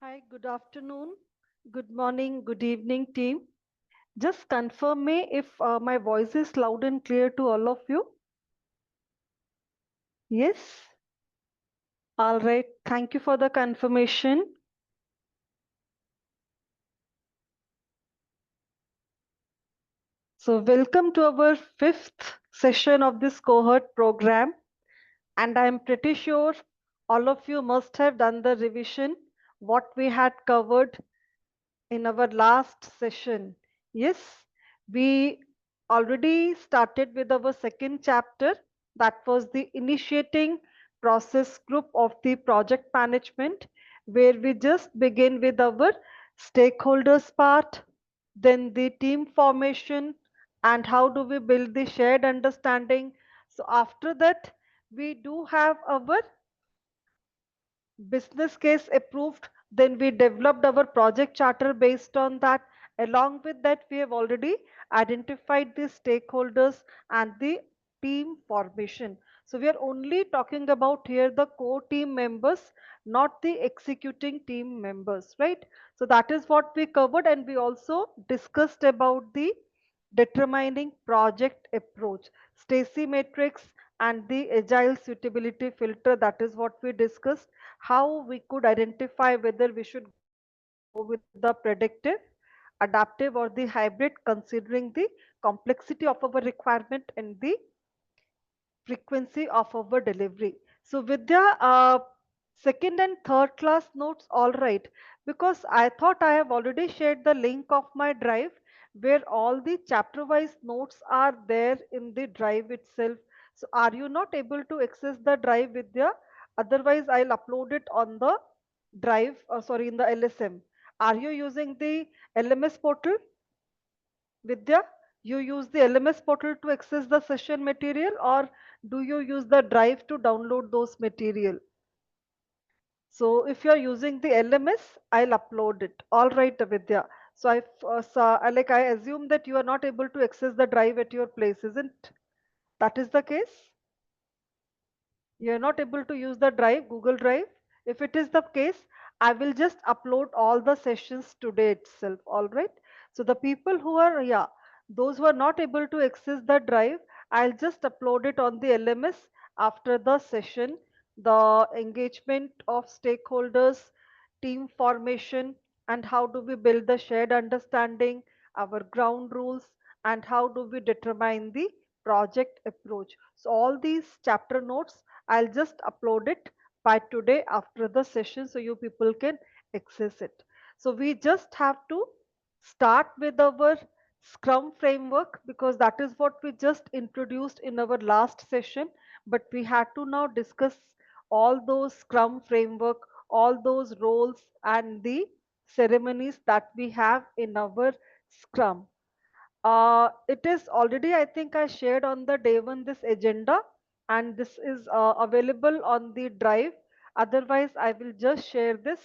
Hi, good afternoon, good morning, good evening, team. Just confirm me if my voice is loud and clear to all of you. Yes? All right. Thank you for the confirmation. So, welcome to our fifth session of this cohort program. And I'm pretty sure all of you must have done the revision, what we had covered in our last session. Yes, we already started with our second chapter, that was the initiating process group of the project management, where we just begin with our stakeholders part, then the team formation, and how do we build the shared understanding. So, after that, we do have our business case approved, then we developed our project charter based on that. Along with that, we have already identified the stakeholders and the team formation. So we are only talking about here the core team members, not the executing team members, right? So that is what we covered, and we also discussed about the determining project approach, Stacy matrix, and the agile suitability filter. That is what we discussed, how we could identify whether we should go with the predictive, adaptive, or the hybrid, considering the complexity of our requirement and the frequency of our delivery. So Vidya, second and third class notes, all right, because I thought I have already shared the link of my drive where all the chapter wise notes are there in the drive itself. So are you not able to access the drive, Vidya? Otherwise, I'll upload it on the drive, sorry, in the LSM. Are you using the LMS portal? Vidya, you use the LMS portal to access the session material, or do you use the drive to download those material? So if you are using the LMS, I'll upload it. All right, Vidya. So I assume that you are not able to access the drive at your place, isn't that is the case? You're not able to use the drive, Google Drive. If it is the case, I will just upload all the sessions today itself. All right. So the people who are, yeah, those who are not able to access the drive, I'll just upload it on the LMS after the session. The engagement of stakeholders, team formation, and how do we build the shared understanding, our ground rules, and how do we determine the project approach. So all these chapter notes, I'll just upload it by today after the session so you people can access it. So we just have to start with our Scrum framework, because that is what we just introduced in our last session. But we had to now discuss all those Scrum framework, all those roles and the ceremonies that we have in our Scrum. It is already, I think I shared on the day one this agenda, and this is available on the drive. Otherwise, I will just share this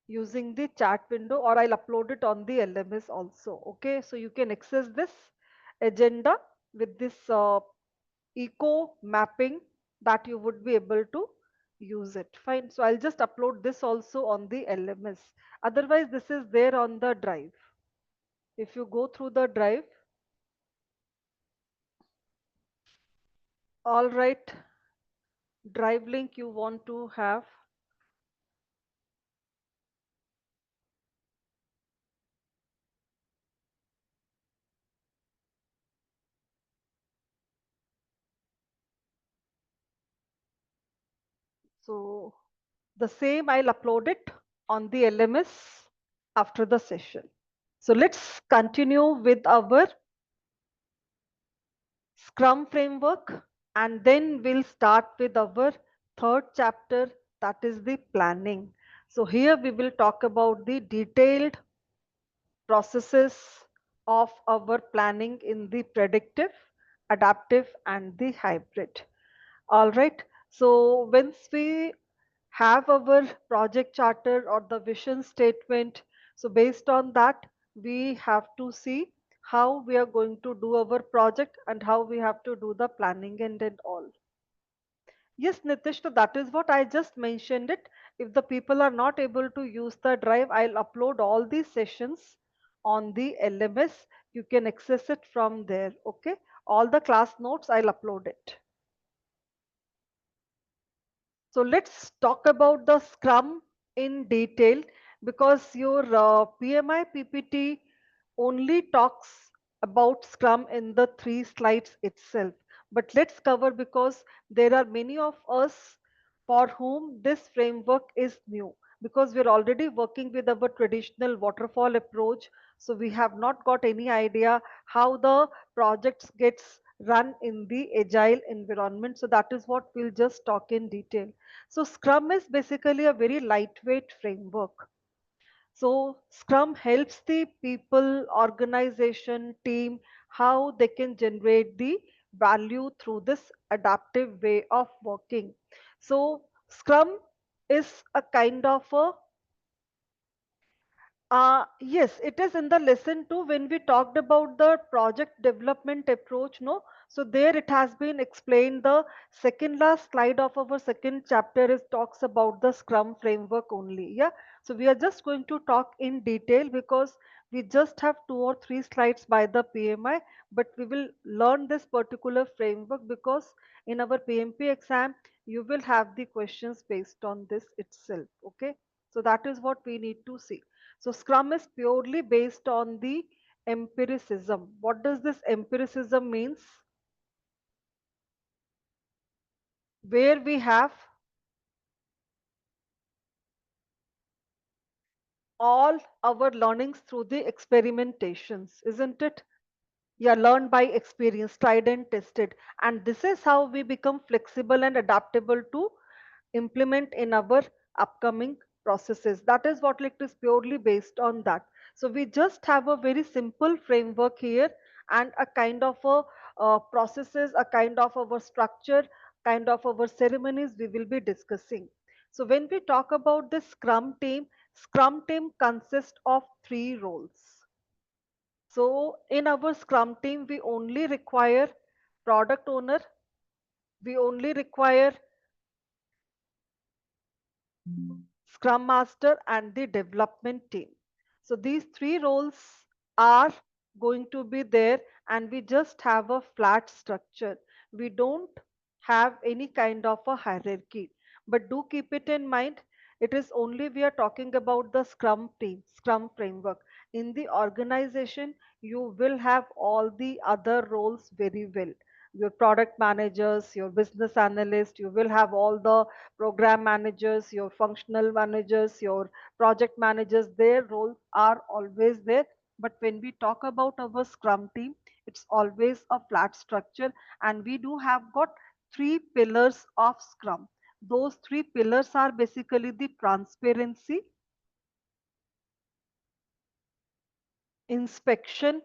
using the chat window, or I'll upload it on the LMS also. Okay, so you can access this agenda with this eco mapping that you would be able to use it. Fine. So I'll just upload this also on the LMS. Otherwise, this is there on the drive. If you go through the drive, all right, drive link you want to have. So the same I'll upload it on the LMS after the session. So let's continue with our Scrum framework, and then we'll start with our third chapter, that is the planning. So here we will talk about the detailed processes of our planning in the predictive, adaptive, and the hybrid. All right. So once we have our project charter or the vision statement, so based on that, we have to see how we are going to do our project and how we have to do the planning and all. Yes, Nitish, so that is what I just mentioned it. If the people are not able to use the drive, I'll upload all these sessions on the LMS. You can access it from there. Okay. All the class notes, I'll upload it. So let's talk about the Scrum in detail because your PMI PPT only talks about Scrum in the three slides itself. But let's cover because there are many of us for whom this framework is new because we're already working with our traditional waterfall approach. So we have not got any idea how the projects gets run in the agile environment. So that is what we'll just talk in detail. So Scrum is basically a very lightweight framework. So Scrum helps the people, organization, team, how they can generate the value through this adaptive way of working. So Scrum is a kind of a yes, it is in the lesson too when we talked about the project development approach, no? So there it has been explained. The second last slide of our second chapter is talks about the Scrum framework only. Yeah. So we are just going to talk in detail because we just have 2 or 3 slides by the PMI, but we will learn this particular framework because in our PMP exam you will have the questions based on this itself. Okay. So that is what we need to see. So Scrum is purely based on the empiricism. What does this empiricism means? Where we have all our learnings through the experimentations, isn't it? Yeah, learned by experience, tried and tested. And this is how we become flexible and adaptable to implement in our upcoming processes. That is what it is purely based on that. So we just have a very simple framework here and a kind of a processes, a kind of our structure, kind of our ceremonies we will be discussing. So when we talk about the Scrum team consists of three roles. So in our Scrum team, we only require product owner, we only require Scrum Master and the development team. So these three roles are going to be there and we just have a flat structure. We don't have any kind of a hierarchy. But do keep it in mind, it is only we are talking about the Scrum team, Scrum framework. In the organization, you will have all the other roles very well. Your product managers, your business analyst, you will have all the program managers, your functional managers, your project managers, their roles are always there. But when we talk about our Scrum team, it's always a flat structure, and we do have got three pillars of Scrum. Those three pillars are basically the transparency, inspection,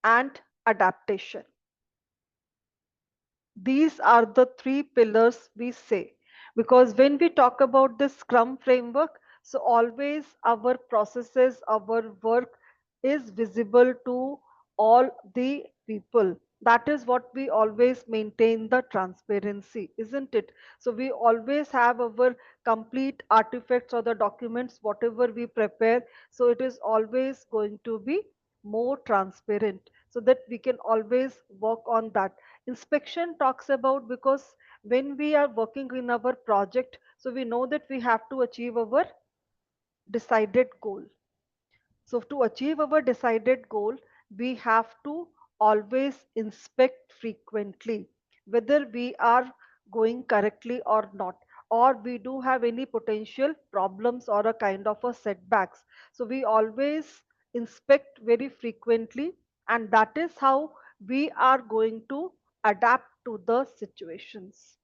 and adaptation. These are the three pillars we say because when we talk about the Scrum framework, so always our processes, our work is visible to all the people. That is what we always maintain the transparency, isn't it? So we always have our complete artifacts or the documents whatever we prepare, so it is always going to be more transparent so that we can always work on that. Inspection talks about because when we are working in our project, so we know that we have to achieve our decided goal. So to achieve our decided goal, we have to always inspect frequently whether we are going correctly or not, or we do have any potential problems or a kind of a setbacks. So we always inspect very frequently, and that is how we are going to adapt to the situations.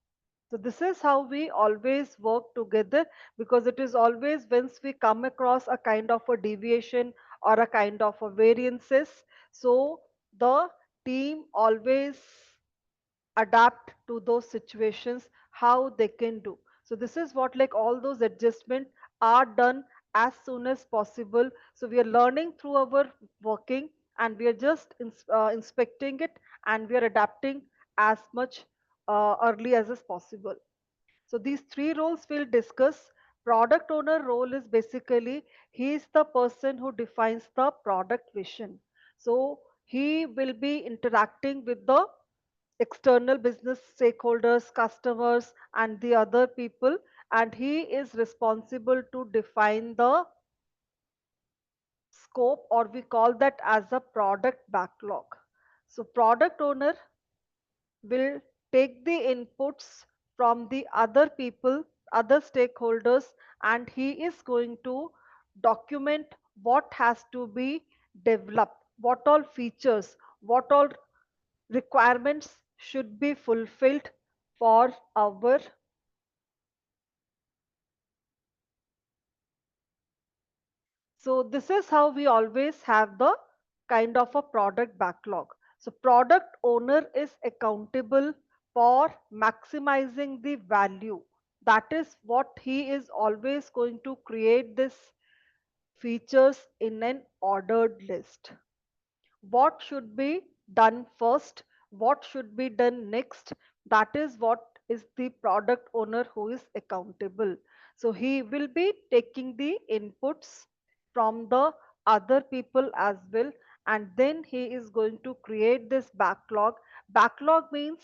So this is how we always work together because it is always once we come across a kind of a deviation or a kind of a variances. So the team always adapt to those situations how they can do. So this is what like all those adjustments are done as soon as possible. So we are learning through our working and we are just inspecting it and we are adapting as much early as possible. So these three roles we'll discuss. Product owner role is basically he is the person who defines the product vision. So he will be interacting with the external business stakeholders, customers, and the other people, and he is responsible to define the scope, or we call that as a product backlog. So product owner will take the inputs from the other people, other stakeholders, and he is going to document what has to be developed, what all features, what all requirements should be fulfilled for our. So this is how we always have the kind of a product backlog. So product owner is accountable for maximizing the value. That is what he is always going to create this features in an ordered list. What should be done first, what should be done next, that is what is the product owner who is accountable. So he will be taking the inputs from the other people as well, and then he is going to create this backlog. Backlog means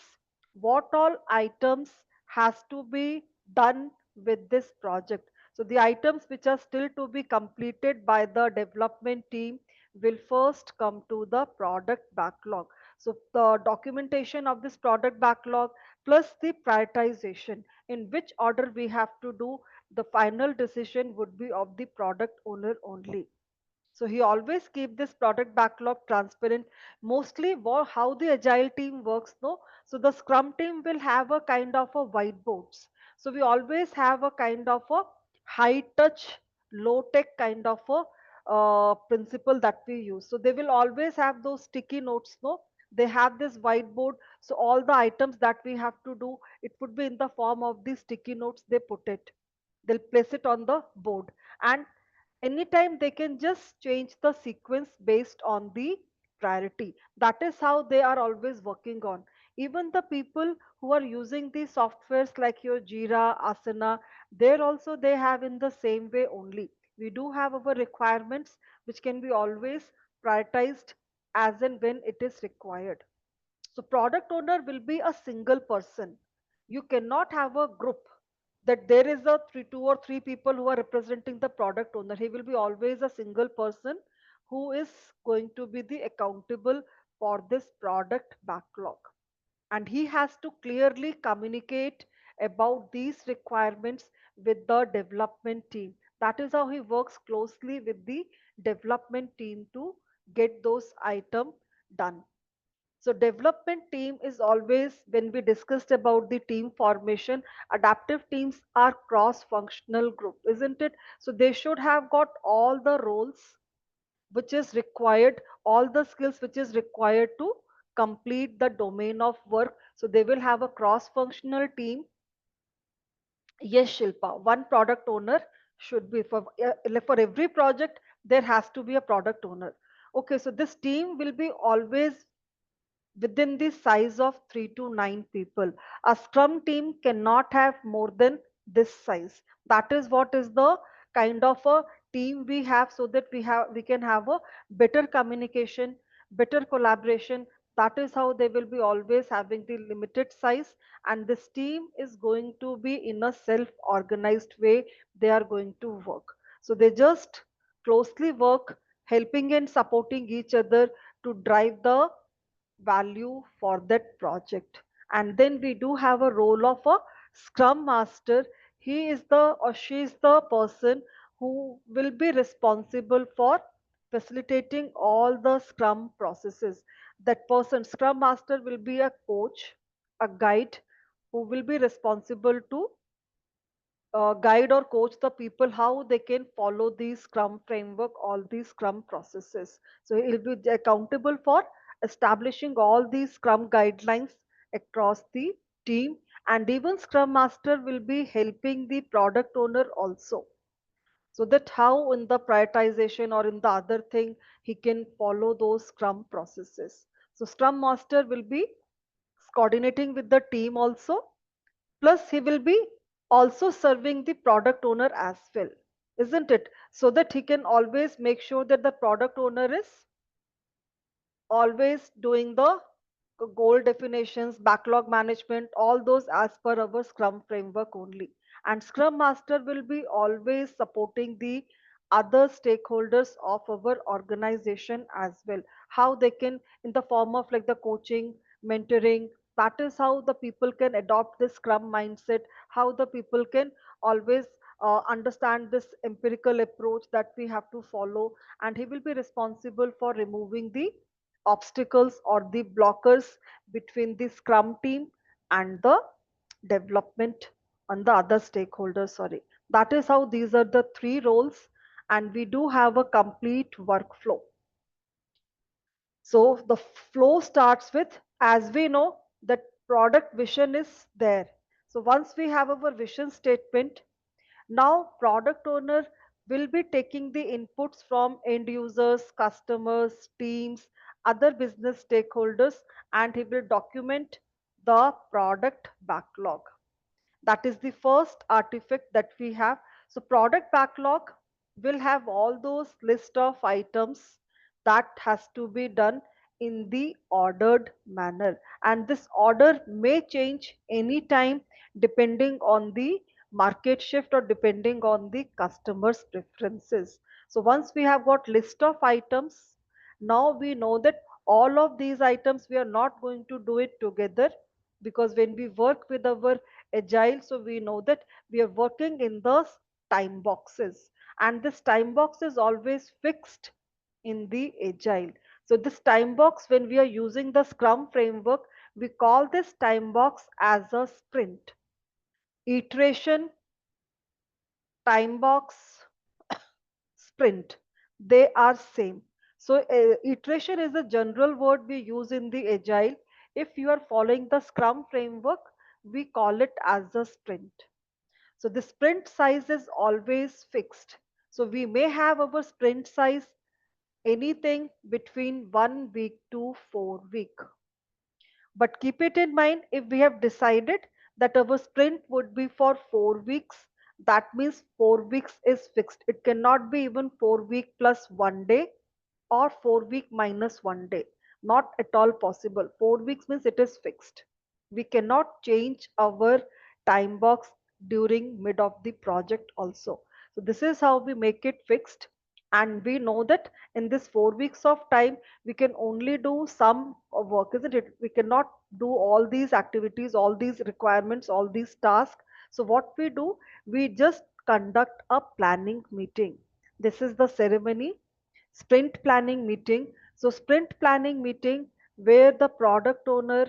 what all items has to be done with this project. So the items which are still to be completed by the development team will first come to the product backlog. So the documentation of this product backlog plus the prioritization in which order we have to do, the final decision would be of the product owner only. So he always keep this product backlog transparent. Mostly how the agile team works, no? So the scrum team will have a kind of a whiteboards. So we always have a kind of a high touch, low tech kind of a principle that we use. So they will always have those sticky notes, no? They have this whiteboard. So all the items that we have to do, it would be in the form of these sticky notes. They put it, they'll place it on the board, and anytime they can just change the sequence based on the priority. That is how they are always working on. Even the people who are using the softwares like your Jira, Asana, there also they have in the same way only. We do have our requirements which can be always prioritized as and when it is required. So product owner will be a single person. You cannot have a group that there is a two or three people who are representing the product owner. He will be always a single person who is going to be the accountable for this product backlog. And he has to clearly communicate about these requirements with the development team. That is how he works closely with the development team to get those items done. So development team is always, when we discussed about the team formation, adaptive teams are cross functional group, isn't it? So they should have got all the roles which is required, all the skills which is required to complete the domain of work. So they will have a cross functional team. Yes, Shilpa, one product owner should be for every project there has to be a product owner. Okay, so this team will be always within the size of 3 to 9 people. A scrum team cannot have more than this size. That is what is the kind of a team we have, so that we can have a better communication, better collaboration. That is how they will be always having the limited size, and this team is going to be in a self organized way. They are going to work. So they just closely work, helping and supporting each other to drive the value for that project. And then we do have a role of a scrum master. He is the or she is the person who will be responsible for facilitating all the scrum processes. That person, scrum master, will be a coach, a guide, who will be responsible to guide or coach the people how they can follow the scrum framework, all these scrum processes. So he'll be accountable for establishing all these scrum guidelines across the team, and even scrum master will be helping the product owner also, so that how in the prioritization or in the other thing he can follow those scrum processes. So scrum master will be coordinating with the team also. Plus, he will be also serving the product owner as well, isn't it? So that he can always make sure that the product owner is always doing the goal definitions, backlog management, all those as per our Scrum framework only. And Scrum Master will be always supporting the other stakeholders of our organization as well. How they can, in the form of like the coaching, mentoring, that is how the people can adopt this Scrum mindset, how the people can always understand this empirical approach that we have to follow. And he will be responsible for removing the obstacles or the blockers between the scrum team and the development on the other stakeholders. Sorry, that is how these are the three roles, and we do have a complete workflow. So the flow starts with, as we know, that product vision is there. So once we have our vision statement, now, product owner will be taking the inputs from end users, customers, teams, other business stakeholders, and he will document the product backlog. That is the first artifact that we have. So product backlog will have all those list of items that has to be done in the ordered manner, and this order may change anytime depending on the market shift or depending on the customer's preferences. So once we have got list of items, now we know that all of these items we are not going to do it together, because when we work with our agile, so we know that we are working in those time boxes, and this time box is always fixed in the agile. So this time box, when we are using the scrum framework, we call this time box as a sprint. Iteration, time box, sprint, they are same. So iteration is a general word we use in the agile. If you are following the scrum framework, we call it as a sprint. So the sprint size is always fixed. So we may have our sprint size anything between 1 week to 4 week. But keep it in mind, if we have decided that our sprint would be for 4 weeks, that means 4 weeks is fixed. It cannot be even 4 week plus 1 day or 4 week minus 1 day. Not at all possible. 4 weeks means it is fixed. We cannot change our time box during mid of the project also. So this is how we make it fixed. And we know that in this 4 weeks of time, we can only do some work, isn't it? We cannot do all these activities, all these requirements, all these tasks. So what we do, we just conduct a planning meeting. This is the ceremony, sprint planning meeting. So sprint planning meeting, where the product owner,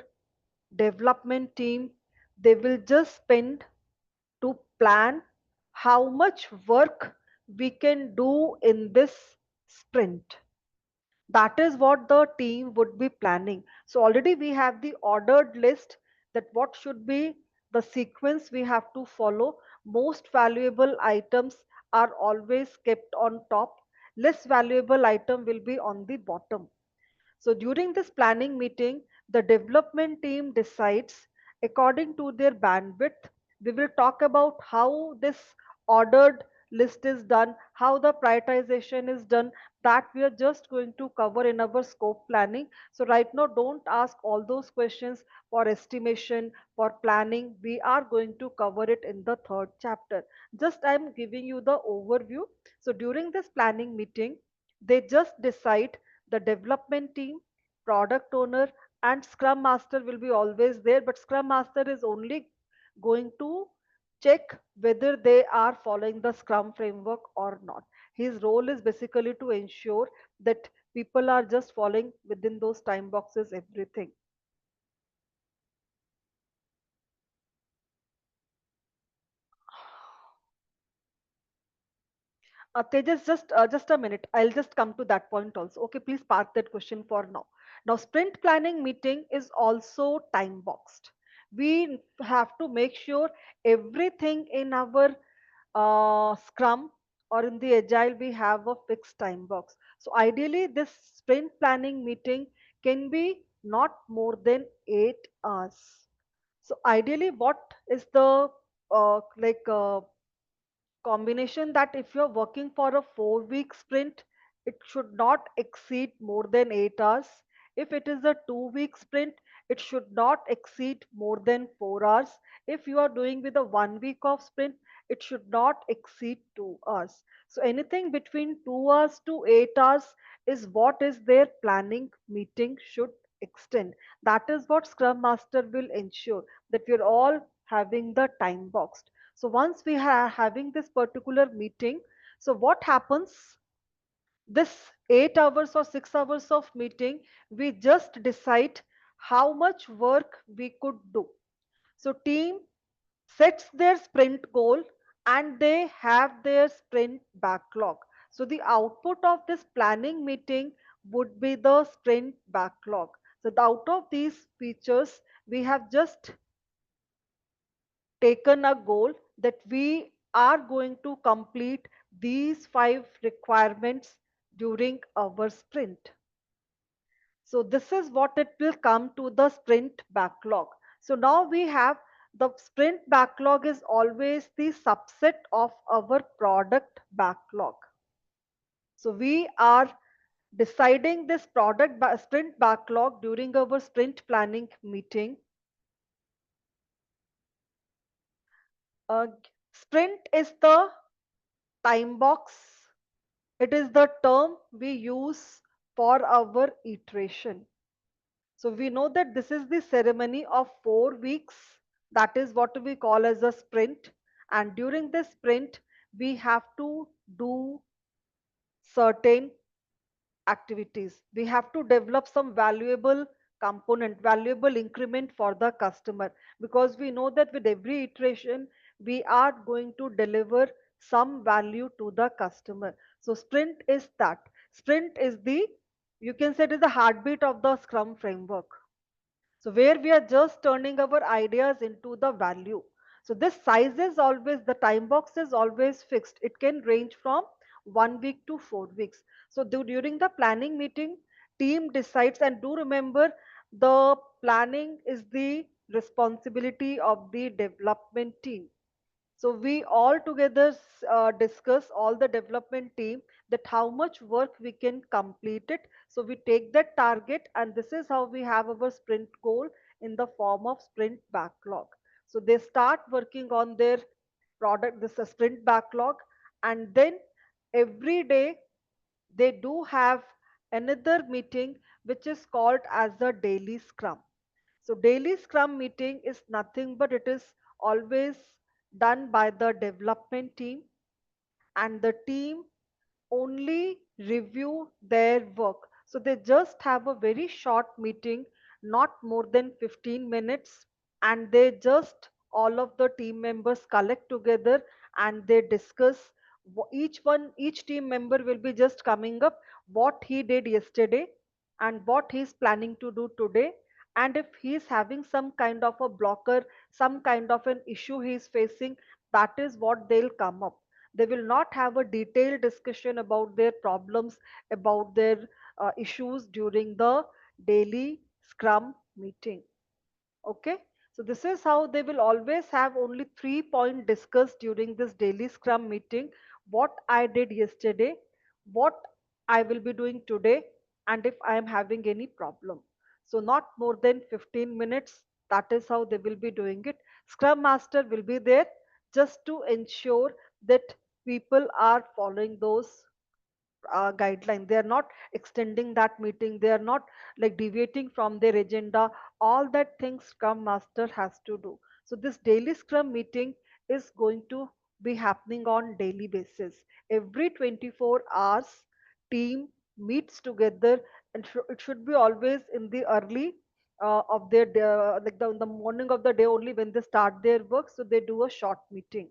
development team, they will just spend to plan how much work we can do in this sprint. That is what the team would be planning. So already we have the ordered list, that what should be the sequence we have to follow. Most valuable items are always kept on top, less valuable item will be on the bottom. So during this planning meeting, the development team decides according to their bandwidth. We will talk about how this ordered list is done, how the prioritization is done, that we are just going to cover in our scope planning. So right now, don't ask all those questions for estimation, for planning. We are going to cover it in the third chapter. Just I'm giving you the overview. So during this planning meeting, they just decide, the development team, product owner, and scrum master will be always there, but scrum master is only going to check whether they are following the scrum framework or not. His role is basically to ensure that people are just following within those time boxes everything. Tejas, just a minute. I'll just come to that point also. Okay, please park that question for now. Now, sprint planning meeting is also time boxed. We have to make sure everything in our Scrum or in the Agile we have a fixed time box. So ideally, this sprint planning meeting can be not more than 8 hours. So ideally, what is the like combination that if you're working for a 4 week sprint, it should not exceed more than 8 hours. If it is a 2 week sprint, it should not exceed more than 4 hours. If you are doing with a 1 week of sprint, it should not exceed 2 hours. So anything between 2 hours to 8 hours is what is their planning meeting should extend. That is what Scrum Master will ensure that we're all having the time boxed. So once we are having this particular meeting, so what happens? This 8 hours or 6 hours of meeting, we just decide how much work we could do. So team sets their sprint goal and they have their sprint backlog. So the output of this planning meeting would be the sprint backlog. So out of these features, we have just taken a goal that we are going to complete these 5 requirements during our sprint. So this is what it will come to the sprint backlog. So now we have the sprint backlog is always the subset of our product backlog. So we are deciding this sprint backlog during our sprint planning meeting. Sprint is the time box. It is the term we use for our iteration. So we know that this is the ceremony of 4 weeks. That is what we call as a sprint. And during this sprint, we have to do certain activities. We have to develop some valuable component, valuable increment for the customer, because we know that with every iteration, we are going to deliver some value to the customer. So sprint is that. Sprint is the, you can say it is the heartbeat of the Scrum framework. So where we are just turning our ideas into the value. So this size is always, the time box is always fixed. It can range from 1 week to 4 weeks. So during the planning meeting, team decides, and do remember the planning is the responsibility of the development team. So we all together discuss, all the development team, that how much work we can complete it. So we take that target, and this is how we have our sprint goal in the form of sprint backlog. So they start working on their product, this is sprint backlog, and then every day they do have another meeting which is called as the daily scrum. So daily scrum meeting is nothing but it is always done by the development team, and the team only review their work. So they just have a very short meeting, not more than 15 minutes, and they just, all of the team members collect together and they discuss. Each team member will be just coming up what he did yesterday and what he is planning to do today. And if he is having some kind of a blocker, some kind of an issue he is facing, that is what they'll come up. They will not have a detailed discussion about their problems, about their issues during the daily scrum meeting. Okay, so this is how they will always have only 3 point discussed during this daily scrum meeting: what I did yesterday, what I will be doing today, and if I am having any problem. So not more than 15 minutes, that is how they will be doing it. Scrum master will be there just to ensure that people are following those guideline. They are not extending that meeting, they are not like deviating from their agenda. All that things scrum master has to do. So this daily scrum meeting is going to be happening on daily basis. Every 24 hours team meets together, and it should be always in the early of their day, like the morning of the day only, when they start their work. So they do a short meeting.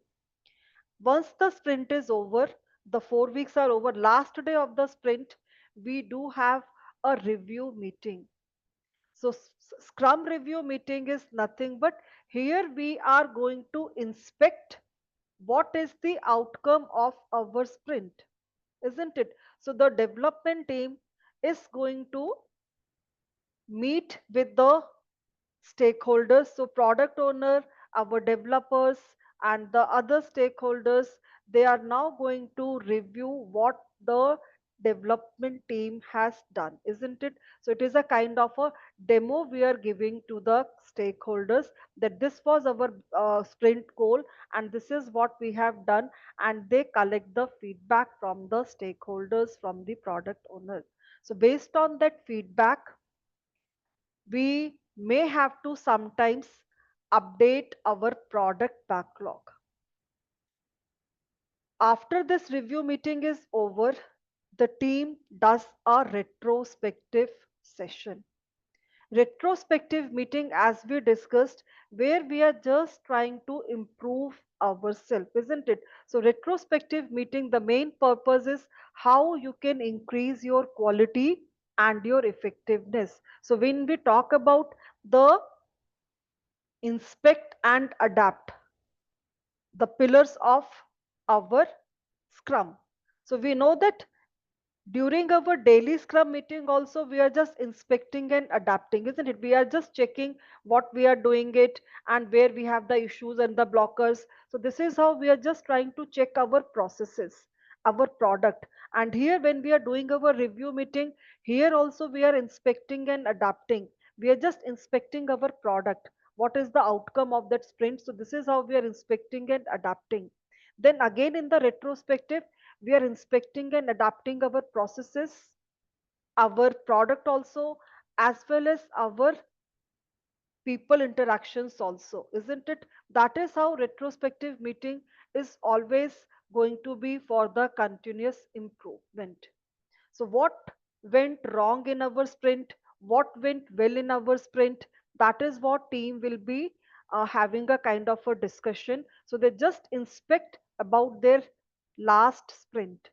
Once the sprint is over, the 4 weeks are over, last day of the sprint, we do have a review meeting. So scrum review meeting is nothing but here we are going to inspect what is the outcome of our sprint, isn't it? So the development team is going to meet with the stakeholders. So product owner, our developers, and the other stakeholders, they are now going to review what the development team has done, isn't it? So it is a kind of a demo we are giving to the stakeholders, that this was our sprint goal and this is what we have done, and they collect the feedback from the stakeholders, from the product owner. So based on that feedback, we may have to sometimes update our product backlog. After this review meeting is over, the team does a retrospective session. Retrospective meeting, as we discussed, where we are just trying to improve ourselves, isn't it? So retrospective meeting, the main purpose is how you can increase your quality and your effectiveness. So when we talk about the inspect and adapt, the pillars of our scrum, so we know that during our daily scrum meeting also we are just inspecting and adapting, isn't it? We are just checking what we are doing it and where we have the issues and the blockers. So this is how we are just trying to check our processes, our product. And here when we are doing our review meeting, here also we are inspecting and adapting. We are just inspecting our product, what is the outcome of that sprint. So this is how we are inspecting and adapting. Then again in the retrospective, we are inspecting and adapting our processes, our product also, as well as our people interactions also, isn't it? That is how retrospective meeting is always going to be for the continuous improvement. So what went wrong in our sprint, what went well in our sprint, that is what team will be having a kind of a discussion. So they just inspect about their last sprint.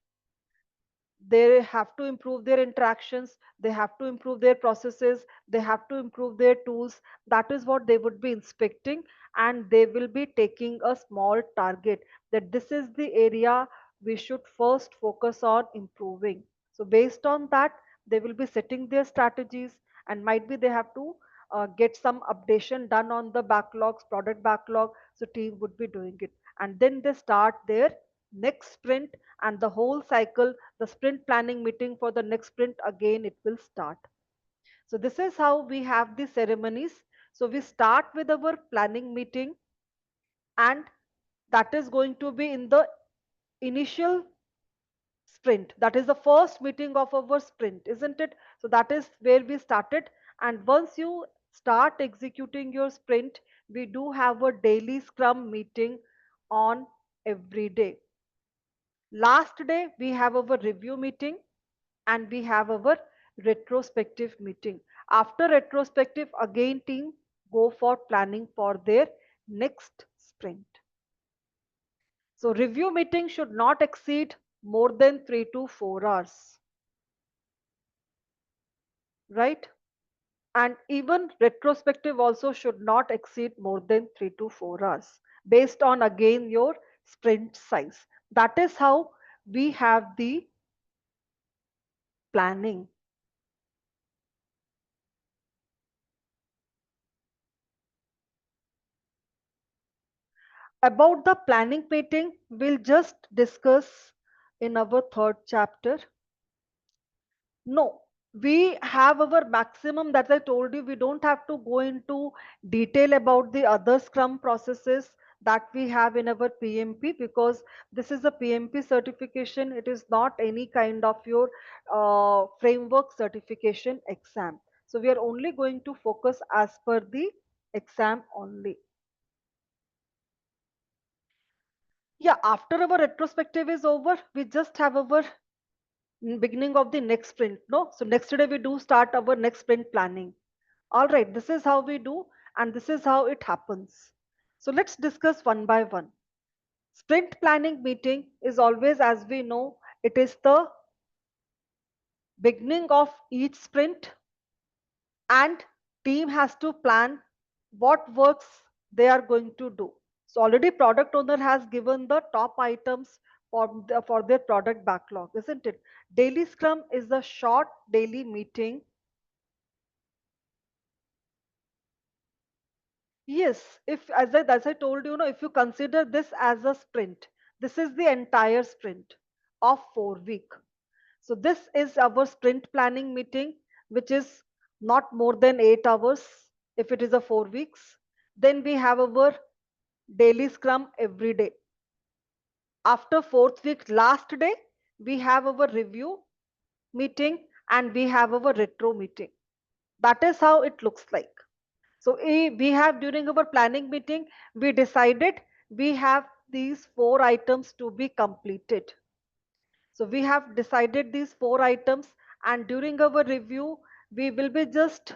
They have to improve their interactions, they have to improve their processes, they have to improve their tools. That is what they would be inspecting, and they will be taking a small target, that this is the area we should first focus on improving. So based on that, they will be setting their strategies, and might be they have to get some updation done on the backlogs, product backlog. So team would be doing it, and then they start their next sprint, and the whole cycle, the sprint planning meeting for the next sprint, again it will start. So this is how we have the ceremonies. So we start with our planning meeting, and that is going to be in the initial sprint, that is the first meeting of our sprint, isn't it? So that is where we started. And once you start executing your sprint, we do have a daily scrum meeting on every day. Last day, we have our review meeting, and we have our retrospective meeting. After retrospective, again team go for planning for their next sprint. So review meeting should not exceed more than 3 to 4 hours, right? And even retrospective also should not exceed more than 3 to 4 hours, based on again your sprint size. That is how we have the planning. About the planning meeting, we'll just discuss in our third chapter. No, we have our maximum, that I told you. We don't have to go into detail about the other Scrum processes that we have in our PMP, because this is a PMP certification. It is not any kind of your framework certification exam. So we are only going to focus as per the exam only. Yeah, after our retrospective is over, we just have our beginning of the next sprint. No, so next day we do start our next sprint planning. All right, this is how we do, and this is how it happens. So let's discuss one by one. Sprint planning meeting is always, as we know, it is the beginning of each sprint, and team has to plan what works they are going to do. So already product owner has given the top items for their product backlog, isn't it? Daily scrum is a short daily meeting Yes, if as I told you, if you consider this as a sprint, this is the entire sprint of 4 week. So this is our sprint planning meeting, which is not more than 8 hours if it is a 4 weeks. Then we have our daily scrum every day. After fourth week, last day, we have our review meeting and we have our retro meeting. That is how it looks like. So we have during our planning meeting, we decided we have these 4 items to be completed. So we have decided these 4 items, and during our review, we will be just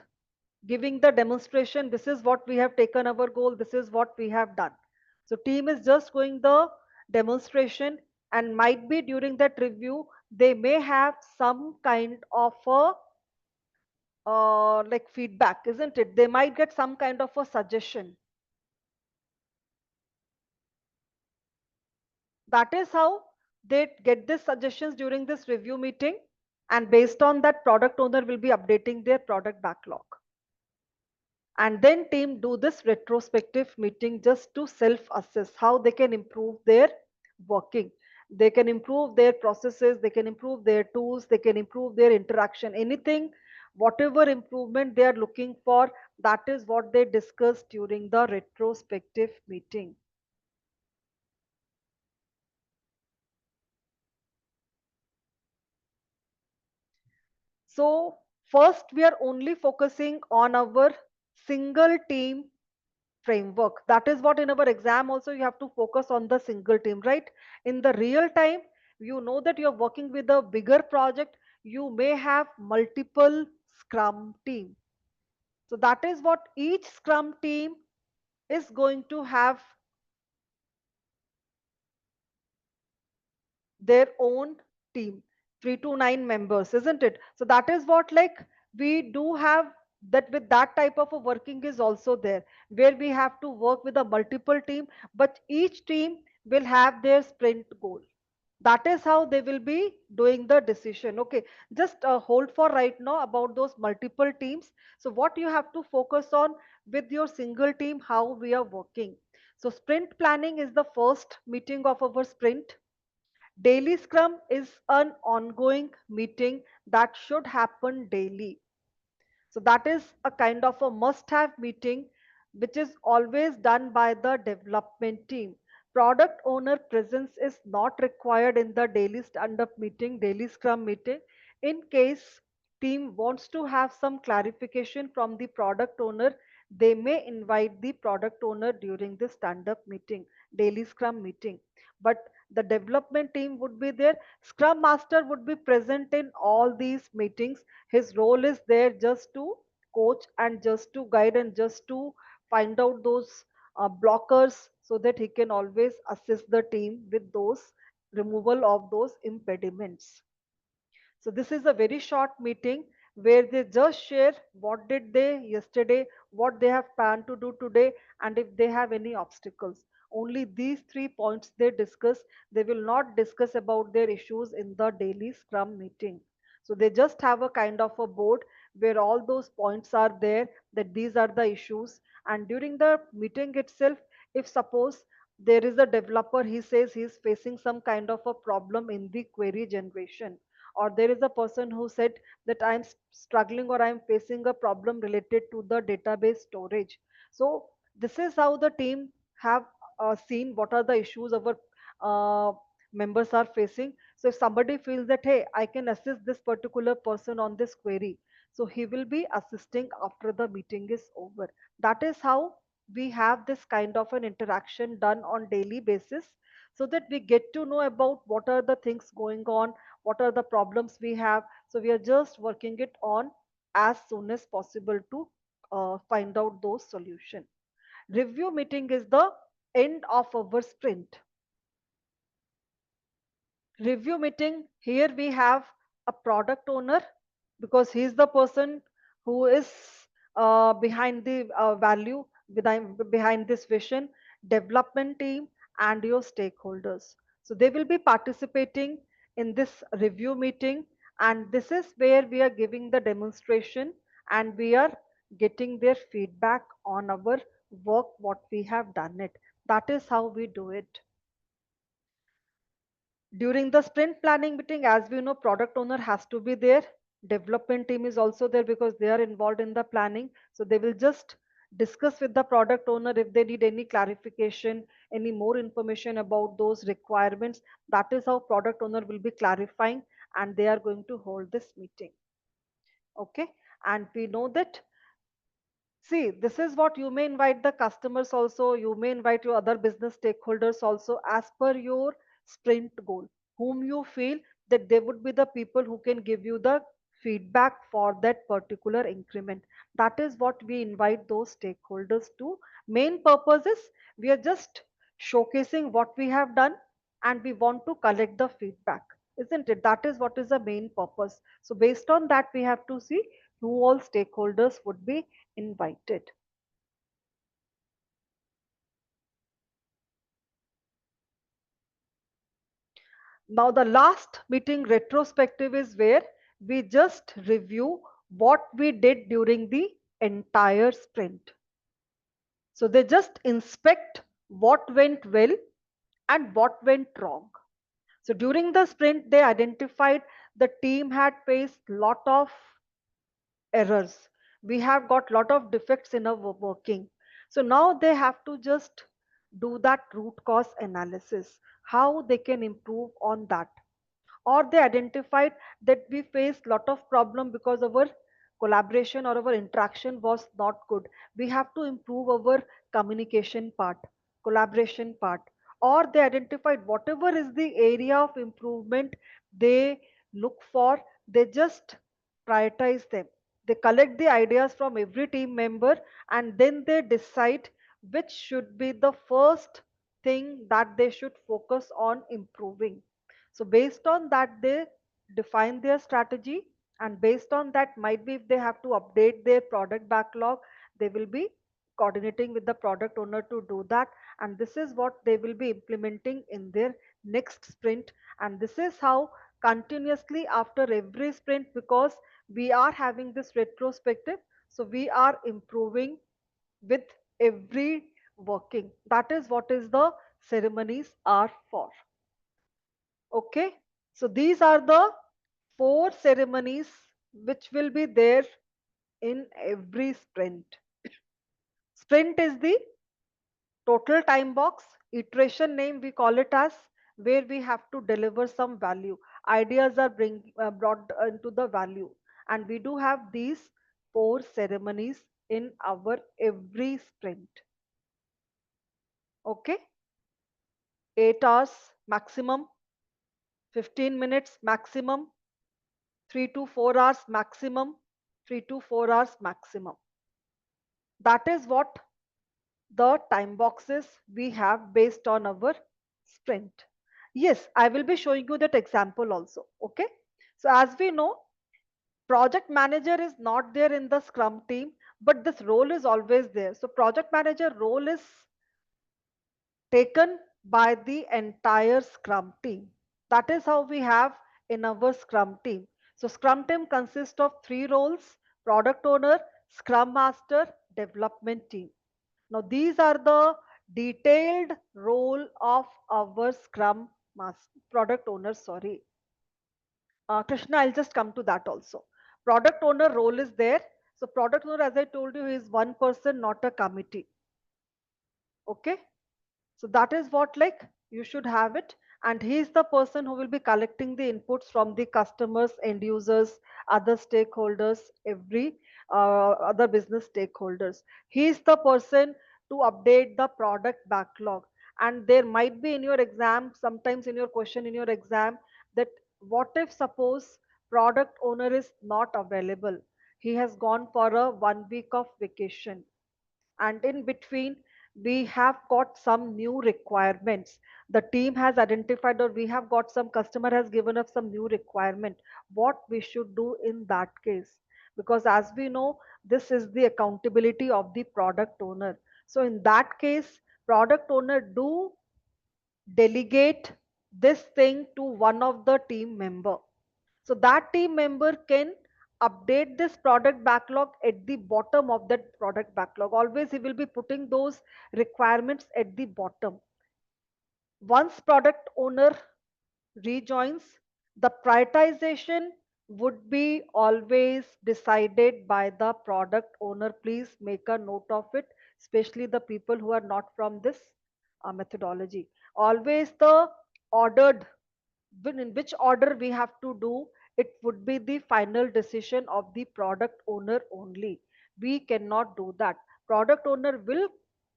giving the demonstration. This is what we have taken our goal. This is what we have done. So team is just going the demonstration, and might be during that review, they may have some kind of a like feedback, isn't it? They might get some kind of a suggestion. That is how they get these suggestions during this review meeting, and based on that, product owner will be updating their product backlog. And then team do this retrospective meeting just to self assess how they can improve their working. They can improve their processes, they can improve their tools, they can improve their interaction, anything, whatever improvement they are looking for, that is what they discuss during the retrospective meeting. So first we are only focusing on our single team framework. That is what in our exam also you have to focus on the single team, right? In the real time, you know that you're working with a bigger project, you may have multiple scrum team. So that is what each scrum team is going to have their own team, 3 to 9 members, isn't it? So that is what, like, we do have that. With that type of a working is also there, where we have to work with a multiple team, but each team will have their sprint goal. That is how they will be doing the decision. Okay, just hold for right now about those multiple teams. So what you have to focus on with your single team, how we are working. So sprint planning is the first meeting of our sprint. Daily Scrum is an ongoing meeting that should happen daily. So that is a kind of a must have meeting which is always done by the development team. Product owner presence is not required in the daily stand up meeting, daily scrum meeting. In case team wants to have some clarification from the product owner, they may invite the product owner during the stand up meeting, daily scrum meeting. But the development team would be there. Scrum master would be present in all these meetings. His role is there just to coach and just to guide and just to find out those blockers, so that he can always assist the team with those removal of those impediments. So this is a very short meeting where they just share what did they yesterday, what they have planned to do today, and if they have any obstacles. Only these 3 points they discuss. They will not discuss about their issues in the daily scrum meeting. So they just have a kind of a board where all those points are there, that these are the issues. And during the meeting itself, if suppose there is a developer, he says he is facing some kind of a problem in the query generation, or there is a person who said that I'm struggling or I'm facing a problem related to the database storage. So this is how the team have seen what are the issues our uh, members are facing. So if somebody feels that, hey, I can assist this particular person on this query, so he will be assisting after the meeting is over. That is how we have this kind of an interaction done on daily basis, so that we get to know about what are the things going on, what are the problems we have. So we are just working it on as soon as possible to find out those solutions. Review meeting is the end of our sprint. Review meeting, here we have a product owner, because he is the person who is behind the value, behind this vision, development team, and your stakeholders. So they will be participating in this review meeting, and this is where we are giving the demonstration and we are getting their feedback on our work what we have done it. That is how we do it. During the sprint planning meeting, as we know, product owner has to be there. Development team is also there because they are involved in the planning. So they will just discuss with the product owner if they need any clarification, any more information about those requirements. That is how product owner will be clarifying, and they are going to hold this meeting. Okay. And we know that, see, this is what you may invite the customers also, you may invite your other business stakeholders also as per your sprint goal, whom you feel that they would be the people who can give you the feedback for that particular increment. That is what we invite those stakeholders to. Main purpose is we are just showcasing what we have done and we want to collect the feedback, isn't it? That is what is the main purpose. So, based on that, we have to see who all stakeholders would be invited. Now, the last meeting retrospective is where we just review what we did during the entire sprint. So, they just inspect what went well and what went wrong. So, during the sprint, they identified the team had faced lot of errors. We have got lot of defects in our working. So now they have to just do that root cause analysis, how they can improve on that. Or they identified that we faced lot of problem because our collaboration or our interaction was not good. We have to improve our communication part, collaboration part. Or they identified whatever is the area of improvement they look for, they just prioritize them. They collect the ideas from every team member and then they decide which should be the first thing that they should focus on improving. So based on that, they define their strategy, and based on that, might be if they have to update their product backlog, they will be coordinating with the product owner to do that. And this is what they will be implementing in their next sprint. And this is how continuously after every sprint, because we are having this retrospective, so we are improving with every working. That is what is the ceremonies are for. Okay, so these are the four ceremonies which will be there in every sprint. Sprint is the total time box, iteration name we call it as, where we have to deliver some value. Ideas are brought into the value, and we do have these four ceremonies in our every sprint. Okay, 8 hours maximum, 15 minutes maximum, 3 to 4 hours maximum, 3 to 4 hours maximum. That is what the time boxes we have based on our sprint. Yes, I will be showing you that example also. Okay. So as we know, project manager is not there in the scrum team, but this role is always there. So project manager role is taken by the entire scrum team. That is how we have in our scrum team. So scrum team consists of three roles: product owner, scrum master, development team. Now these are the detailed role of our scrum master, product owner, sorry. Krishna, I'll just come to that also. Product owner role is there. So product owner, as I told you, is one person, not a committee. Okay. So that is what like you should have it. And he is the person who will be collecting the inputs from the customers, end users, other stakeholders, every other business stakeholders. He is the person to update the product backlog. And there might be in your exam, sometimes in your question in your exam, that what if suppose product owner is not available? He has gone for a 1 week of vacation, and in between we have got some new requirements. The team has identified, or we have got some customer has given us some new requirement, what we should do in that case. Because as we know, this is the accountability of the product owner. So in that case, product owner do delegate this thing to one of the team member. So that team member can update this product backlog at the bottom of that product backlog. Always he will be putting those requirements at the bottom. Once product owner rejoins, the prioritization would be always decided by the product owner. Please make a note of it, especially the people who are not from this methodology. Always the ordered, in which order we have to do, it would be the final decision of the product owner only. We cannot do that. Product owner will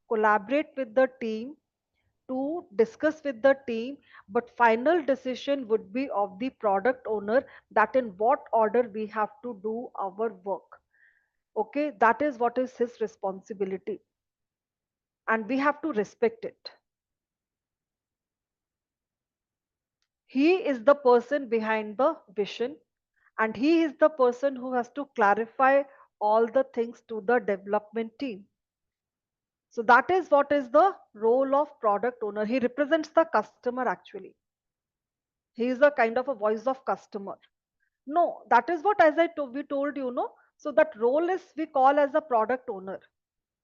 collaborate with the team to discuss with the team, but final decision would be of the product owner, that in what order we have to do our work. Okay, that is what is his responsibility, and we have to respect it. He is the person behind the vision, and he is the person who has to clarify all the things to the development team. So that is what is the role of product owner. He represents the customer actually. He is a kind of a voice of customer. No, that is what, as we told you, no. So that role is we call as a product owner.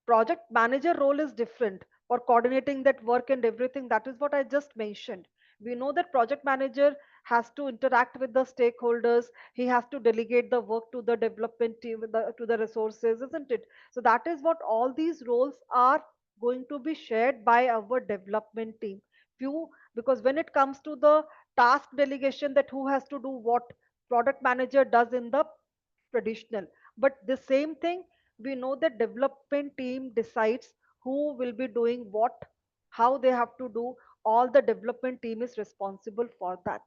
Project manager role is different for coordinating that work and everything. That is what I just mentioned. We know that project manager has to interact with the stakeholders. He has to delegate the work to the development team, to the resources, isn't it? So that is what all these roles are going to be shared by our development team. Few, because when it comes to the task delegation, that who has to do what, product manager does in the traditional. But the same thing, we know that development team decides who will be doing what, how they have to do. All the development team is responsible for that.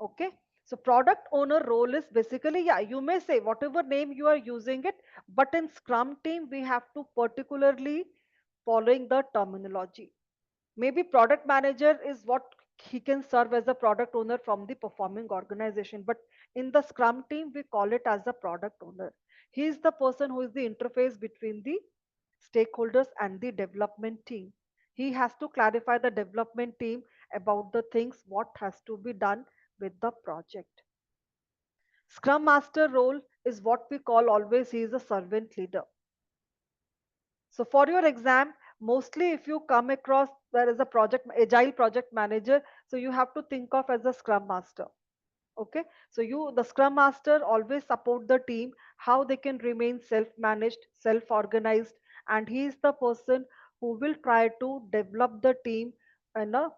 Okay, so product owner role is basically, yeah, you may say whatever name you are using it, but in scrum team we have to particularly following the terminology. Maybe product manager is what he can serve as a product owner from the performing organization, but in the scrum team we call it as a product owner. He is the person who is the interface between the stakeholders and the development team. He has to clarify the development team about the things what has to be done with the project. Scrum master role is what we call, always he is a servant leader. So for your exam, mostly if you come across there is a project agile project manager, so you have to think of as a scrum master. Okay, so you, the scrum master, always support the team how they can remain self managed, self organized, and he is the person who will try to develop the team in a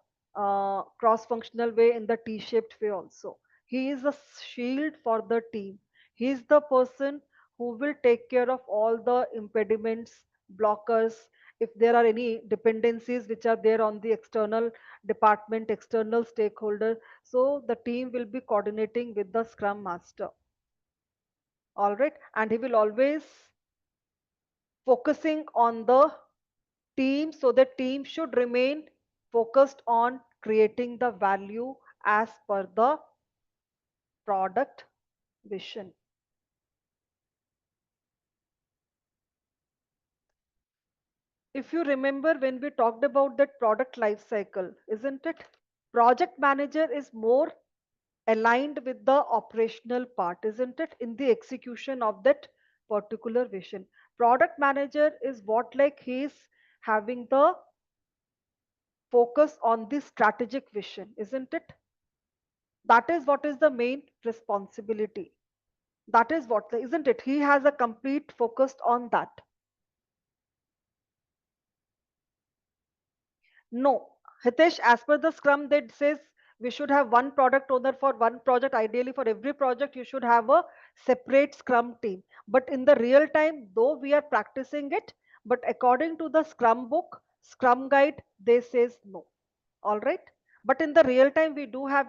cross functional way, in the t shaped way also. He is a shield for the team. He is the person who will take care of all the impediments, blockers, if there are any dependencies which are there on the external department, external stakeholder. So the team will be coordinating with the scrum master. All right, and he will always focusing on the team, so the team should remain focused on creating the value as per the product vision. If you remember when we talked about that product life cycle, isn't it? Project manager is more aligned with the operational part, isn't it, in the execution of that particular vision. Product manager is what, like, he's having the focus on the strategic vision, isn't it? That is what is the main responsibility. That is what, isn't it, he has a complete focus on that. No, Hitesh, as per the Scrum, that says we should have one product owner for one project. Ideally, for every project, you should have a separate Scrum team. But in the real time, though we are practicing it, but according to the Scrum book, Scrum guide, they says no. All right. But in the real time, we do have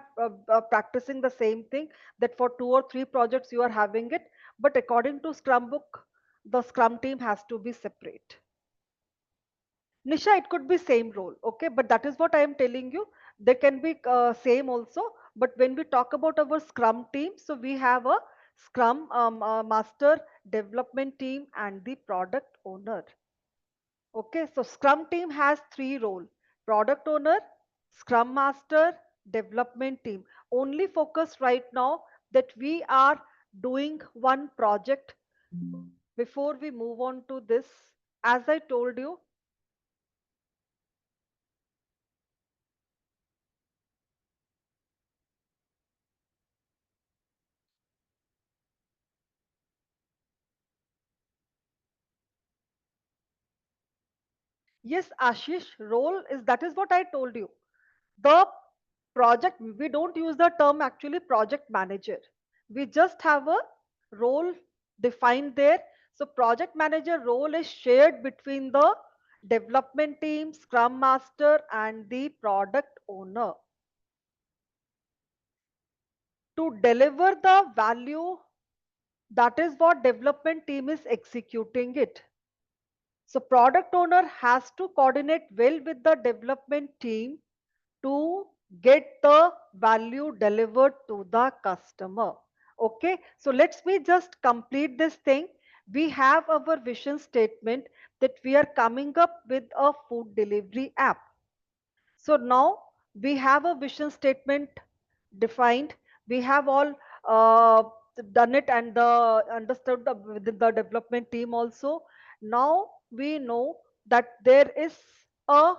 practicing the same thing, that for 2 or 3 projects you are having it. But according to Scrum book, the Scrum team has to be separate. Nisha, it could be same role, okay, but that is what I am telling you. They can be same also, but when we talk about our Scrum team, so we have a Scrum master, development team, and the product owner. Okay, so Scrum team has three roles: product owner, Scrum master, development team. Only focus right now that we are doing one project before we move on to this. As I told you, yes, Ashish, role is that is what I told you. The project, we don't use the term actually project manager. We just have a role defined there. So, project manager role is shared between the development team, scrum master, and the product owner to deliver the value. That is what development team is executing it. So product owner has to coordinate well with the development team to get the value delivered to the customer. Okay, so let's me just complete this thing. We have our vision statement that we are coming up with a food delivery app. So now we have a vision statement defined. We have all uh, done it and understood within the development team also. Now we know that there is a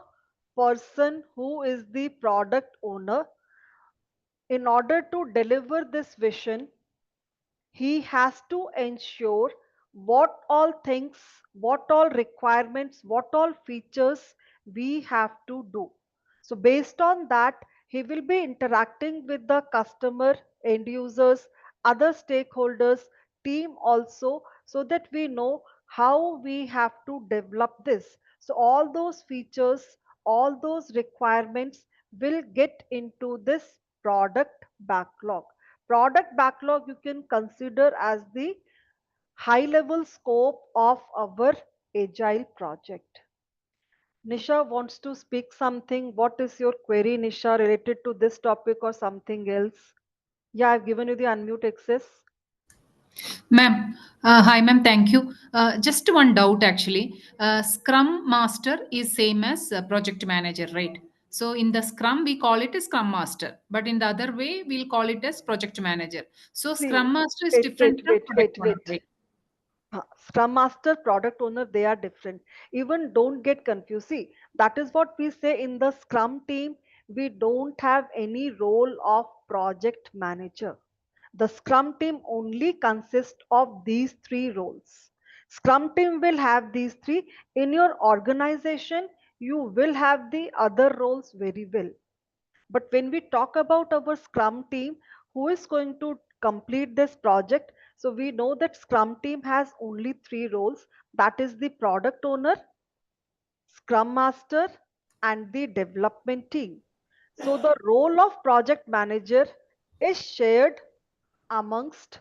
person who is the product owner. In order to deliver this vision, he has to ensure what all things, what all requirements, what all features we have to do. So, based on that, he will be interacting with the customer, end users, other stakeholders, team also, so that we know how we have to develop this. So, all those features, all those requirements will get into this product backlog. Product backlog you can consider as the high level scope of our agile project. Nisha wants to speak something. What is your query, Nisha, related to this topic or something else? Yeah, I've given you the unmute access. Ma'am, hi ma'am, thank you. Just one doubt actually. Scrum Master is same as Project Manager, right? So in the Scrum we call it a Scrum Master, but in the other way we'll call it as Project Manager. So See, Scrum Master is wait, different wait, from wait, Product wait, Owner, wait. right? Scrum Master, product owner, they are different. Even don't get confused. See, that is what we say in the Scrum team. We don't have any role of project manager. The Scrum team only consists of these three roles. Scrum team will have these three. In your organization, you will have the other roles very well. But when we talk about our Scrum team, who is going to complete this project? So we know that Scrum team has only three roles. That is the product owner, Scrum master, and the development team. So the role of project manager is shared amongst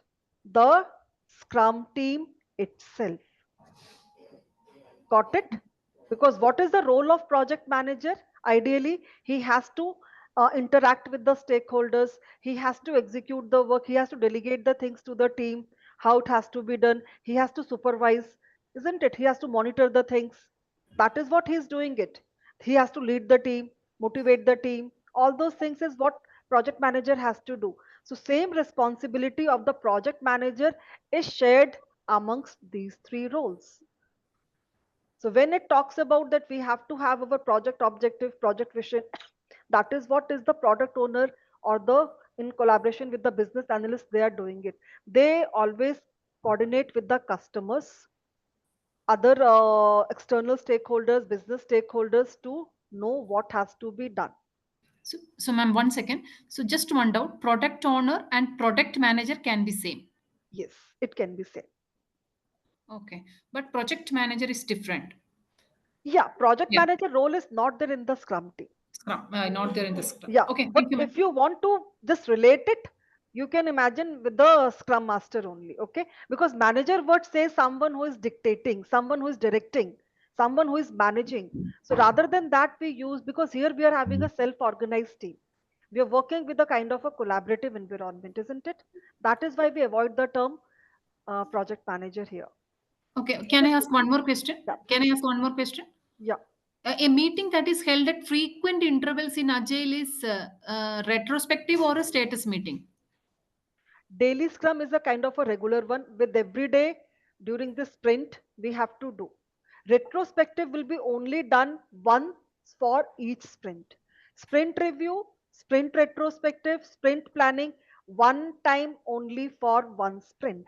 the Scrum team itself. Got it? Because what is the role of project manager? Ideally, he has to interact with the stakeholders, he has to execute the work, he has to delegate the things to the team, how it has to be done, he has to supervise, isn't it? He has to monitor the things. That is what he's doing it. He has to lead the team, motivate the team. All those things is what project manager has to do. So same responsibility of the project manager is shared amongst these three roles. So when it talks about that we have to have our project objective, project vision, that is what is the product owner or the in collaboration with the business analyst they are doing it. They always coordinate with the customers, other external stakeholders, business stakeholders to know what has to be done. So ma'am, 1 second. So just one doubt. Product Owner and Product Manager can be same. Yes, it can be said. Okay, but Project Manager is different. Yeah, project Yeah, manager role is not there in the Scrum team. Scrum, not there in the Scrum. Yeah, Okay, but thank you, ma'am. if you want to just relate it, you can imagine with the Scrum Master only, okay? Because manager word says someone who is dictating, someone who is directing, someone who is managing. So rather than that, we use because here we are having a self-organized team. We are working with a kind of a collaborative environment, isn't it? That is why we avoid the term project manager here. Okay, can I Just ask one more question? yeah, Can I ask one more question? yeah. A meeting that is held at frequent intervals in Agile is retrospective or a status meeting? Daily scrum is a kind of a regular one with every day during the sprint we have to do. Retrospective will be only done once for each sprint. Sprint review, sprint retrospective, sprint planning, one time only for one sprint.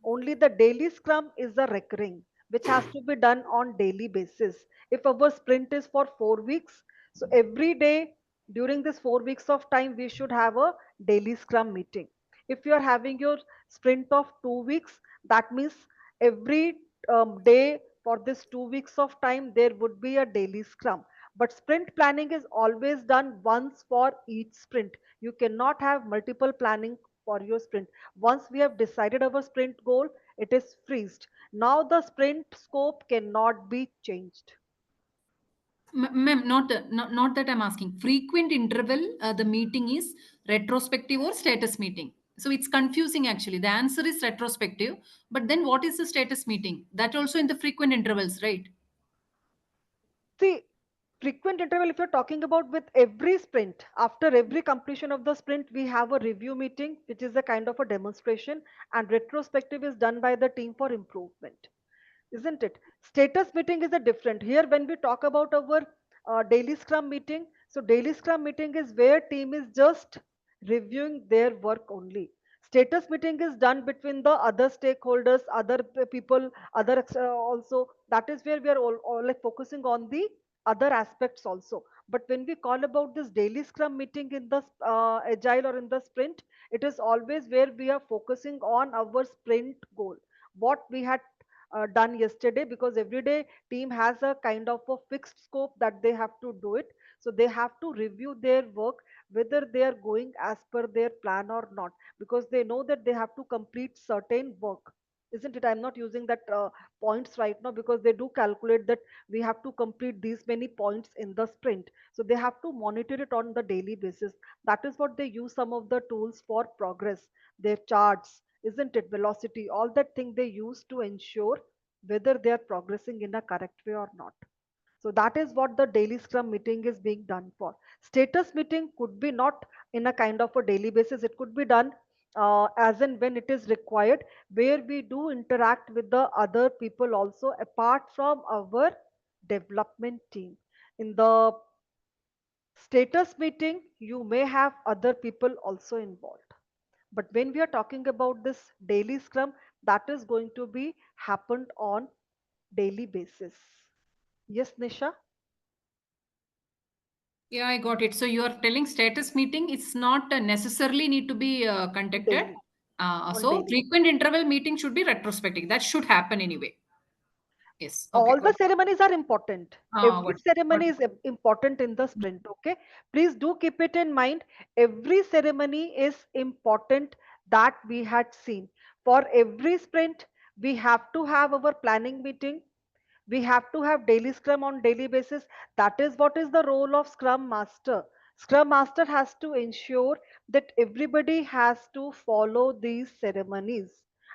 Only the daily scrum is the recurring, which has to be done on daily basis. If our sprint is for 4 weeks, so every day during this 4 weeks of time, we should have a daily scrum meeting. If you are having your sprint of 2 weeks, that means every day for this 2 weeks of time, there would be a daily scrum. But sprint planning is always done once for each sprint. You cannot have multiple planning for your sprint. Once we have decided our sprint goal, it is freezed. Now the sprint scope cannot be changed. Ma'am, not that I'm asking. Frequent interval, the meeting is retrospective or status meeting. So it's confusing actually. The answer is retrospective, but then what is the status meeting? That also in the frequent intervals, right? See, frequent interval, if you're talking about with every sprint, after every completion of the sprint, we have a review meeting, which is a kind of a demonstration, and retrospective is done by the team for improvement, isn't it? Status meeting is a different. Here, when we talk about our daily scrum meeting, so daily scrum meeting is where team is just reviewing their work only. Status meeting is done between the other stakeholders, other people, other also. That is where we are all like focusing on the other aspects also. But when we call about this daily scrum meeting in the agile or in the sprint, it is always where we are focusing on our sprint goal, what we had done yesterday, because every day team has a kind of a fixed scope that they have to do it. So they have to review their work whether they are going as per their plan or not, because they know that they have to complete certain work, isn't it? I'm not using that points right now, because they do calculate that we have to complete these many points in the sprint, so they have to monitor it on the daily basis. That is what they use some of the tools for progress, their charts, isn't it, velocity, all that thing they use to ensure whether they are progressing in a correct way or not. So that is what the daily scrum meeting is being done for. Status meeting could be not in a kind of a daily basis, it could be done as and when it is required, where we do interact with the other people also apart from our development team. In the status meeting, you may have other people also involved, but when we are talking about this daily scrum, that is going to be happened on daily basis. Yes, Nisha? Yeah, I got it. So you are telling status meeting, it's not necessarily need to be conducted. Daily, on So daily. frequent interval meeting should be retrospective. That should happen anyway. Yes. Okay. All Got the it. ceremonies are important. Every Got ceremony it. is important in the sprint. Okay, please do keep it in mind. Every ceremony is important, that we had seen. For every sprint, we have to have our planning meeting, we have to have daily scrum on daily basis. That is what is the role of scrum master. Scrum master has to ensure that everybody has to follow these ceremonies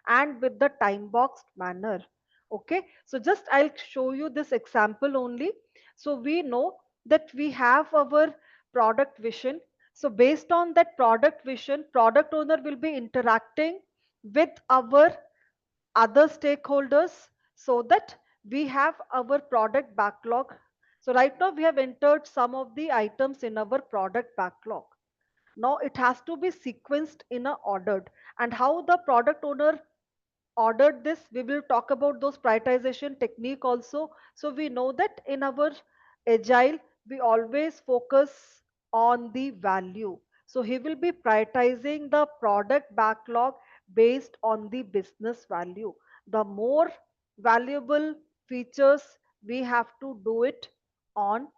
and with the time boxed manner. Okay, so just I'll show you this example only. So we know that we have our product vision. So based on that product vision, product owner will be interacting with our other stakeholders, so that we have our product backlog. So right now we have entered some of the items in our product backlog. Now it has to be sequenced in a ordered, and how the product owner ordered this, we will talk about those prioritization technique also. So we know that in our agile, we always focus on the value. So he will be prioritizing the product backlog based on the business value. The more valuable features, we have to do it on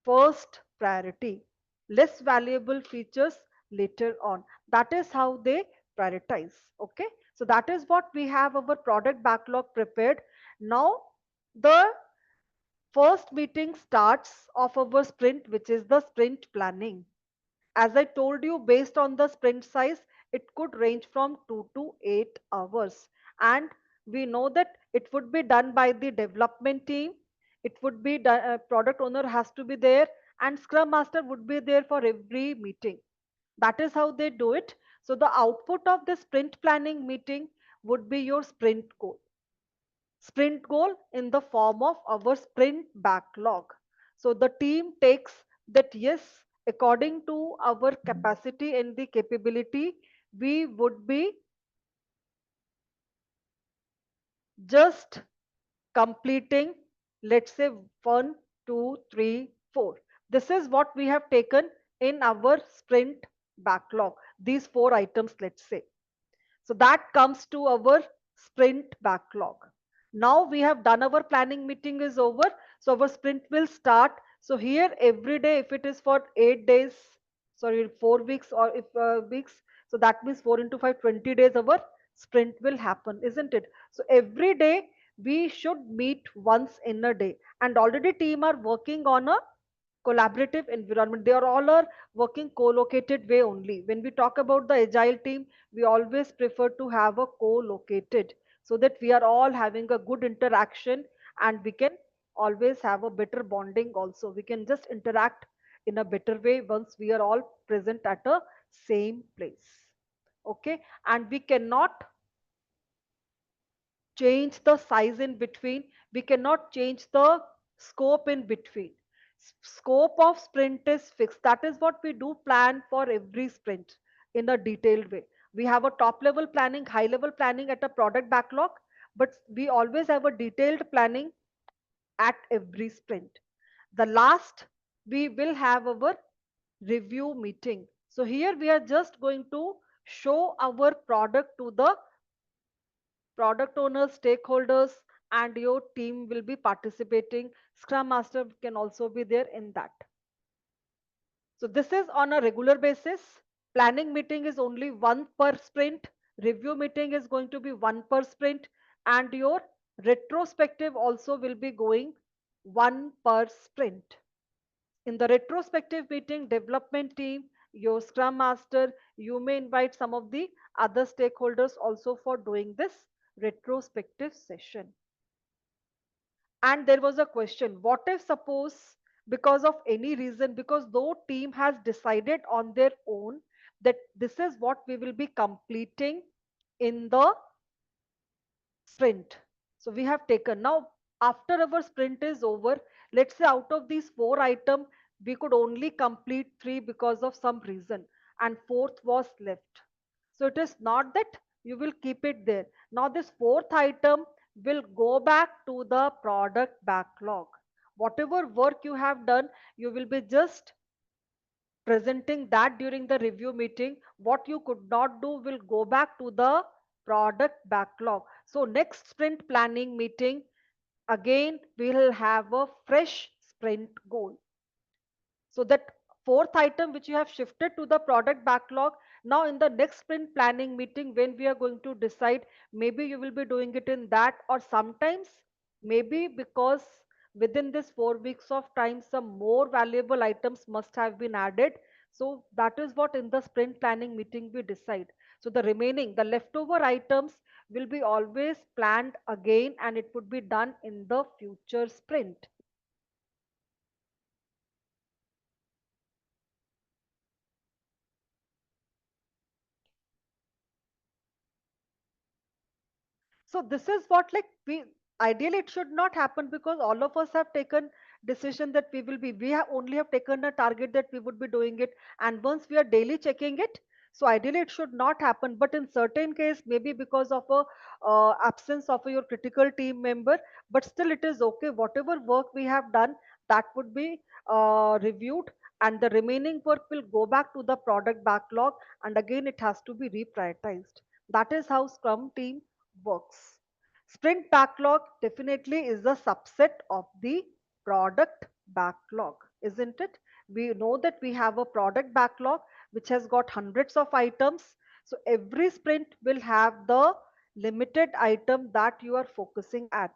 first priority, less valuable features later on. That is how they prioritize. Okay, so that is what we have our product backlog prepared. Now the first meeting starts of our sprint, which is the sprint planning. As I told you, based on the sprint size, it could range from 2 to 8 hours. And we know that it would be done by the development team. It would be done, product owner has to be there, and Scrum Master would be there for every meeting. That is how they do it. So the output of the sprint planning meeting would be your sprint goal in the form of our sprint backlog. So the team takes that, yes, according to our capacity and the capability, we would be just completing, let's say, 1, 2, 3, 4. This is what we have taken in our sprint backlog, these 4 items, let's say. So that comes to our sprint backlog. Now we have done, our planning meeting is over. So our sprint will start. So here every day, if it is for 8 days, sorry, 4 weeks, or if weeks, so that means 4 into 5, 20 days, our sprint will happen, isn't it? So every day we should meet once in a day. And already team are working on a collaborative environment. They are all are working co-located way only. When we talk about the agile team, we always prefer to have a co-located, so that we are all having a good interaction, and we can always have a better bonding also. We can just interact in a better way once we are all present at a same place. Okay, and we cannot change the size in between. We cannot change the scope in between. Scope of sprint is fixed. That is what we do plan for every sprint in a detailed way. We have a top level planning, high level planning at a product backlog, but we always have a detailed planning at every sprint. The last, we will have our review meeting. So here we are just going to show our product to the product owners, stakeholders, and your team will be participating. Scrum Master can also be there in that. So this is on a regular basis. Planning meeting is only one per sprint. Review meeting is going to be one per sprint. And your retrospective also will be going one per sprint. In the retrospective meeting, development team, your Scrum Master, you may invite some of the other stakeholders also for doing this retrospective session. And there was a question, what if suppose, because of any reason, because though team has decided on their own that this is what we will be completing in the sprint. So we have taken, now after our sprint is over, let's say out of these 4 items, we could only complete 3 because of some reason, and fourth was left. So it is not that you will keep it there. Now this fourth item will go back to the product backlog. Whatever work you have done, you will be just presenting that during the review meeting. What you could not do will go back to the product backlog. So next sprint planning meeting, again we'll have a fresh sprint goal. So that fourth item which you have shifted to the product backlog, now in the next sprint planning meeting, when we are going to decide, maybe you will be doing it in that, or sometimes maybe because within this 4 weeks of time some more valuable items must have been added. So that is what in the sprint planning meeting we decide. So the remaining, the leftover items will be always planned again, and it would be done in the future sprint. So this is what, like, we ideally it should not happen, because all of us have taken decision that we have only have taken a target that we would be doing it, and once we are daily checking it, so ideally it should not happen. But in certain case, maybe because of a absence of your critical team member, but still it is okay. Whatever work we have done, that would be reviewed, and the remaining work will go back to the product backlog, and again it has to be reprioritized. That is how Scrum team works. Sprint backlog definitely is a subset of the product backlog, isn't it? We know that we have a product backlog which has got hundreds of items. So every sprint will have the limited item that you are focusing at.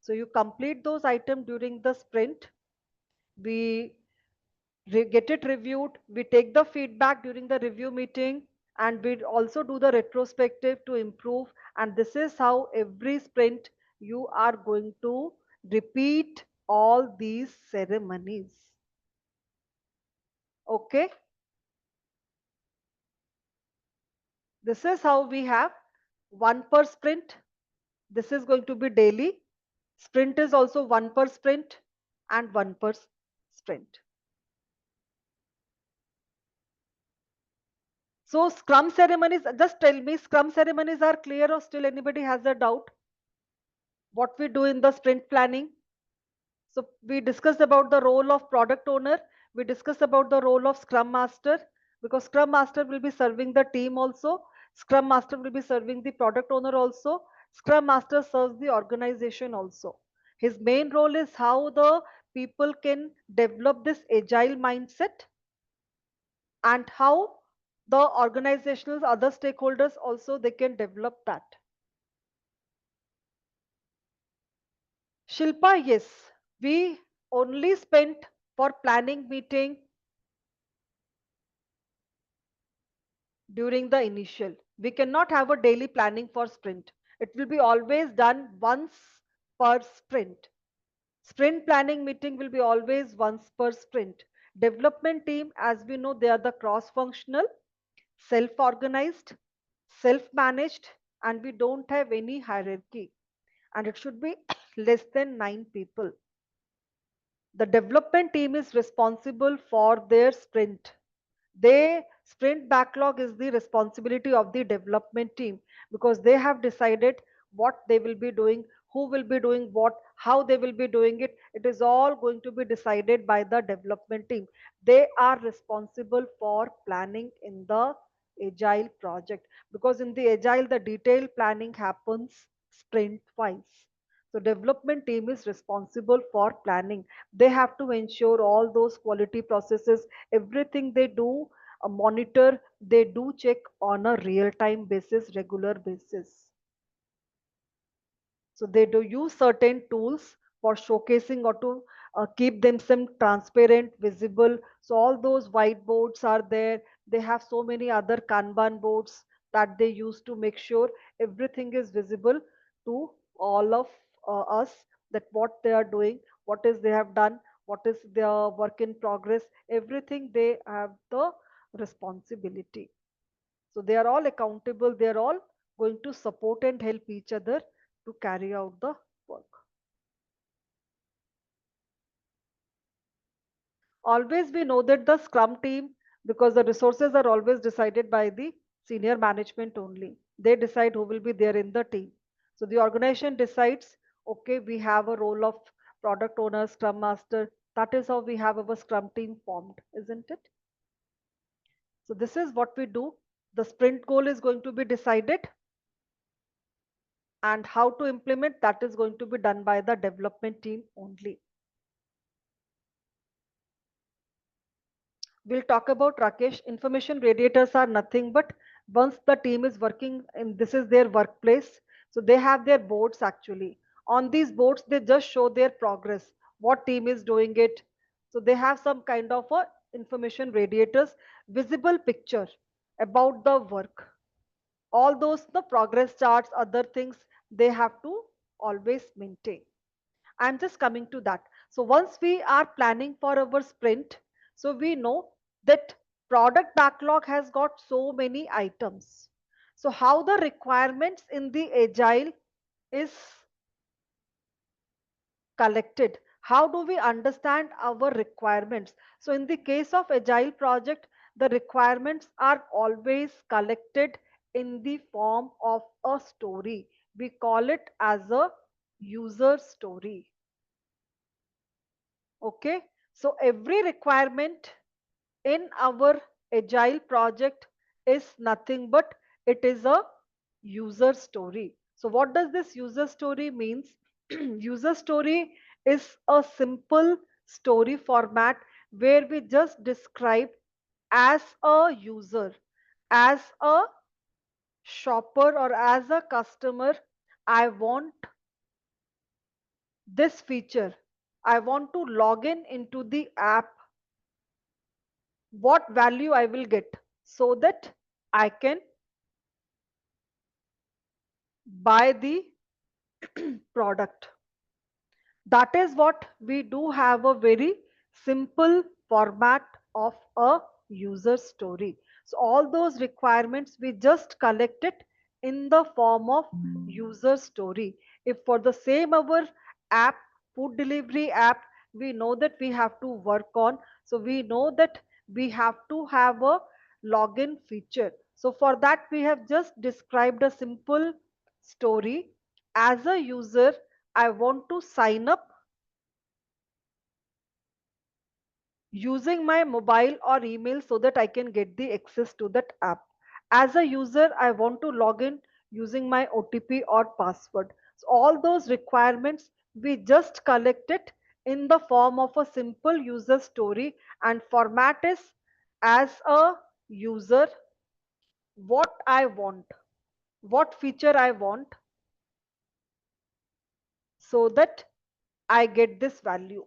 So you complete those items during the sprint. We get it reviewed, we take the feedback during the review meeting, and we also do the retrospective to improve. And this is how every sprint you are going to repeat all these ceremonies. Okay. This is how we have one per sprint. This is going to be daily. Sprint is also one per sprint and one per sprint. So scrum ceremonies, just tell me, scrum ceremonies are clear or still anybody has a doubt? What we do in the sprint planning? So we discussed about the role of product owner. We discussed about the role of scrum master, because scrum master will be serving the team also. Scrum master will be serving the product owner also. Scrum master serves the organization also. His main role is how the people can develop this agile mindset, and how the organizational other stakeholders also they can develop that. Shilpa, yes, we only spent for planning meeting during the initial. We cannot have a daily planning for sprint. It will be always done once per sprint. Sprint planning meeting will be always once per sprint. Development team, as we know, they are the cross functional, self organized, self managed, and we don't have any hierarchy. And it should be less than 9 people. The development team is responsible for their sprint. They sprint backlog is the responsibility of the development team, because they have decided what they will be doing, who will be doing what, how they will be doing it. It is all going to be decided by the development team. They are responsible for planning in the agile project, because in the agile the detailed planning happens sprint wise. So development team is responsible for planning. They have to ensure all those quality processes, everything they do, monitor, they do check on a real time basis, regular basis. So they do use certain tools for showcasing or to keep themselves transparent, visible. So all those whiteboards are there. They have so many other Kanban boards that they use to make sure everything is visible to all of us, that what they are doing, what is they have done, what is their work in progress, everything they have the responsibility. So they are all accountable. They are all going to support and help each other to carry out the work. Always we know that the Scrum team, because the resources are always decided by the senior management only. They decide who will be there in the team. So the organization decides, okay, we have a role of product owner, Scrum master. That is how we have our Scrum team formed, isn't it? So this is what we do. The sprint goal is going to be decided, and how to implement that is going to be done by the development team only. We'll talk about Rakesh. Information radiators are nothing but, once the team is working and this is their workplace, so they have their boards actually. On these boards, they just show their progress, what team is doing it. So they have some kind of a information radiators, visible picture about the work. All those the progress charts, other things they have to always maintain. I'm just coming to that. So once we are planning for our sprint, so we know that product backlog has got so many items. So how the requirements in the agile is collected? How do we understand our requirements? So in the case of agile project, the requirements are always collected in the form of a story. We call it as a user story. Okay, so every requirement in our agile project is nothing but it is a user story. So what does this user story means? User story is a simple story format where we just describe, as a user, as a shopper, or as a customer, I want this feature, I want to log in into the app, what value I will get, so that I can buy the product. That is what we do have, a very simple format of a user story. So all those requirements we just collect it in the form of user story. If for the same our app, food delivery app, we know that we have to work on, so we know that we have to have a login feature. So for that we have just described a simple story. As a user, I want to sign up using my mobile or email so that I can get the access to that app. As a user, I want to log in using my OTP or password. So all those requirements we just collect it in the form of a simple user story, and format is as a user what I want, what feature I want, so that I get this value.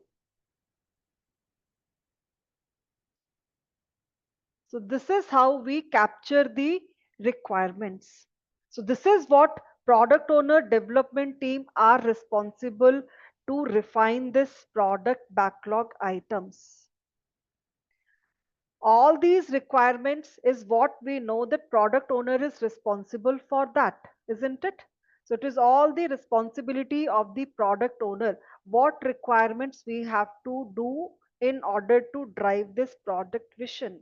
So this is how we capture the requirements. So this is what product owner development team are responsible to refine this product backlog items. All these requirements is what we know that product owner is responsible for that, isn't it? So it is all the responsibility of the product owner, what requirements we have to do in order to drive this product vision.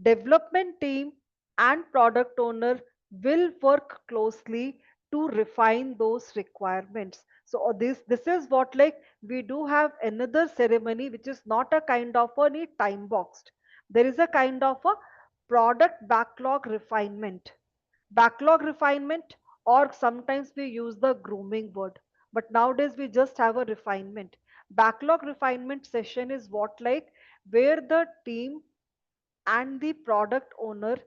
Development team and product owner will work closely to refine those requirements. So this is what, like, we do have another ceremony which is not a kind of a neat time boxed. There is a kind of a product backlog refinement. Backlog refinement, or sometimes we use the grooming word, but nowadays we just have a refinement. Backlog refinement session is what, like, where the team and the product owner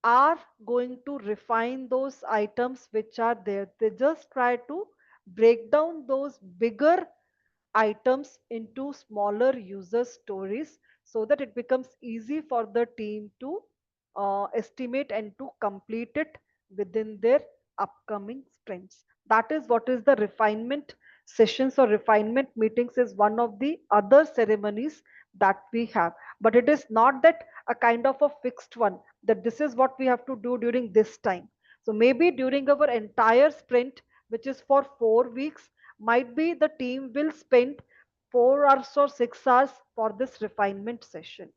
are going to refine those items which are there. They just try to break down those bigger items into smaller user stories so that it becomes easy for the team to estimate and to complete it within their upcoming sprints. That is what is the refinement sessions or refinement meetings, is one of the other ceremonies that we have. But it is not that a kind of a fixed one, that this is what we have to do during this time. So maybe during our entire sprint, which is for 4 weeks, might be the team will spend 4 hours or 6 hours for this refinement session.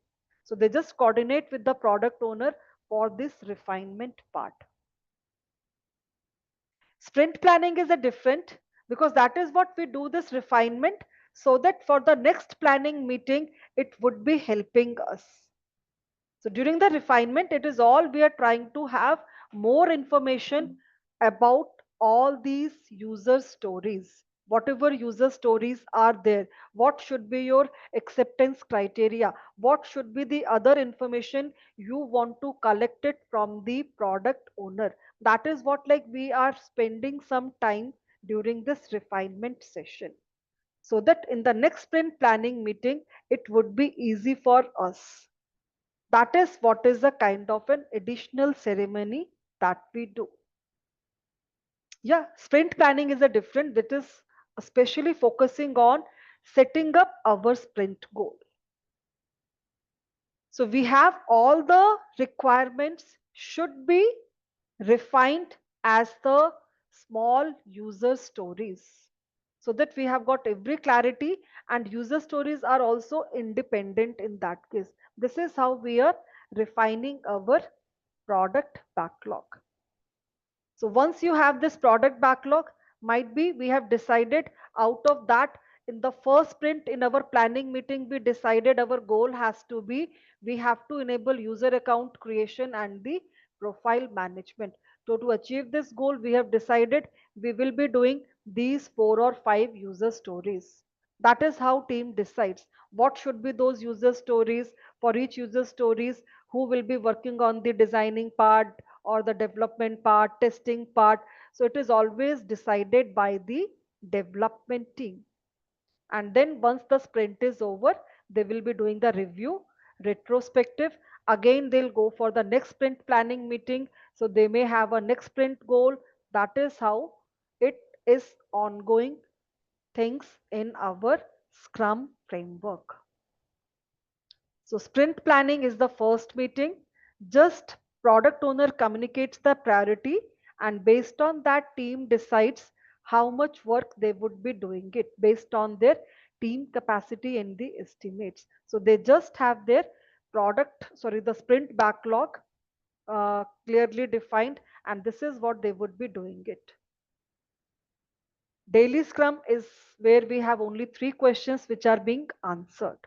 So they just coordinate with the product owner for this refinement part. Sprint planning is a different, because that is what we do this refinement, so that for the next planning meeting it would be helping us. So during the refinement, it is all we are trying to have more information about all these user stories. Whatever user stories are there, what should be your acceptance criteria? What should be the other information you want to collect it from the product owner? That is what, like, we are spending some time during this refinement session, so that in the next sprint planning meeting it would be easy for us. That is what is a kind of an additional ceremony that we do. Yeah, sprint planning is a different, that is especially focusing on setting up our sprint goal. So we have all the requirements should be refined as the small user stories, so that we have got every clarity, and user stories are also independent in that case. This is how we are refining our product backlog. So once you have this product backlog, might be we have decided out of that, in the first sprint in our planning meeting, we decided our goal has to be, we have to enable user account creation and the profile management. So to achieve this goal, we have decided we will be doing these 4 or 5 user stories. That is how team decides what should be those user stories. For each user stories, who will be working on the designing part or the development part, testing part. So it is always decided by the development team. And then once the sprint is over, they will be doing the review, retrospective. Again, they'll go for the next sprint planning meeting. So they may have a next sprint goal. That is how it is ongoing things in our Scrum framework. So sprint planning is the first meeting. Just product owner communicates the priority, and based on that, team decides how much work they would be doing it based on their team capacity and the estimates. So they just have their the sprint backlog clearly defined, and this is what they would be doing it. Daily scrum is where we have only three questions which are being answered.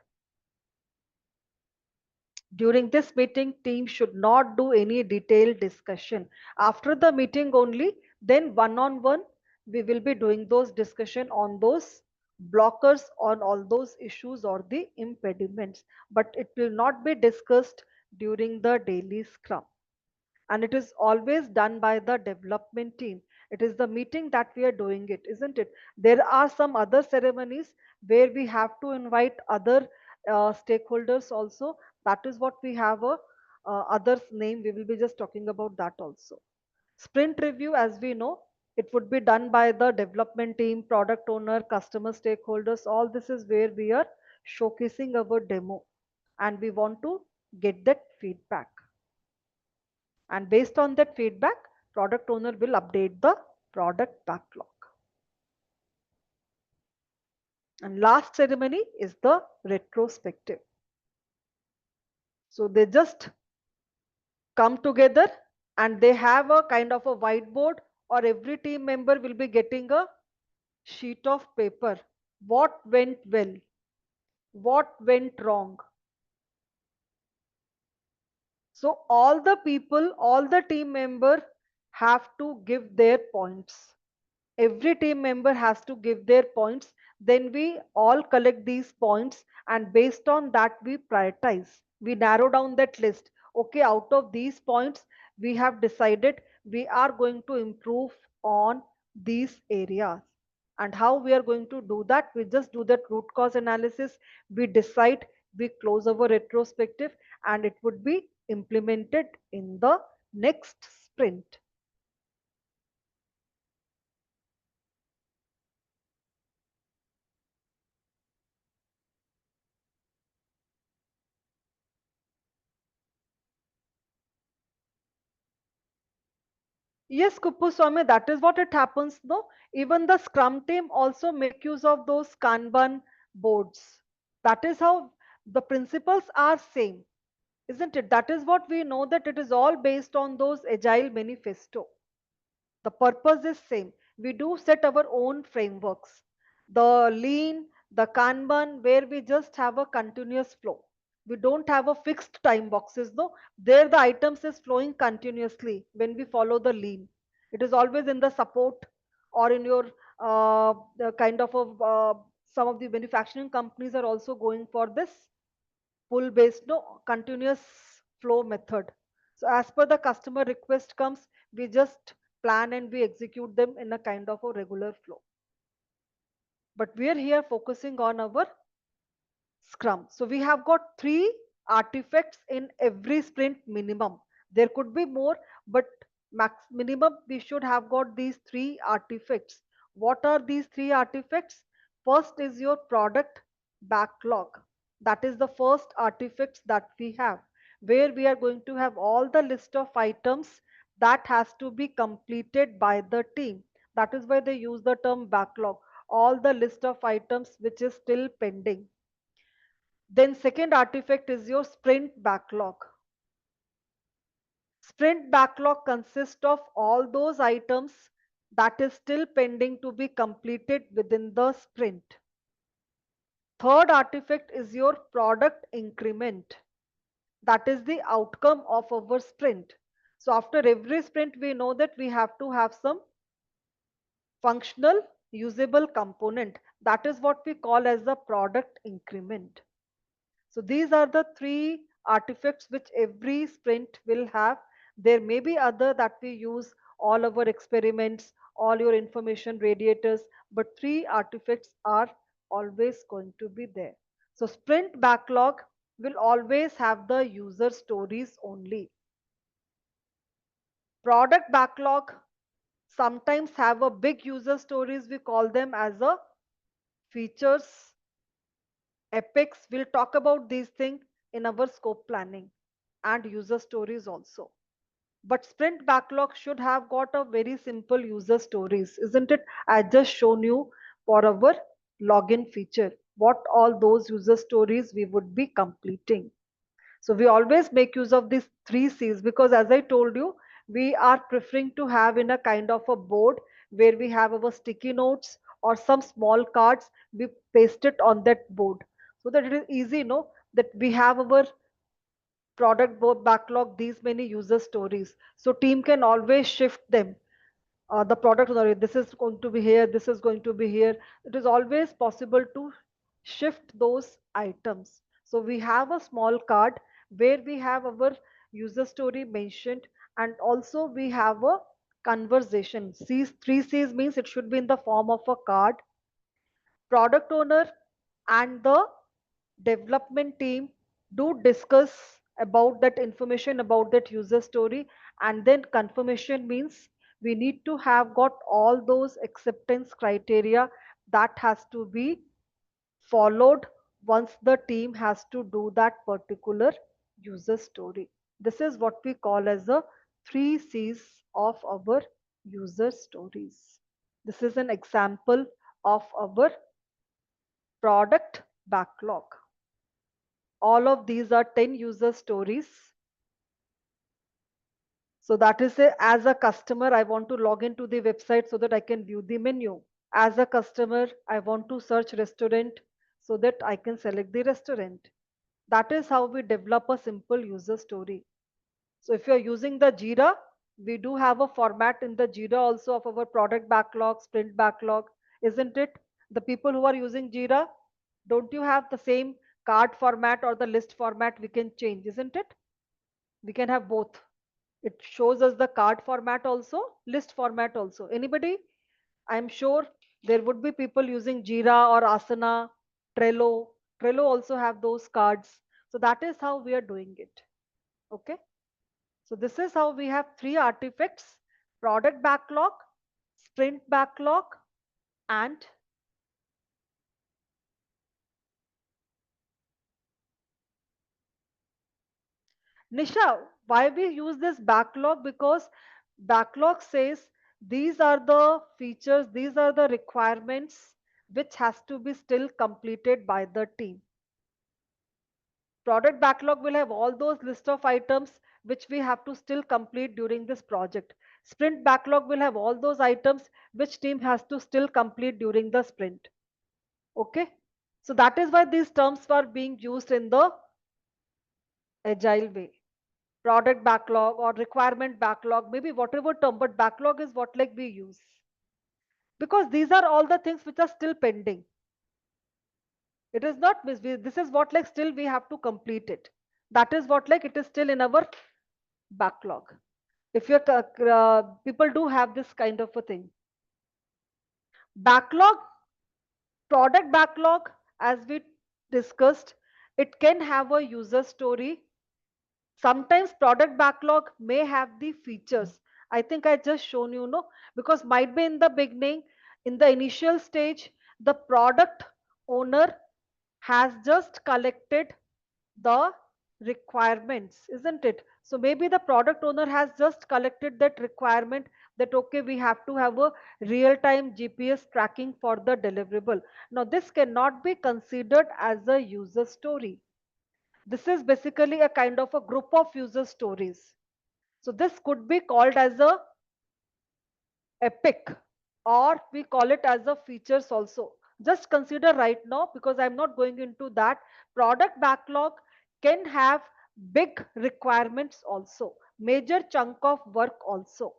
During this meeting, team should not do any detailed discussion. After the meeting only, then one on one, we will be doing those discussion on those blockers, on all those issues or the impediments. But it will not be discussed during the daily scrum. And it is always done by the development team. It is the meeting that we are doing it, isn't it? There are some other ceremonies where we have to invite other stakeholders also. That is what we have a others name, we will be just talking about that also. Sprint review, as we know, it would be done by the development team, product owner, customer stakeholders. All this is where we are showcasing our demo, and we want to get that feedback, and based on that feedback, product owner will update the product backlog. And last ceremony is the retrospective. So they just come together and they have a kind of a whiteboard, or every team member will be getting a sheet of paper. What went well, what went wrong. So all the people, all the team member have to give their points. Every team member has to give their points. Then we all collect these points, and based on that we prioritize, we narrow down that list. Okay, out of these points we have decided we are going to improve on these areas. And how we are going to do that? We just do that root cause analysis, we decide, we close our retrospective, and it would be implemented in the next sprint. Yes, Kuppuswamy, that is what it happens. No, even the Scrum team also make use of those Kanban boards. That is how the principles are same, isn't it? That is what we know, that it is all based on those Agile manifesto. The purpose is same. We do set our own frameworks. The lean, the Kanban, where we just have a continuous flow. We don't have a fixed time boxes, though. There the items is flowing continuously when we follow the lean. It is always in the support, or in your the kind of a some of the manufacturing companies are also going for this pull based, no, continuous flow method. So as per the customer request comes, we just plan and we execute them in a kind of a regular flow. But we are here focusing on our Scrum. So we have got three artifacts in every sprint minimum. There could be more, but max minimum we should have got these three artifacts. What are these three artifacts? First is your product backlog. That is the first artifact that we have, where we are going to have all the list of items that has to be completed by the team. That is why they use the term backlog. All the list of items which is still pending. Then second artifact is your sprint backlog. Sprint backlog consists of all those items that is still pending to be completed within the sprint. Third artifact is your product increment. That is the outcome of our sprint. So after every sprint, we know that we have to have some functional usable component. That is what we call as the product increment. So these are the three artifacts which every sprint will have. There may be other that we use, all our experiments, all your information radiators, but three artifacts are always going to be there. So sprint backlog will always have the user stories only. Product backlog sometimes have a big user stories. We call them as a features epics. We'll talk about these things in our scope planning. and user stories also. But sprint backlog should have got a very simple user stories, isn't it? I just shown you for our login feature what all those user stories we would be completing. So we always make use of these three C's because, as I told you, we are preferring to have in a kind of a board where we have our sticky notes or some small cards. We paste it on that board so that it is easy, no, that we have our backlog these many user stories. So team can always shift them. The product owner, this is going to be here, this is going to be here. It is always possible to shift those items. So we have a small card where we have our user story mentioned, and also we have a conversation. C's, three C's means it should be in the form of a card. Product owner and the development team do discuss about that information about that user story, and then confirmation means we need to have got all those acceptance criteria that has to be followed once the team has to do that particular user story. This is what we call as the three C's of our user stories. This is an example of our product backlog. All of these are 10 user stories. So that is as a customer, I want to log into the website so that I can view the menu. As a customer, I want to search restaurant so that I can select the restaurant. That is how we develop a simple user story. So if you're using the Jira, we do have a format in the Jira also of our product backlog, sprint backlog, isn't it? The people who are using Jira, don't you have the same card format or the list format we can change, isn't it? We can have both. It shows us the card format also, list format also. Anybody? I'm sure there would be people using Jira or Asana, Trello. Trello also have those cards. So that is how we are doing it. Okay. So this is how we have three artifacts: product backlog, sprint backlog, and Nisha. Why we use this backlog? Because backlog says these are the features, these are the requirements which has to be still completed by the team. Product backlog will have all those list of items which we have to still complete during this project. Sprint backlog will have all those items which team has to still complete during the sprint. Okay. So that is why these terms were being used in the agile way. Product backlog or requirement backlog, maybe whatever term, but backlog is what like we use. Because these are all the things which are still pending. It is not, this is what like still we have to complete it. That is what like it is still in our backlog. If your people do have this kind of a thing. Backlog, product backlog, as we discussed, it can have a user story. Sometimes product backlog may have the features. I think I just shown you, no, because might be in the beginning, in the initial stage, the product owner has just collected the requirements, isn't it? So maybe the product owner has just collected that requirement that okay, we have to have a real time GPS tracking for the deliverable. Now this cannot be considered as a user story. This is basically a kind of a group of user stories. So this could be called as a epic, or we call it as a features also. Just consider right now, because I'm not going into that. Product backlog can have big requirements also, major chunk of work also,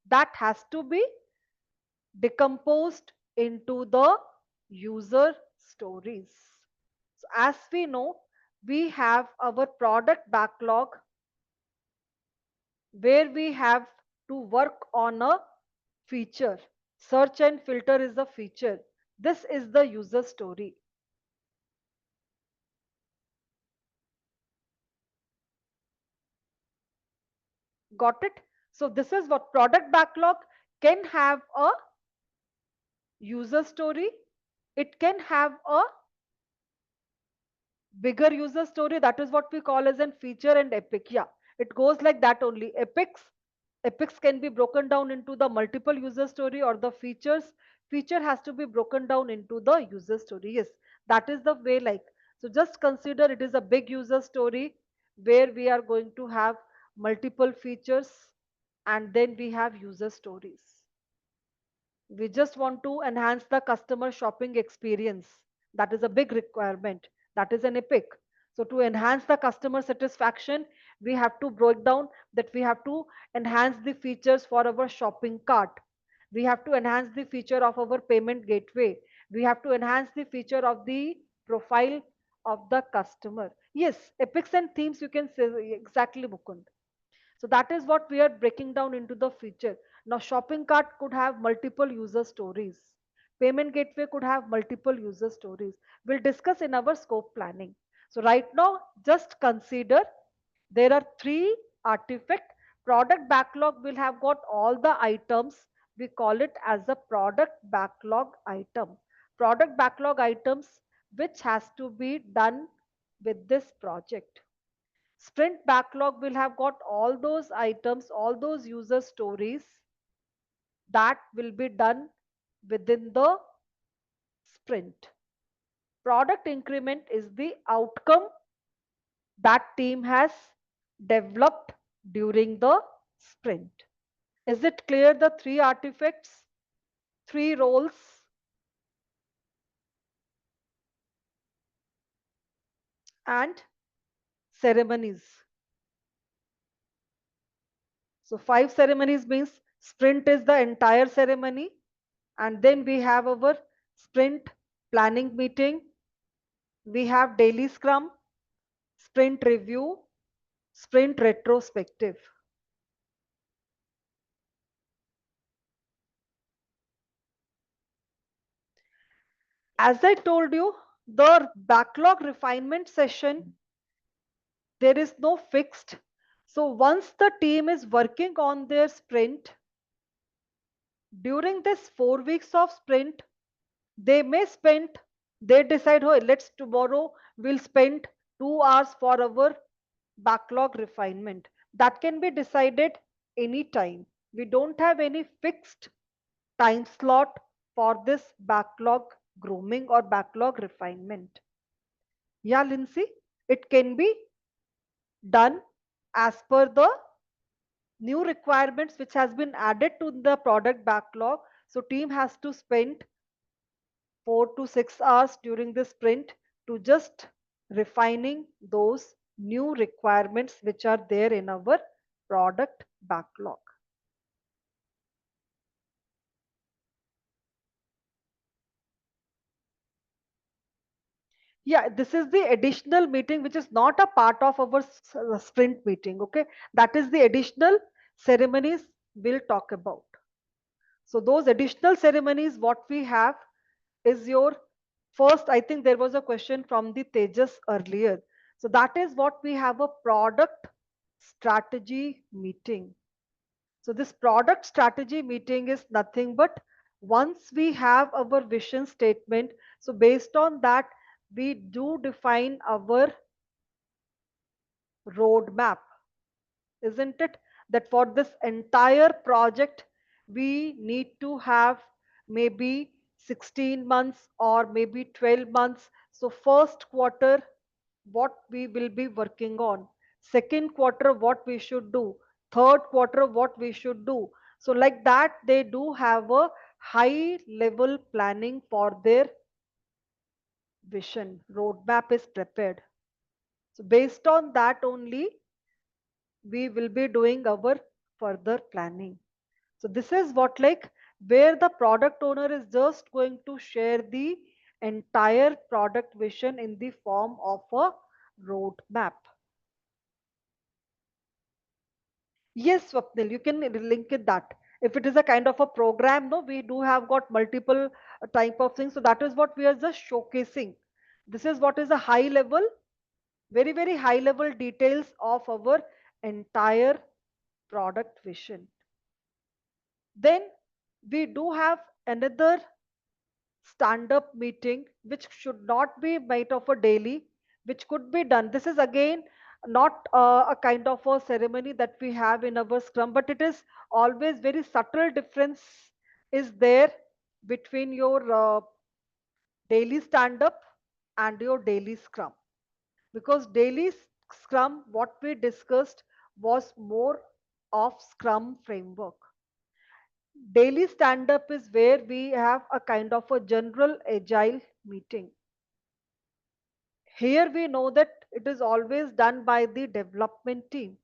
that has to be decomposed into the user stories. So as we know, we have our product backlog where we have to work on a feature. Search and filter is a feature. This is the user story. Got it? So this is what product backlog can have a user story. It can have a Bigger user story, that is what we call as an feature and epic. Yeah, it goes like that only. Epics can be broken down into the multiple user story, or the feature has to be broken down into the user story. Yes, that is the way, like, so just consider it is a big user story where we are going to have multiple features, and then we have user stories. We just want to enhance the customer shopping experience. That is a big requirement. That is an epic. So to enhance the customer satisfaction, we have to break down that we have to enhance the features for our shopping cart. We have to enhance the feature of our payment gateway. We have to enhance the feature of the profile of the customer. Yes, epics and themes, you can say exactly, Mukund. So that is what we are breaking down into the feature. Now, shopping cart could have multiple user stories. Payment gateway could have multiple user stories. We'll discuss in our scope planning. So right now, just consider there are three artifact. Product backlog will have got all the items. We call it as a product backlog item. Product backlog items which has to be done with this project. Sprint backlog will have got all those items, all those user stories that will be done within the sprint. Product increment is the outcome that team has developed during the sprint. Is it clear, the three artifacts, three roles and ceremonies? So five ceremonies means sprint is the entire ceremony, and then we have our sprint planning meeting, we have daily scrum, sprint review, sprint retrospective. As I told you, the backlog refinement session, there is no fixed. So once the team is working on their sprint, during this 4 weeks of sprint, they may spend, they decide, oh, let's tomorrow we'll spend 2 hours for our backlog refinement. That can be decided anytime. We don't have any fixed time slot for this backlog grooming or backlog refinement. Yeah, Lindsay, it can be done as per the new requirements which has been added to the product backlog. So team has to spend 4 to 6 hours during the sprint to just refining those new requirements which are there in our product backlog. Yeah, this is the additional meeting which is not a part of our sprint meeting. Okay, that is the additional ceremonies we'll talk about. So those additional ceremonies, what we have is your first. I think there was a question from the Tejas earlier. So that is what we have, a product strategy meeting. So this product strategy meeting is nothing but once we have our vision statement, so based on that, we do define our roadmap, isn't it? That for this entire project, we need to have maybe 16 months or maybe 12 months. So, first quarter, what we will be working on, second quarter, what we should do, third quarter, what we should do. So, like that, they do have a high level planning for their vision. Roadmap is prepared. So, based on that only, we will be doing our further planning. So this is what, like, where the product owner is just going to share the entire product vision in the form of a roadmap. Yes, Swapnil, you can link it that. If it is a kind of a program, no, we do have got multiple type of things. So that is what we are just showcasing. This is what is a high level, very, very high level details of our entire product vision. Then we do have another stand up meeting which should not be made of a daily. which could be done. This is again not a kind of a ceremony that we have in our scrum, but it is always very subtle difference is there between your daily stand up and your daily scrum, because daily scrum what we discussed was more of scrum framework. Daily stand up is where we have a kind of a general agile meeting. Here we know that it is always done by the development team,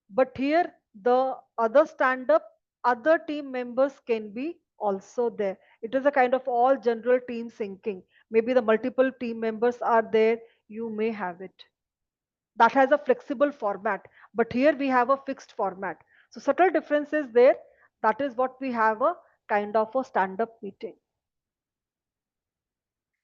but here the other stand up, other team members can be also there. It is a kind of all general team syncing. Maybe the multiple team members are there, you may have it. That has a flexible format, but here we have a fixed format. So subtle differences there. That is what we have a kind of a stand up meeting.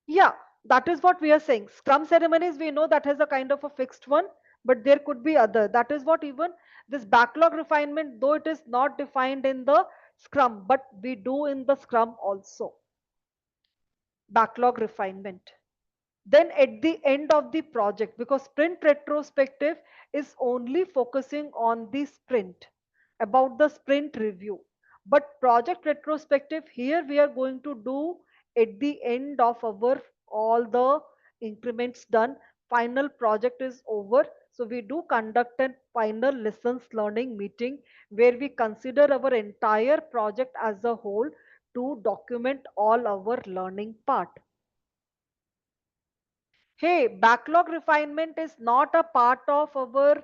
Yeah, that is what we are saying. Scrum ceremonies, we know that has a kind of a fixed one, but there could be other. That is what even this backlog refinement, though it is not defined in the Scrum, but we do in the Scrum also. Backlog refinement. Then at the end of the project, because sprint retrospective is only focusing on the sprint, about the sprint review, but project retrospective here we are going to do at the end of our all the increments done, final project is over, so we do conduct a final lessons learning meeting where we consider our entire project as a whole to document all our learning part. Hey, backlog refinement is not a part of our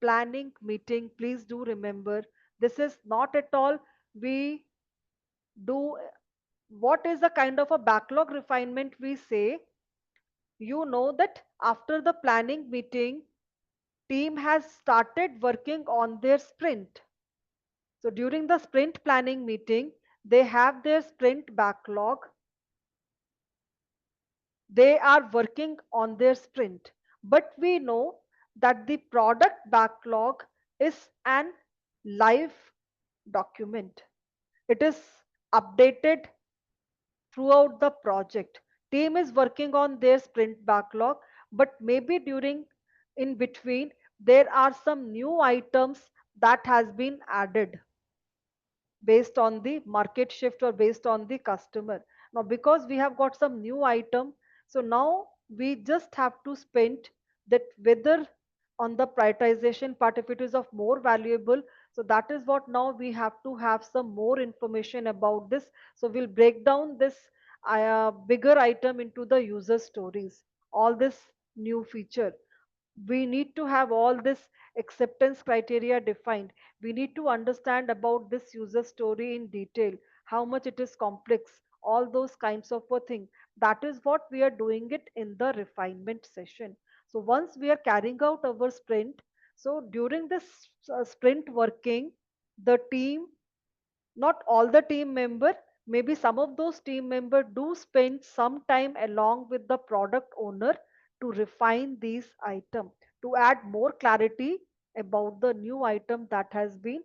planning meeting. Please do remember, this is not at all. We do what is the kind of a backlog refinement we say. You know that after the planning meeting, team has started working on their sprint. So during the sprint planning meeting, they have their sprint backlog, they are working on their sprint, but we know that the product backlog is an live document. It is updated throughout the project. Team is working on their sprint backlog, but maybe during in between there are some new items that has been added based on the market shift or based on the customer. Now because we have got some new item, so now we just have to spend that whether on the prioritization part if it is of more valuable, so that is what now we have to have some more information about this. So we'll break down this bigger item into the user stories, all this new feature. We need to have all this acceptance criteria defined. We need to understand about this user story in detail, how much it is complex, all those kinds of a thing. That is what we are doing it in the refinement session. So once we are carrying out our sprint, so during this sprint working, the team, not all the team member, maybe some of those team member do spend some time along with the product owner to refine these item, to add more clarity about the new item that has been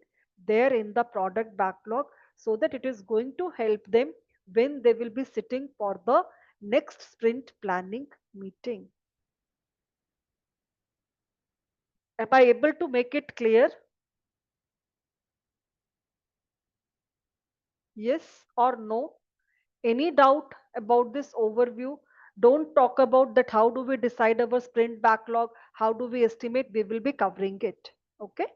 there in the product backlog, so that it is going to help them when they will be sitting for the next sprint planning meeting. Am I able to make it clear? Yes or no? Any doubt about this overview? Don't talk about that. How do we decide our sprint backlog? How do we estimate? We will be covering it. Okay.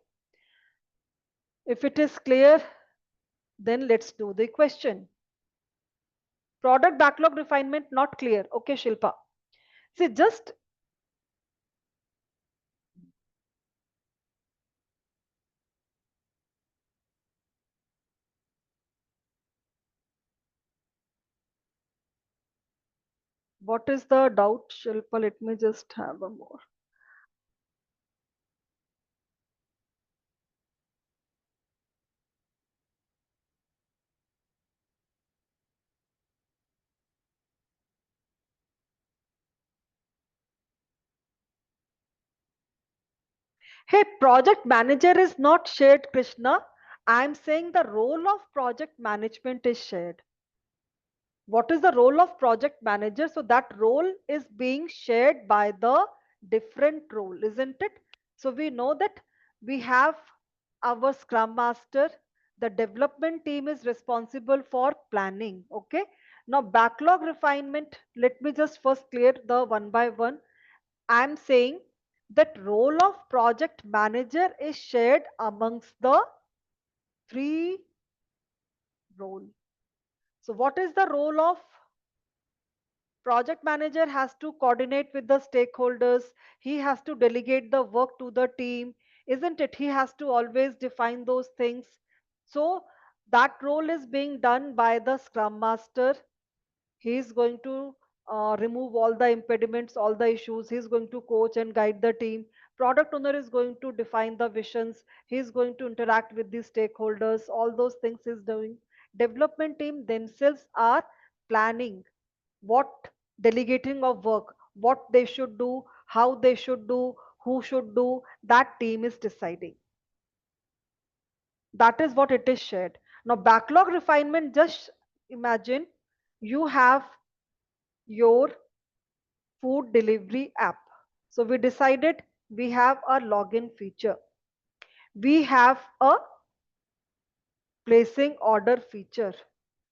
If it is clear, then let's do the question. Product backlog refinement not clear. Okay, Shilpa. See, just what is the doubt, Shilpa? Let me just have a more. Hey, project manager is not shared, Krishna. I'm saying the role of project management is shared. What is the role of project manager? So that role is being shared by the different role, isn't it? So we know that we have our Scrum Master, the development team is responsible for planning. Okay. Now, backlog refinement, let me just first clear the one by one. I'm saying that role of project manager is shared amongst the three role. So what is the role of project manager? Has to coordinate with the stakeholders, he has to delegate the work to the team, isn't it? He has to always define those things. So that role is being done by the Scrum Master. He is going to remove all the impediments, all the issues. He's going to coach and guide the team. Product owner is going to define the visions. He's going to interact with the stakeholders. All those things he's doing. Development team themselves are planning what, delegating of work, what they should do, how they should do, who should do. That team is deciding. That is what it is shared. Now, backlog refinement, just imagine you have your food delivery app. So we decided we have a login feature. We have a placing order feature.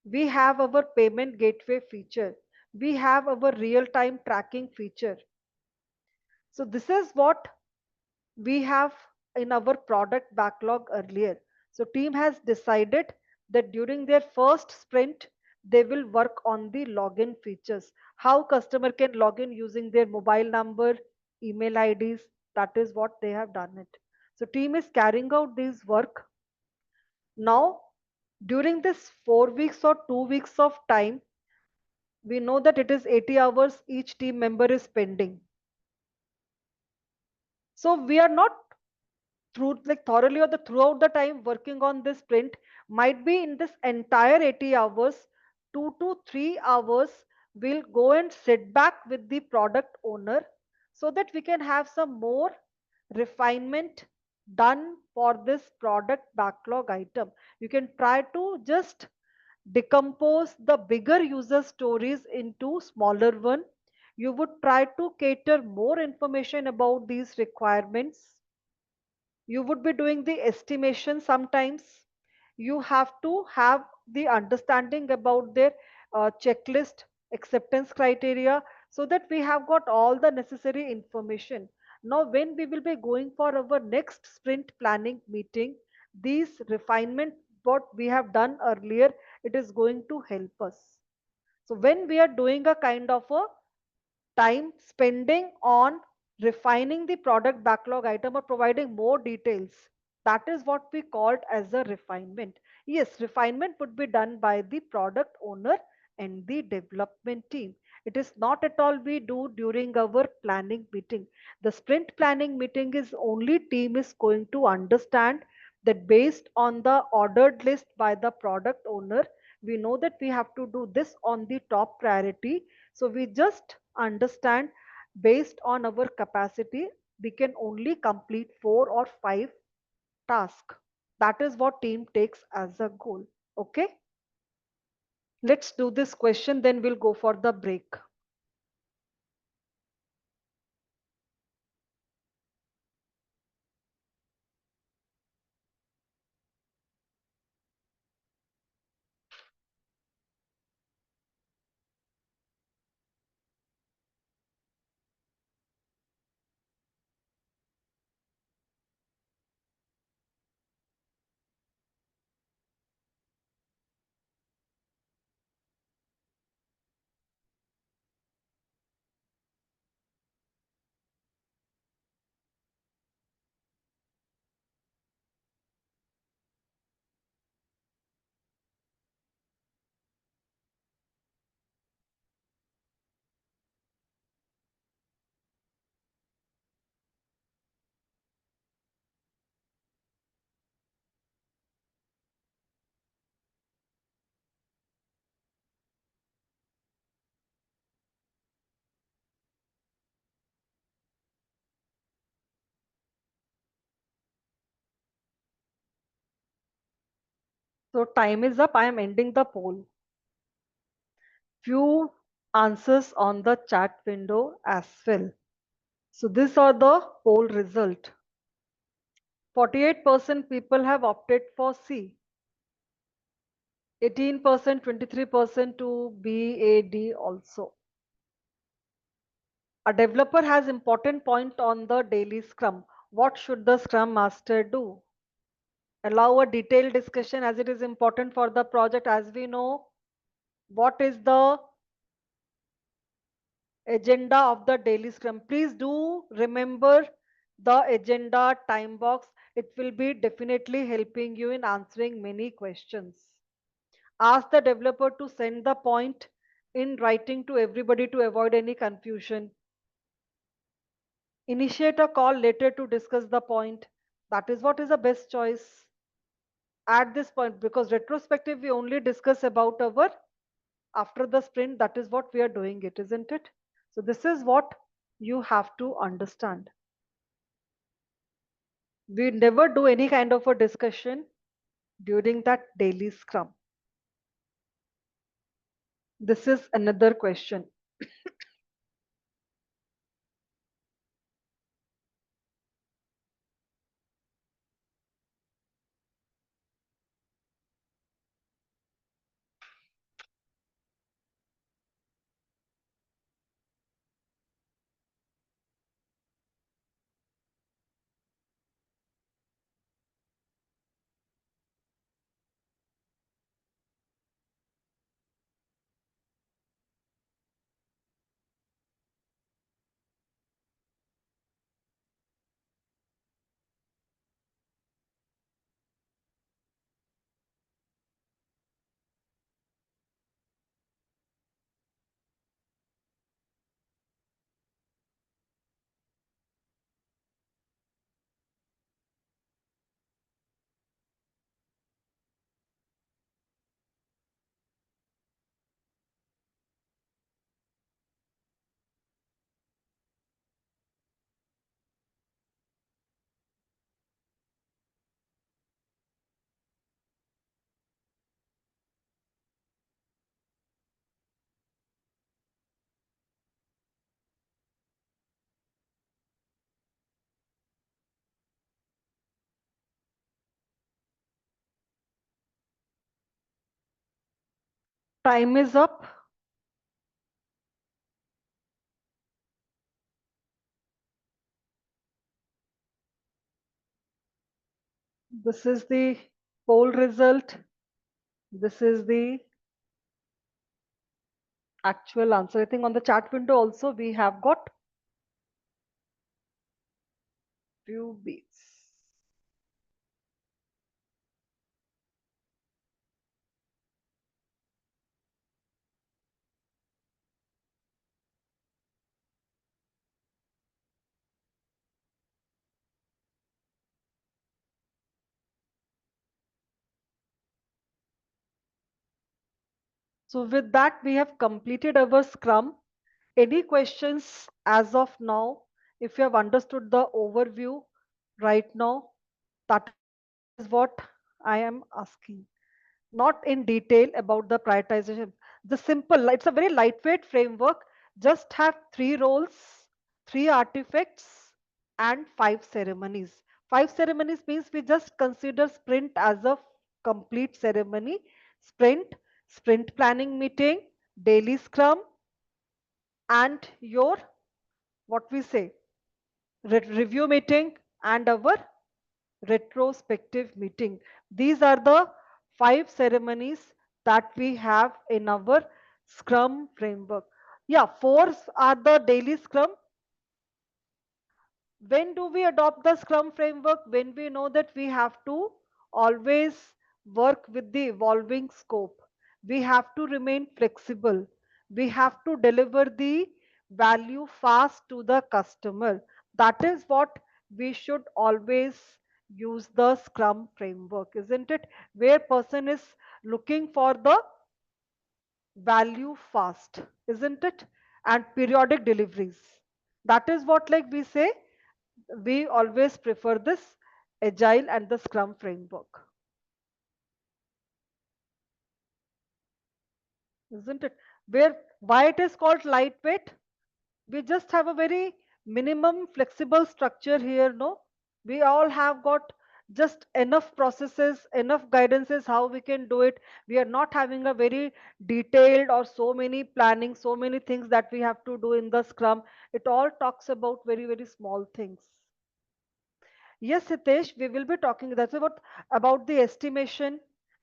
We have our payment gateway feature. We have our real time tracking feature. So this is what we have in our product backlog earlier. So team has decided that during their first sprint, they will work on the login features. How customer can log in using their mobile number, email IDs. That is what they have done it. So team is carrying out this work. Now, during this 4 weeks or 2 weeks of time, we know that it is 80 hours each team member is spending. So we are not through like thoroughly or the throughout the time working on this sprint. Might be in this entire 80 hours, 2 to 3 hours we'll go and sit back with the product owner so that we can have some more refinement done for this product backlog item. You can try to just decompose the bigger user stories into smaller one. You would try to cater more information about these requirements. You would be doing the estimation. Sometimes you have to have the understanding about their checklist acceptance criteria so that we have got all the necessary information. Now when we will be going for our next sprint planning meeting, these refinement what we have done earlier, it is going to help us. So when we are doing a kind of a time spending on refining the product backlog item or providing more details, that is what we called as a refinement. Yes, refinement would be done by the product owner and the development team. It is not at all we do during our planning meeting. The sprint planning meeting is only team is going to understand that based on the ordered list by the product owner, we know that we have to do this on the top priority. So we just understand based on our capacity, we can only complete 4 or 5 tasks. That is what team takes as a goal. Okay. Let's do this question, then we'll go for the break. So time is up. I am ending the poll. Few answers on the chat window as well. So these are the poll result. 48% people have opted for C, 18%, 23% to B, A, D also. A developer has important point on the daily scrum. What should the scrum master do? Allow a detailed discussion as it is important for the project. As we know, what is the agenda of the daily scrum? Please do remember the agenda time box. It will be definitely helping you in answering many questions. Ask the developer to send the point in writing to everybody to avoid any confusion. Initiate a call later to discuss the point. That is what is the best choice at this point, because retrospective we only discuss about our after the sprint. That is what we are doing it, isn't it? So this is what you have to understand. We never do any kind of a discussion during that daily scrum. This is another question. Time is up. This is the poll result. This is the actual answer. I think on the chat window also we have got few beats. So with that, we have completed our scrum. Any questions as of now? If you have understood the overview right now, that is what I am asking. Not in detail about the prioritization. The simple, it's a very lightweight framework. Just have three roles, three artifacts, and five ceremonies. Five ceremonies means we just consider sprint as a complete ceremony. Sprint, sprint planning meeting, daily scrum, and your what we say review meeting and our retrospective meeting. These are the five ceremonies that we have in our Scrum framework. Yeah, four are the daily Scrum. When do we adopt the Scrum framework? When we know that we have to always work with the evolving scope. We have to remain flexible. We have to deliver the value fast to the customer. That is what we should always use the Scrum framework, isn't it? Where person is looking for the value fast, isn't it? And periodic deliveries. That is what, like we say, we always prefer this agile and the scrum framework, isn't it? Where why it is called lightweight? We just have a very minimum flexible structure here, no? We all have got just enough processes, enough guidances how we can do it. We are not having a very detailed or so many planning, so many things that we have to do in the scrum. It all talks about very, very small things. Yes, Hitesh, we will be talking that's about the estimation,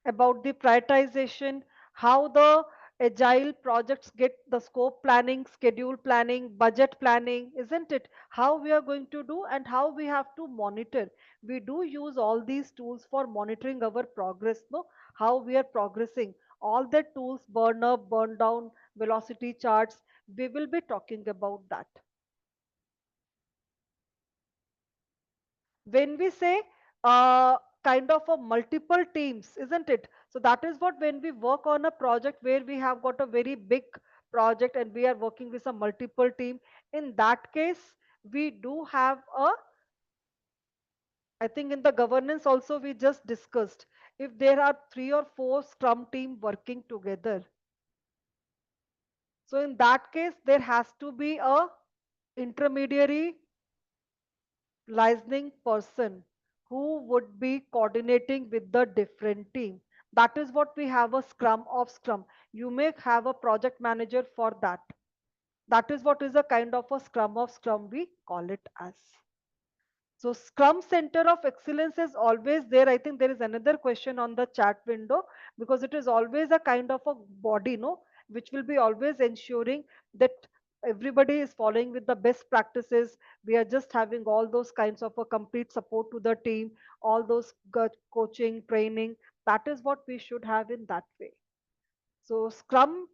about the prioritization, how the agile projects get the scope planning, schedule planning, budget planning, isn't it? How we are going to do and how we have to monitor. We do use all these tools for monitoring our progress, no? How we are progressing. All the tools, burn up, burn down, velocity charts, we will be talking about that. When we say kind of a multiple teams, isn't it? So that is what, when we work on a project where we have got a very big project and we are working with a multiple team, in that case we do have a, I think in the governance also we just discussed, if there are 3 or 4 scrum team working together, so in that case there has to be a intermediary licensing person who would be coordinating with the different team. That is what we have, a scrum of scrum. You may have a project manager for that. That is what is a kind of a scrum of scrum we call it as. So Scrum Center of Excellence is always there. I think there is another question on the chat window, because it is always a kind of a body, no, which will be always ensuring that everybody is following with the best practices. We are just having all those kinds of a complete support to the team, all those coaching, training. That is what we should have in that way. So Scrum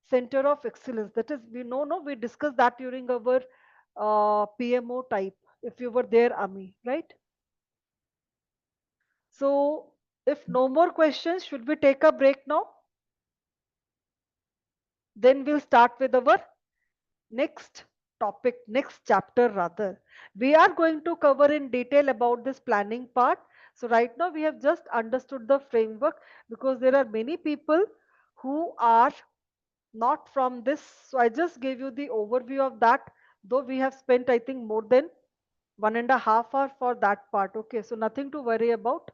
Center of Excellence. That is, we know, no, we discussed that during our PMO type. If you were there, Ami, right? So, if no more questions, should we take a break now? Then we'll start with our next topic, next chapter rather. We are going to cover in detail about this planning part. So, right now we have just understood the framework, because there are many people who are not from this. So, I just gave you the overview of that, though we have spent, I think, more than 1.5 hours for that part. Okay, so nothing to worry about.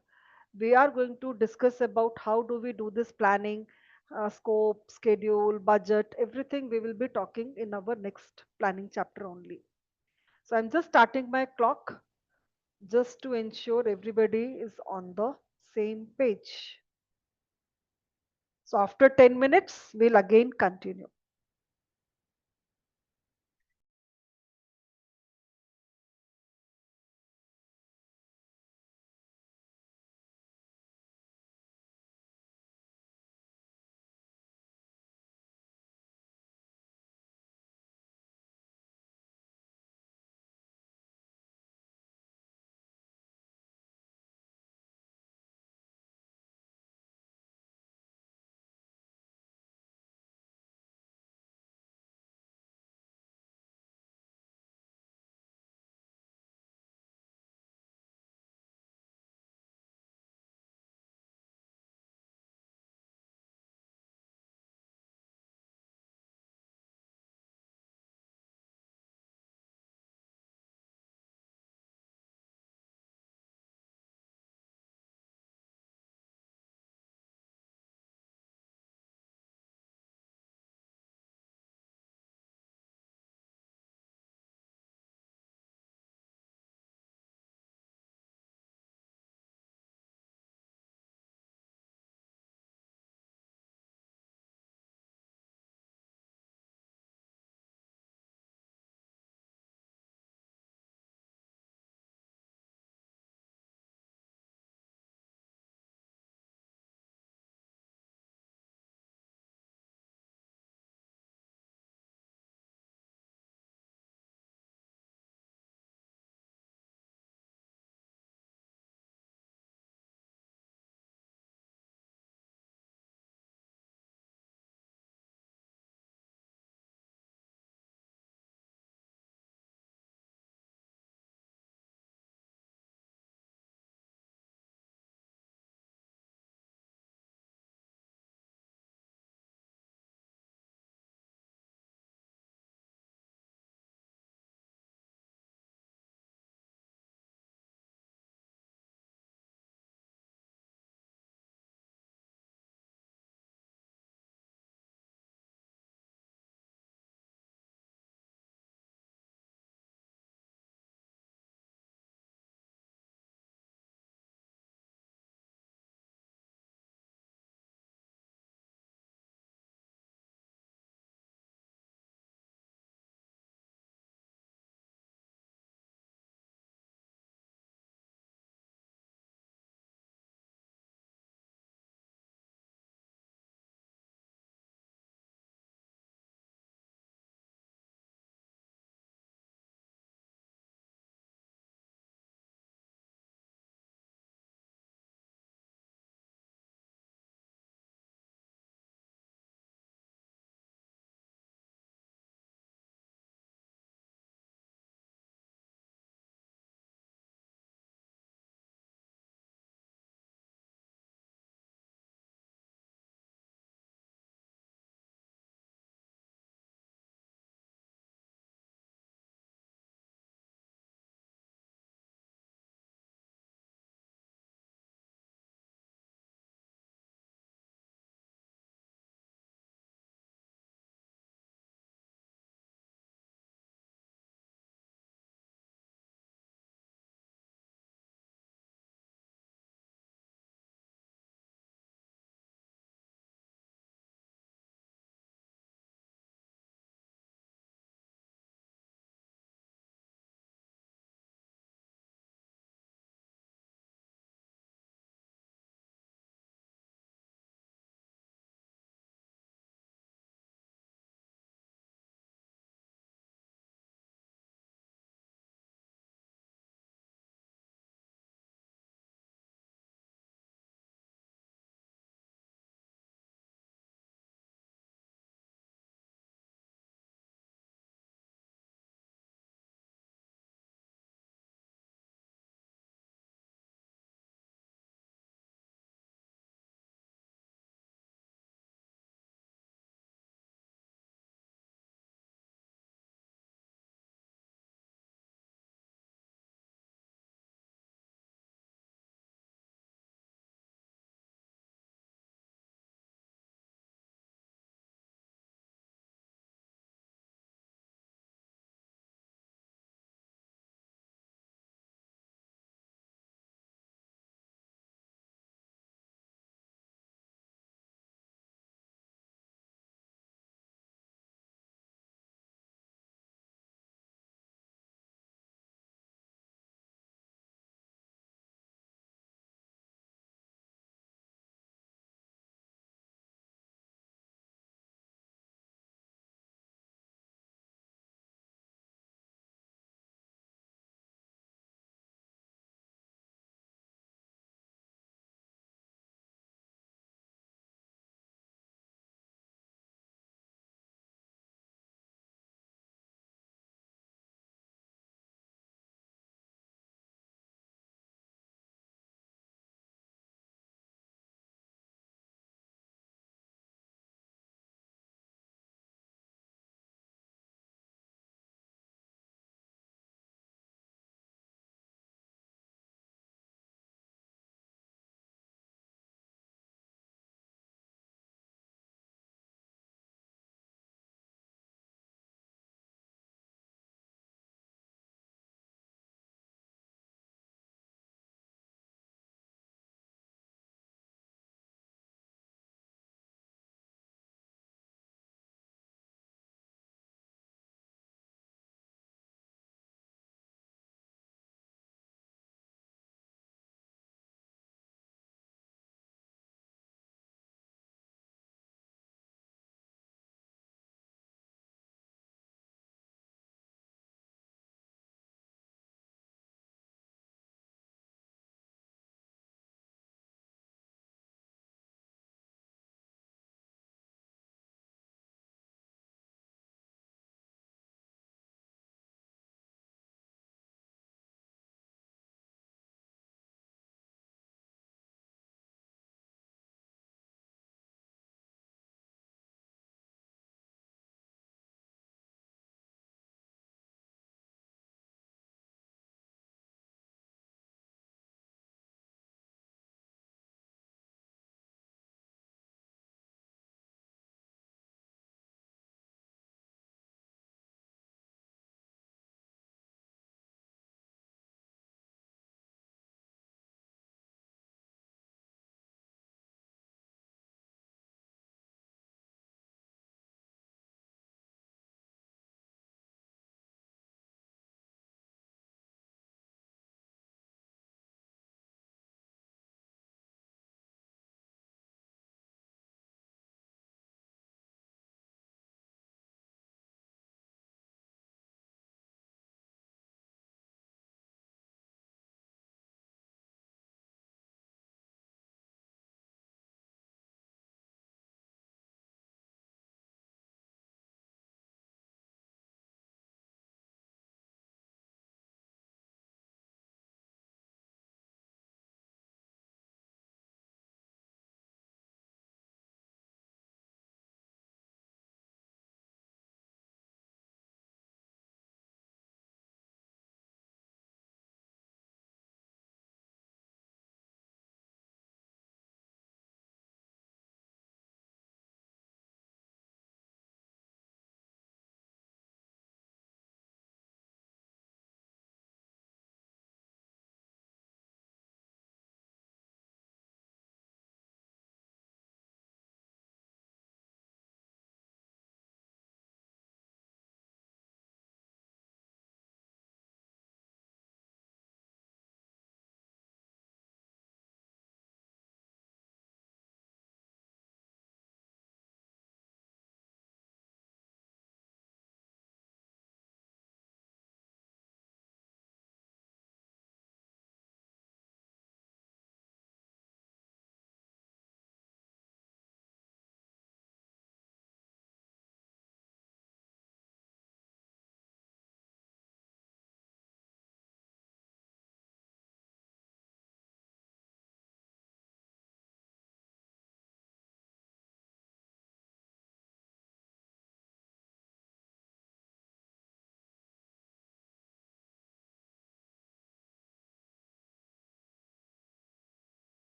We are going to discuss about how do we do this planning, scope, schedule, budget, everything we will be talking in our next planning chapter only. So I'm just starting my clock just to ensure everybody is on the same page. So after 10 minutes, we'll again continue.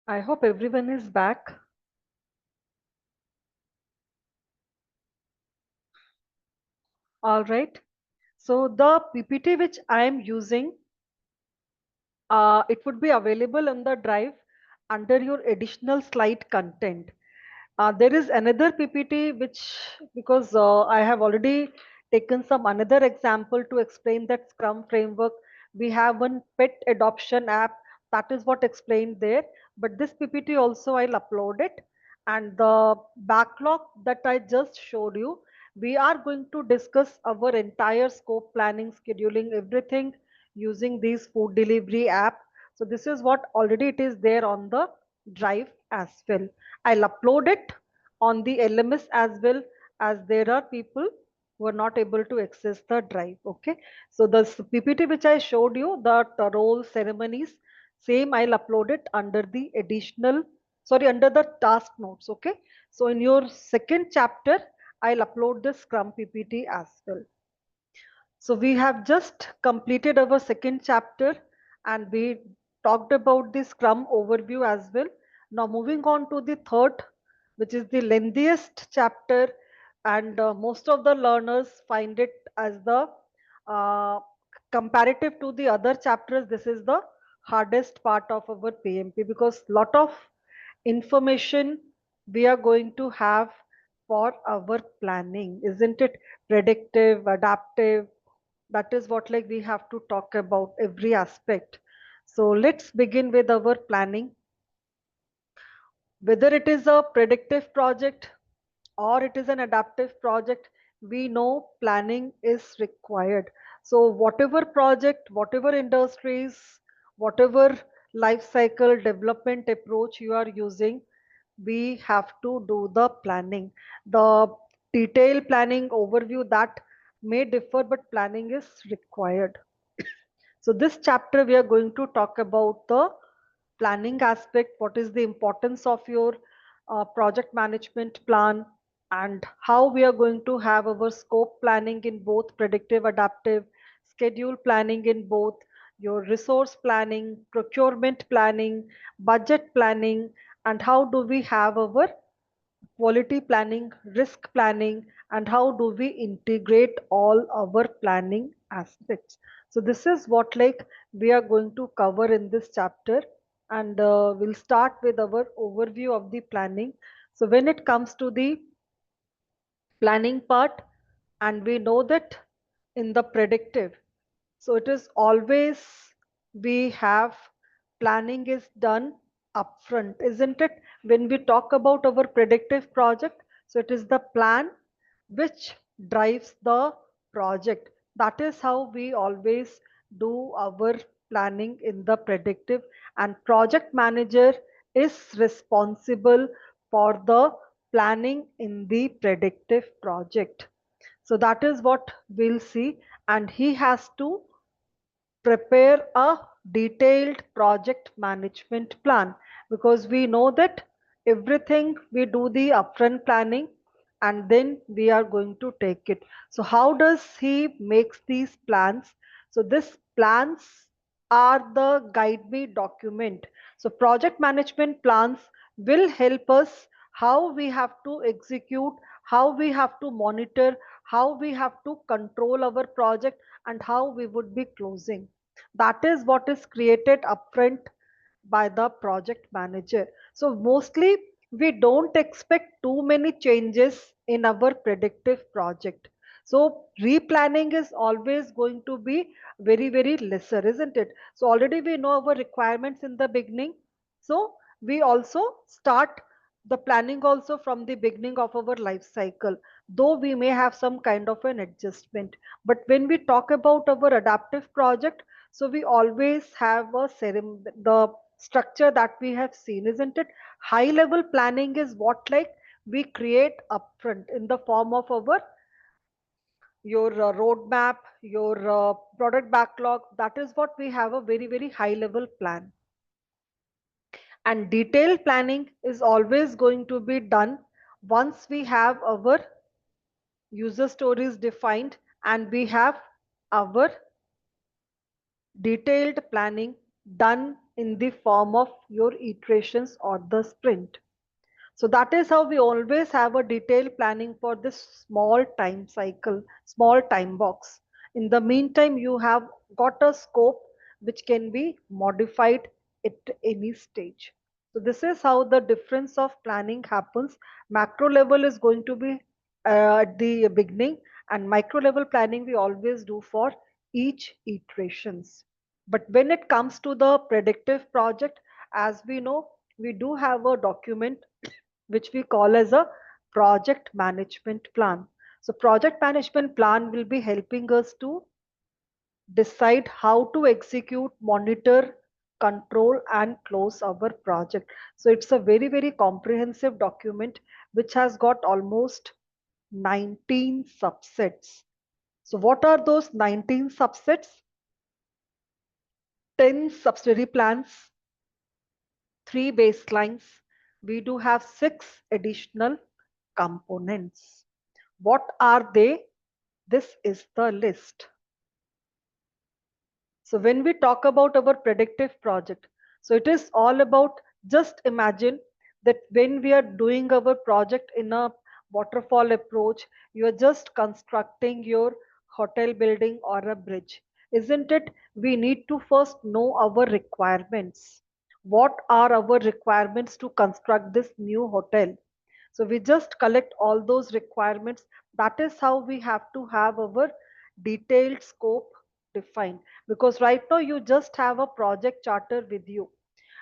I hope everyone is back. All right. So the PPT which I am using, it would be available on the drive under your additional slide content. There is another PPT which, because I have already taken some another example to explain that Scrum framework, we have one pet adoption app, that is what explained there. But this PPT also I'll upload it. And the backlog that I just showed you, we are going to discuss our entire scope planning, scheduling, everything using these food delivery app. So this is what already it is there on the drive as well. I'll upload it on the LMS as well, as there are people who are not able to access the drive. Okay. So the PPT which I showed you, the role ceremonies, same I'll upload it under the additional, sorry, under the task notes. Okay. So in your second chapter, I'll upload the Scrum PPT as well. So we have just completed our second chapter and we talked about the Scrum overview as well. Now moving on to the third, which is the lengthiest chapter, and most of the learners find it as the uh, comparative to the other chapters. This is the hardest part of our PMP because lot of information we are going to have for our planning, isn't it? Predictive, adaptive, that is what like we have to talk about every aspect. So let's begin with our planning. Whether it is a predictive project or it is an adaptive project, we know planning is required. So whatever project, whatever industries, whatever life cycle development approach you are using, we have to do the planning. The detailed planning overview that may differ, but planning is required. So this chapter we are going to talk about the planning aspect, what is the importance of your project management plan, and how we are going to have our scope planning in both predictive, adaptive, schedule planning in both, your resource planning, procurement planning, budget planning, and how do we have our quality planning, risk planning, and how do we integrate all our planning aspects. So this is what like we are going to cover in this chapter, and we'll start with our overview of the planning. So when it comes to the planning part, and we know that in the predictive, so it is always we have planning is done upfront, isn't it? When we talk about our predictive project, so it is the plan which drives the project. That is how we always do our planning in the predictive, and project manager is responsible for the planning in the predictive project. So that is what we'll see, and he has to prepare a detailed project management plan, because we know that everything we do the upfront planning and then we are going to take it. So how does he makes these plans? So these plans are the guide me document. So project management plans will help us how we have to execute, how we have to monitor, how we have to control our project, and how we would be closing. That is what is created upfront by the project manager. So mostly we don't expect too many changes in our predictive project. So replanning is always going to be very, very lesser, isn't it? So already we know our requirements in the beginning. So we also start the planning also from the beginning of our life cycle, though we may have some kind of an adjustment. But when we talk about our adaptive project, so we always have the structure that we have seen, isn't it? High level planning is what like we create upfront in the form of our your roadmap, your product backlog. That is what we have a very, very high level plan. And detailed planning is always going to be done once we have our user stories defined and we have our detailed planning done in the form of your iterations or the sprint. So that is how we always have a detailed planning for this small time cycle, small time box. In the meantime, you have got a scope which can be modified at any stage. So this is how the difference of planning happens. Macro level is going to be at the beginning, and micro level planning we always do for each iterations. But when it comes to the predictive project, as we know, we do have a document which we call as a project management plan. So project management plan will be helping us to decide how to execute, monitor, control and close our project. So it's a very, very comprehensive document which has got almost 19 subsets. So what are those 19 subsets? 10 subsidiary plans, 3 baselines. We do have 6 additional components. What are they? This is the list. So when we talk about our predictive project, so it is all about, just imagine that when we are doing our project in a waterfall approach, you are just constructing your hotel building or a bridge. Isn't it? We need to first know our requirements. What are our requirements to construct this new hotel? So we just collect all those requirements. That is how we have to have our detailed scope defined. Because right now you just have a project charter with you.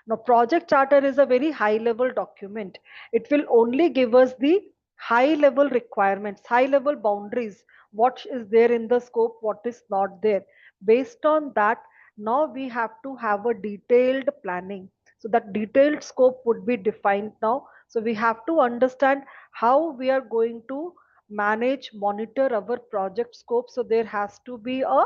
Now, project charter is a very high level document. It will only give us the high level requirements, high level boundaries, what is there in the scope, what is not there. Based on that, now we have to have a detailed planning. So that detailed scope would be defined now. So we have to understand how we are going to manage, monitor our project scope. So there has to be a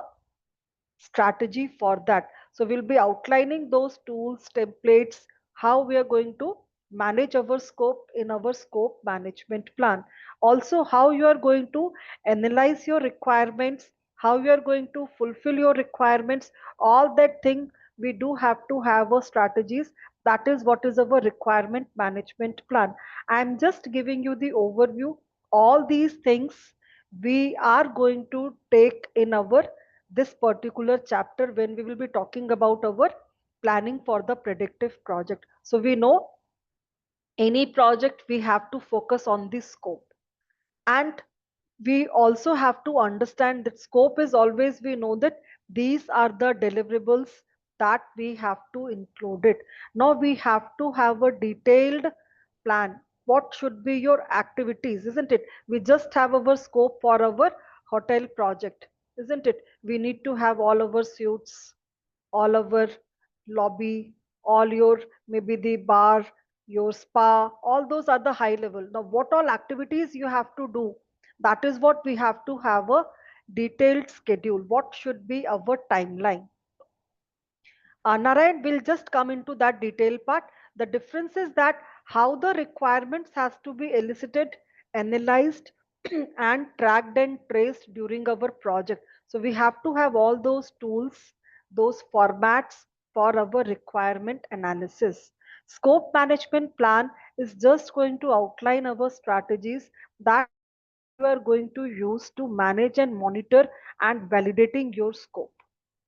strategy for that. So we'll be outlining those tools, templates, how we are going to manage our scope in our scope management plan. Also, how you are going to analyze your requirements, how you are going to fulfill your requirements, all that thing we do have to have a strategies. That is what is our requirement management plan. I am just giving you the overview. All these things we are going to take in our this particular chapter when we will be talking about our planning for the predictive project. So we know any project we have to focus on the scope, and we also have to understand that scope is always, we know that these are the deliverables that we have to include it. Now we have to have a detailed plan. What should be your activities, isn't it? We just have our scope for our hotel project, isn't it? We need to have all our suites, all over lobby, all your, maybe the bar, your spa, all those are the high level. Now, what all activities you have to do? That is what we have to have a detailed schedule. What should be our timeline? Narayan will just come into that detail part. The difference is that how the requirements has to be elicited, analyzed, and tracked and traced during our project. So we have to have all those tools, those formats for our requirement analysis. Scope management plan is just going to outline our strategies that how you are going to use to manage and monitor and validating your scope.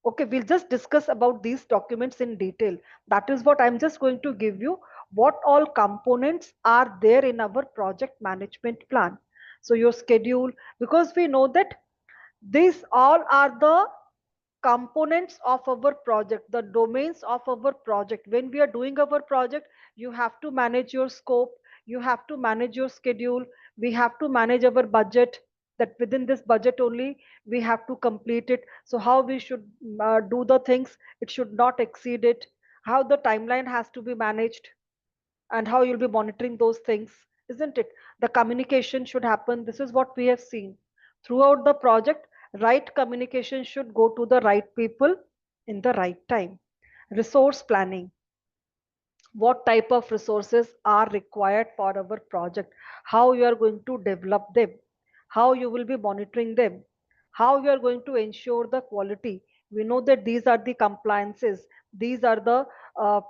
Okay, we'll just discuss about these documents in detail. That is what I'm just going to give you, what all components are there in our project management plan. So your schedule, because we know that these all are the components of our project, the domains of our project. When we are doing our project, you have to manage your scope, you have to manage your schedule, we have to manage our budget, that within this budget only we have to complete it. So how we should do the things, it should not exceed it, how the timeline has to be managed, and how you'll be monitoring those things, isn't it? The communication should happen. This is what we have seen throughout the project. Right communication should go to the right people in the right time. Resource planning, what type of resources are required for our project, how you are going to develop them, how you will be monitoring them, how you are going to ensure the quality. We know that these are the compliances, These are the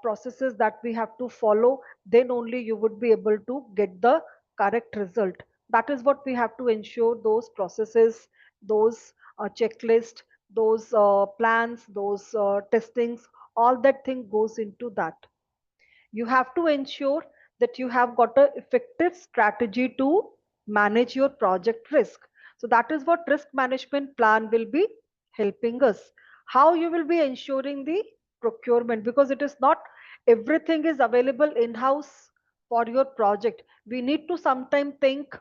processes that we have to follow. Then only you would be able to get the correct result. That is what we have to ensure, those processes, those checklist, those plans, those testings, all that thing goes into that. You have to ensure that you have got an effective strategy to manage your project risk. So that is what risk management plan will be helping us. How you will be ensuring the procurement, because it is not everything is available in house for your project. We need to sometime think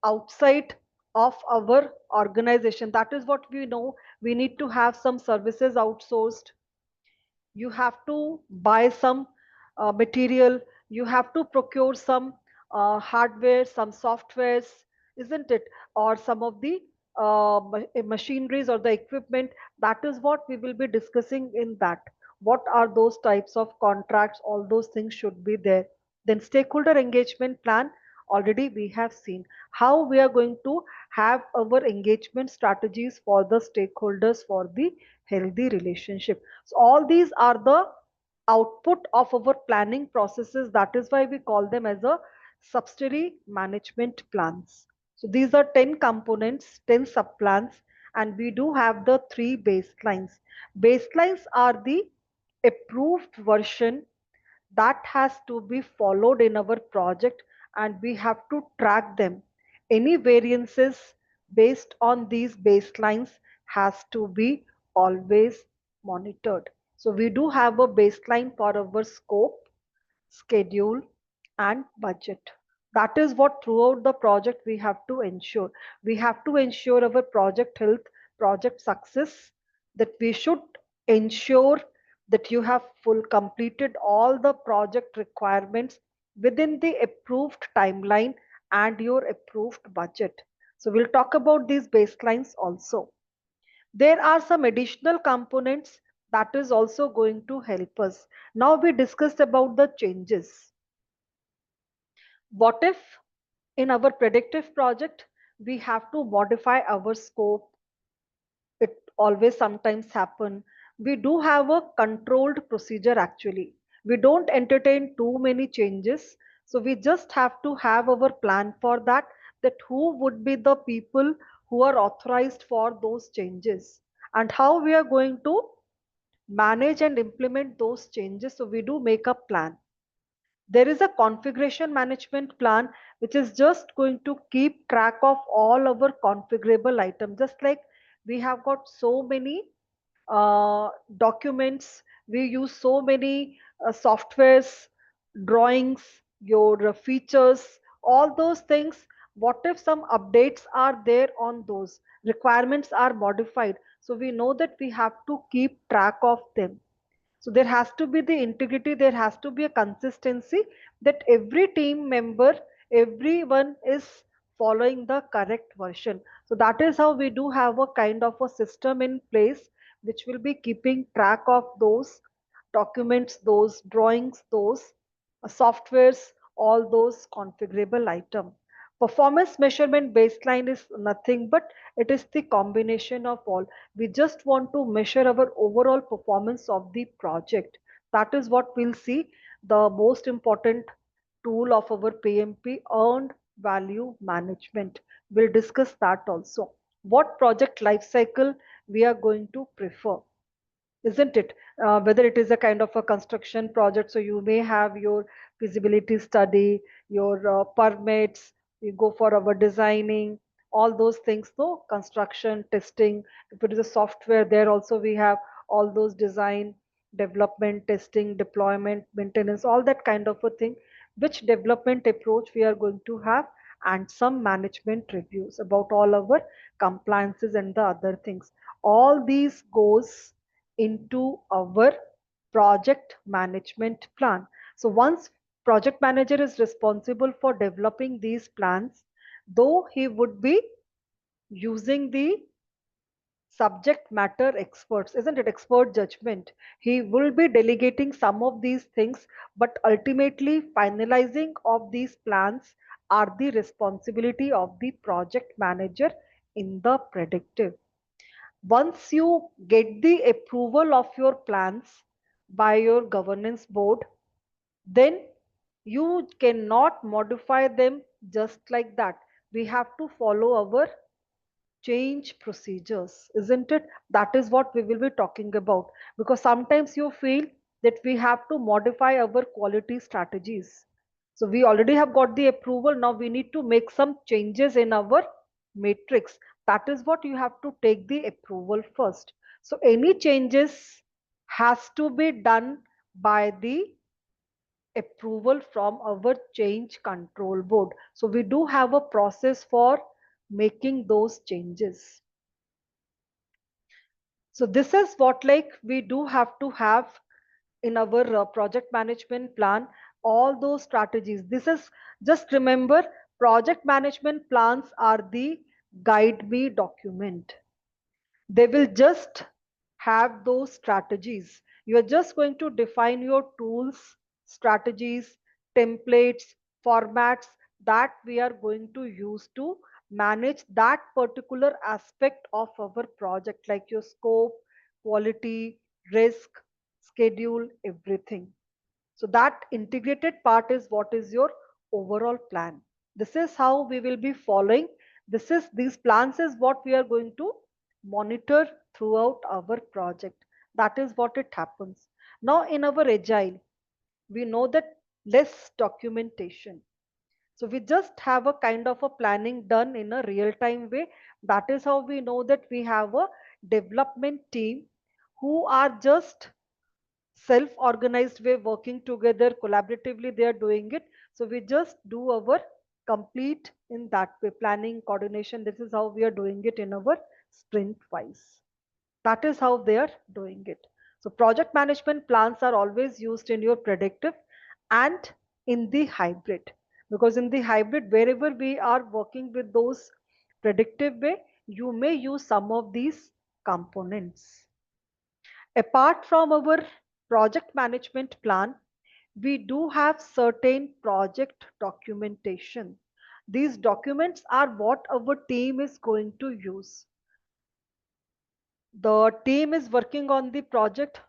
outside of our organization. That is what we know. We need to have some services outsourced. You have to buy some material, you have to procure some hardware, some softwares, isn't it? Or some of the machineries or the equipment. That is what we will be discussing in that. What are those types of contracts? All those things should be there. Then stakeholder engagement plan, already we have seen how we are going to have our engagement strategies for the stakeholders for the healthy relationship. So all these are the output of our planning processes. That is why we call them as a subsidiary management plans. So these are 10 components, 10 subplans, and we do have the three baselines. Baselines are the approved version that has to be followed in our project, and we have to track them. Any variances based on these baselines has to be always monitored. So we do have a baseline for our scope, schedule, and budget. That is what throughout the project we have to ensure. We have to ensure our project health, project success, that we should ensure that you have full completed all the project requirements within the approved timeline and your approved budget. So we'll talk about these baselines also. There are some additional components that is also going to help us. Now we discussed about the changes. What if in our predictive project we have to modify our scope? It always sometimes happen. We do have a controlled procedure actually. We don't entertain too many changes. So we just have to have our plan for that, that who would be the people who are authorized for those changes and how we are going to manage and implement those changes. So we do make a plan. There is a configuration management plan which is just going to keep track of all our configurable items. Just like we have got so many documents, we use so many softwares, drawings, your features, all those things. What if some updates are there on those? Requirements are modified. So we know that we have to keep track of them. So there has to be the integrity, there has to be a consistency, that every team member, everyone is following the correct version. So that is how we do have a kind of a system in place which will be keeping track of those documents, those drawings, those softwares, all those configurable item. Performance measurement baseline is nothing but it is the combination of all. We just want to measure our overall performance of the project. That is what we'll see. The most important tool of our PMP, earned value management. We'll discuss that also. What project life cycle we are going to prefer, isn't it? Whether it is a kind of a construction project, so you may have your feasibility study, your permits, you go for our designing, all those things. So construction, testing, if it is a software, there also we have all those design, development, testing, deployment, maintenance, all that kind of a thing. Which development approach we are going to have, and some management reviews about all our compliances and the other things. All these goes into our project management plan. So once project manager is responsible for developing these plans, though he would be using the subject matter experts, isn't it? Expert judgment. He will be delegating some of these things, but ultimately finalizing of these plans are the responsibility of the project manager in the predictive. Once you get the approval of your plans, by your governance board, then you cannot modify them just like that. We have to follow our change procedures, isn't it? That is what we will be talking about, because sometimes you feel that we have to modify our quality strategies. So we already have got the approval, now we need to make some changes in our matrix. That is what you have to take the approval first. So any changes has to be done by the approval from our change control board. So we do have a process for making those changes. So this is what like we do have to have in our project management plan, all those strategies. This is, just remember, project management plans are the guide me document. They will just have those strategies. You are just going to define your tools, strategies, templates, formats that we are going to use to manage that particular aspect of our project, like your scope, quality, risk, schedule, everything. So that integrated part is what is your overall plan. This is how we will be following. These plans is what we are going to monitor throughout our project. That is what it happens. Now in our agile, we know that less documentation. So we just have a kind of a planning done in a real time way. That is how we know that we have a development team who are just self-organized way, working together collaboratively, they are doing it. So we just do our complete in that way, planning, coordination. This is how we are doing it in our sprint wise. That is how they are doing it. So project management plans are always used in your predictive and in the hybrid, because in the hybrid, wherever we are working with those predictive way, you may use some of these components. Apart from our project management plan, we do have certain project documentation. These documents are what our team is going to use. The team is working on the project,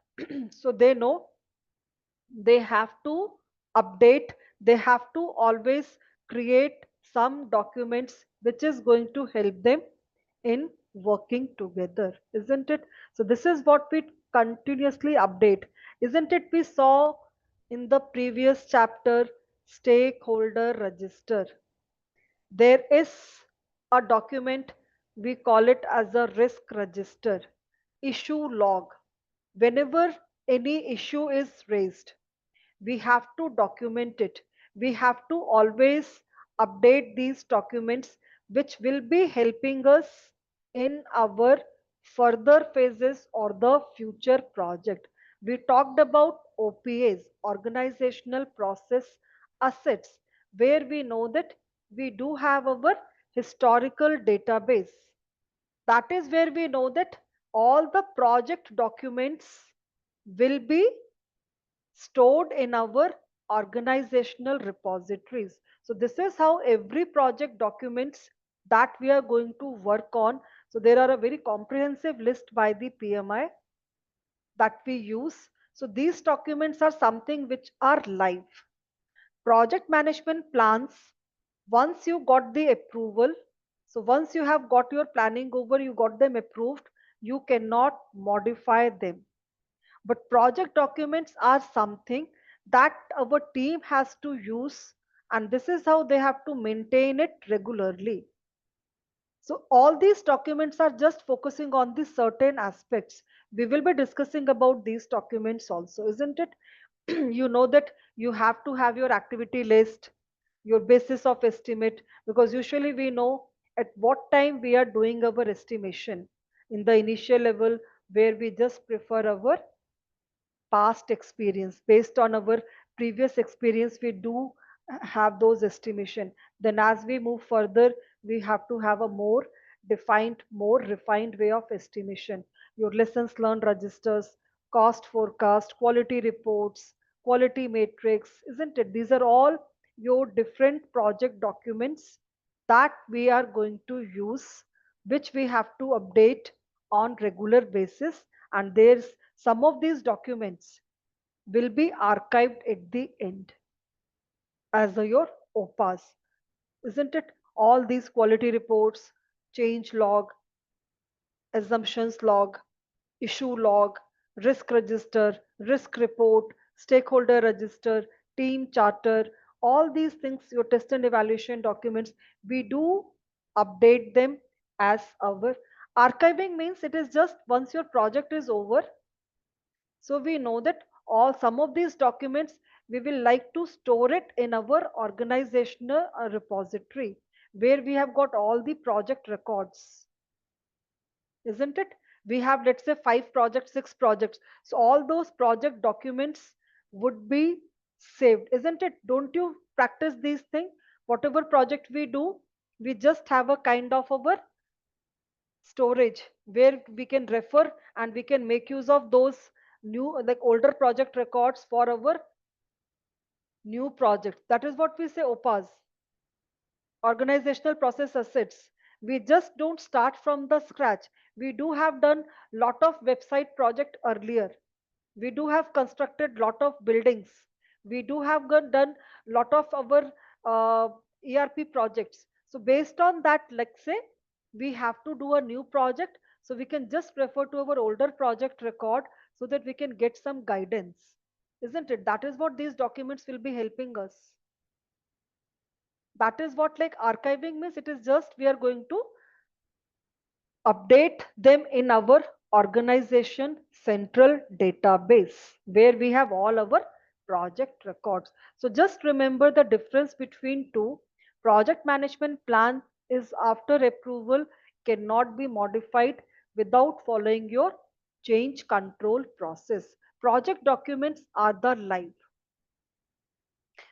so they know they have to update, they have to always create some documents which is going to help them in working together, isn't it? So this is what we continuously update, isn't it? We saw in the previous chapter stakeholder register. There is a document, we call it as a risk register, issue log. Whenever any issue is raised, we have to document it. We have to always update these documents, which will be helping us in our further phases or the future project. We talked about OPAs, organizational process assets, where we know that we do have our historical database. That is where we know that all the project documents will be stored in our organizational repositories. So this is how every project documents that we are going to work on. So there are a very comprehensive list by the PMI that we use. So these documents are something which are live. Project management plans, once you got the approval, so once you have got your planning over, you got them approved, you cannot modify them. But project documents are something that our team has to use, and this is how they have to maintain it regularly. So all these documents are just focusing on the certain aspects. We will be discussing about these documents also, isn't it? You know that you have to have your activity list, your basis of estimate, because usually we know at what time we are doing our estimation in the initial level, where we just prefer our past experience. Based on our previous experience, we do have those estimation. Then as we move further, we have to have a more refined way of estimation. Your lessons learned registers, cost forecast, quality reports, quality matrix, isn't it? These are all your different project documents that we are going to use, which we have to update on regular basis. And there's some of these documents, will be archived at the end as your OPAs, isn't it? All these quality reports, change log, assumptions log, issue log, risk register, risk report, stakeholder register, team charter, all these things, your test and evaluation documents, we do update them as our archiving means it is just once your project is over. So we know that all some of these documents we will like to store it in our organizational repository where we have got all the project records, isn't it? We have, let's say, 5 projects, 6 projects. So all those project documents would be saved, isn't it? Don't you practice these things? Whatever project we do, we just have a kind of our storage where we can refer and we can make use of those new, like older project records for our new projects. That is what we say OPAs, organizational process assets. We just don't start from the scratch. We do have done lot of website project earlier. We do have constructed lot of buildings. We do have done lot of our uh, ERP projects. So based on that, let's say we have to do a new project, so we can just refer to our older project record so that we can get some guidance, isn't it? That is what these documents will be helping us. That is what like archiving means. It is just we are going to update them in our organization central database where we have all our project records. So just remember the difference between two. Project management plan is after approval, cannot be modified without following your change control process. Project documents are the live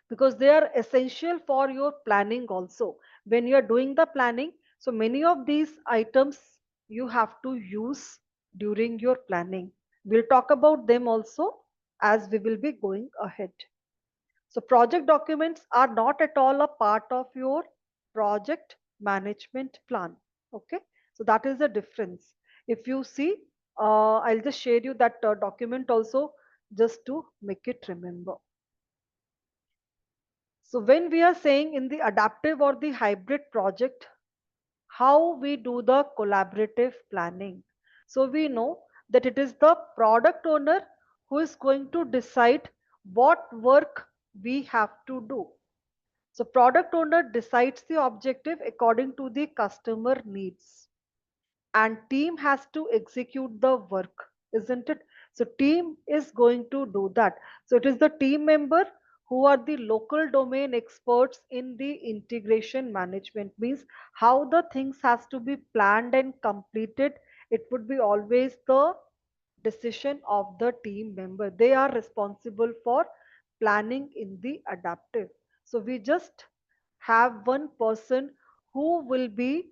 because they are essential for your planning also. When you are doing the planning, so many of these items you have to use during your planning. We'll talk about them also as we will be going ahead. So project documents are not at all a part of your project management plan. Okay, so that is the difference. If you see, I'll just share you that document also just to make it remember. So when we are saying in the adaptive or the hybrid project, how we do the collaborative planning. So we know that it is the product owner who is going to decide what work we have to do. So product owner decides the objective according to the customer needs and team has to execute the work, isn't it? So team is going to do that. So it is the team member who are the local domain experts in the integration management, means how the things has to be planned and completed. It would be always the decision of the team member. They are responsible for planning in the adaptive. So we just have one person who will be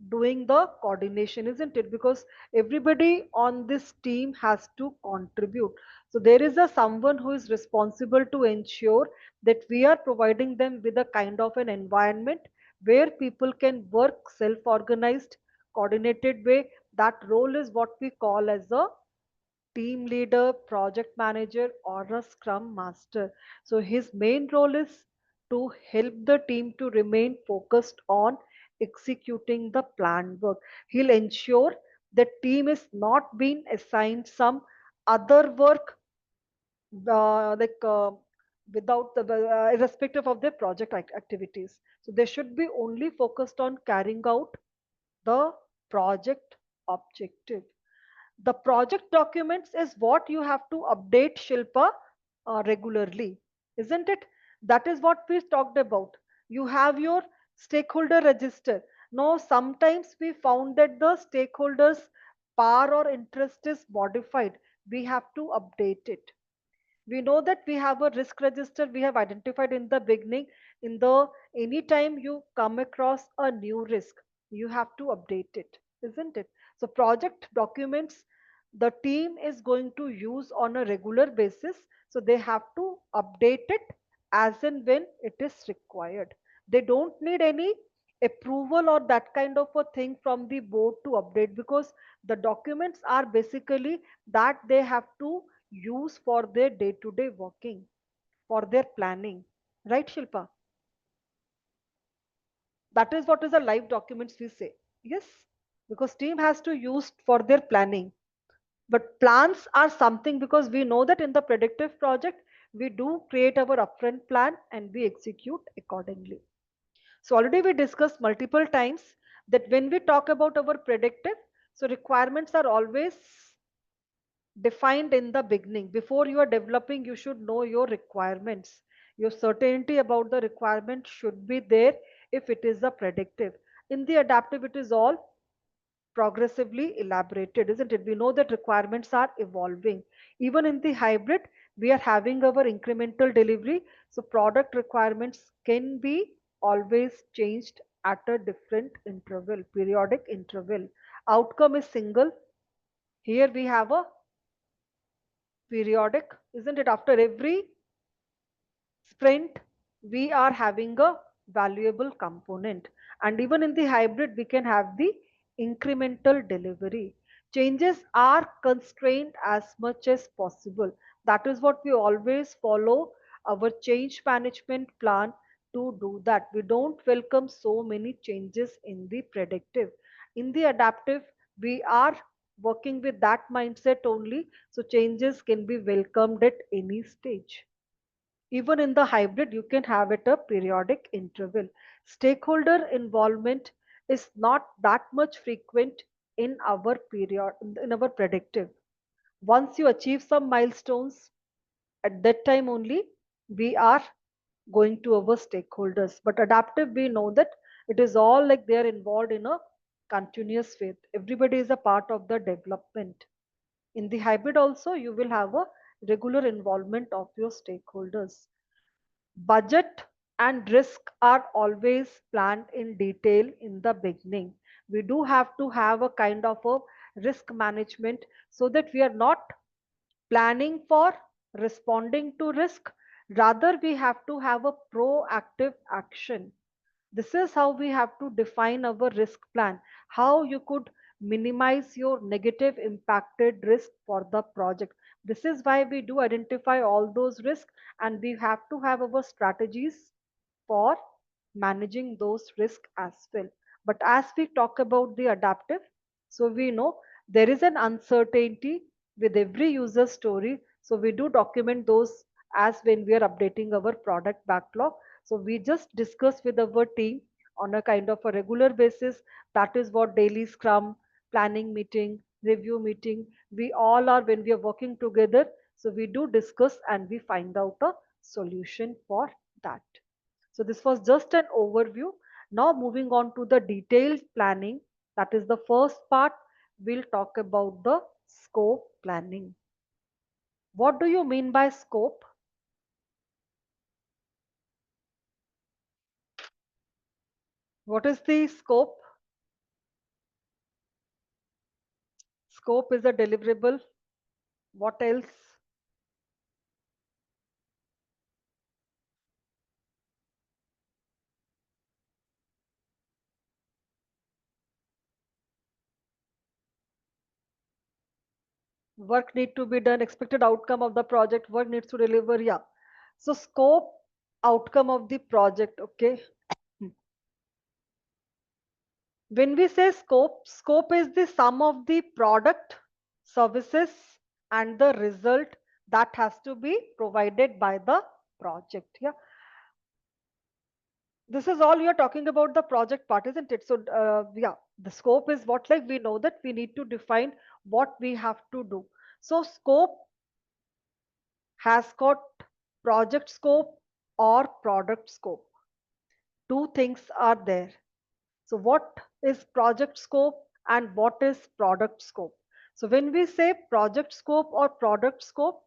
doing the coordination, isn't it? Because everybody on this team has to contribute. So there is a someone who is responsible to ensure that we are providing them with a kind of an environment where people can work self-organized, coordinated way. That role is what we call as a team leader, project manager, or a scrum master. So his main role is to help the team to remain focused on executing the planned work. He'll ensure the team is not being assigned some other work like without the irrespective of their project activities. So they should be only focused on carrying out the project objective. The project documents is what you have to update, Shilpa, regularly, isn't it? That is what we talked about. You have your stakeholder register. Now sometimes we found that the stakeholders power or interest is modified. We have to update it. We know that we have a risk register we have identified in the beginning. In the anytime you come across a new risk, you have to update it, isn't it? So project documents the team is going to use on a regular basis, so they have to update it as and when it is required. They don't need any approval or that kind of a thing from the board to update, because the documents are basically that they have to use for their day to day working, for their planning. Right, Shilpa? That is what is the live documents we say. Yes, because team has to use for their planning. But plans are something because we know that in the predictive project, we do create our upfront plan and we execute accordingly. So already we discussed multiple times that when we talk about our predictive, so requirements are always defined in the beginning. Before you are developing, you should know your requirements. Your certainty about the requirement should be there if it is a predictive. In the adaptive, it is all progressively elaborated, isn't it? We know that requirements are evolving. Even in the hybrid, we are having our incremental delivery. So product requirements can be always changed at a different interval, periodic interval. Outcome is single. Here we have a periodic, isn't it? After every sprint, we are having a valuable component. And even in the hybrid, we can have the incremental delivery. Changes are constrained as much as possible. That is what we always follow our change management plan to do that. We don't welcome so many changes in the predictive. In the adaptive, we are working with that mindset only. So changes can be welcomed at any stage. Even in the hybrid, you can have it a periodic interval. Stakeholder involvement is not that much frequent in our period in our predictive. Once you achieve some milestones, at that time only we are going to our stakeholders. But adaptive, we know that it is all like they are involved in a continuous way. Everybody is a part of the development. In the hybrid also, you will have a regular involvement of your stakeholders. Budget and risk are always planned in detail in the beginning. We do have to have a kind of a risk management so that we are not planning for responding to risk. Rather, we have to have a proactive action. This is how we have to define our risk plan, how you could minimize your negative impacted risk for the project. This is why we do identify all those risks, and we have to have our strategies for managing those risks as well. But as we talk about the adaptive, so we know there is an uncertainty with every user story. So we do document those as when we are updating our product backlog. So we just discuss with our team on a kind of a regular basis. That is what daily scrum, planning meeting, review meeting, we all are when we are working together. So we do discuss and we find out a solution for that. So this was just an overview. Now moving on to the detailed planning. That is the first part. We'll talk about the scope planning. What do you mean by scope? What is the scope? Scope is a deliverable. What else? Work need to be done. Expected outcome of the project. Work needs to deliver. Yeah. So scope, outcome of the project. Okay. When we say scope, scope is the sum of the product, services, and the result that has to be provided by the project. Yeah, this is all you're talking about the project part, isn't it? So, yeah, the scope is what, like, we know that we need to define what we have to do. So, scope has got project scope or product scope. Two things are there. So what is project scope and what is product scope? So when we say project scope or product scope,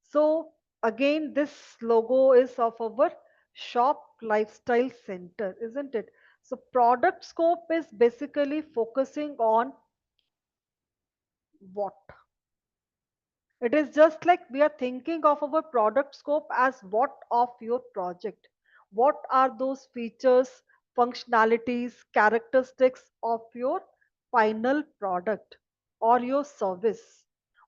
so again, this logo is of our shop lifestyle center, isn't it? So product scope is basically focusing on what? It is just like we are thinking of our product scope as what of your project. What are those features, functionalities, characteristics of your final product or your service?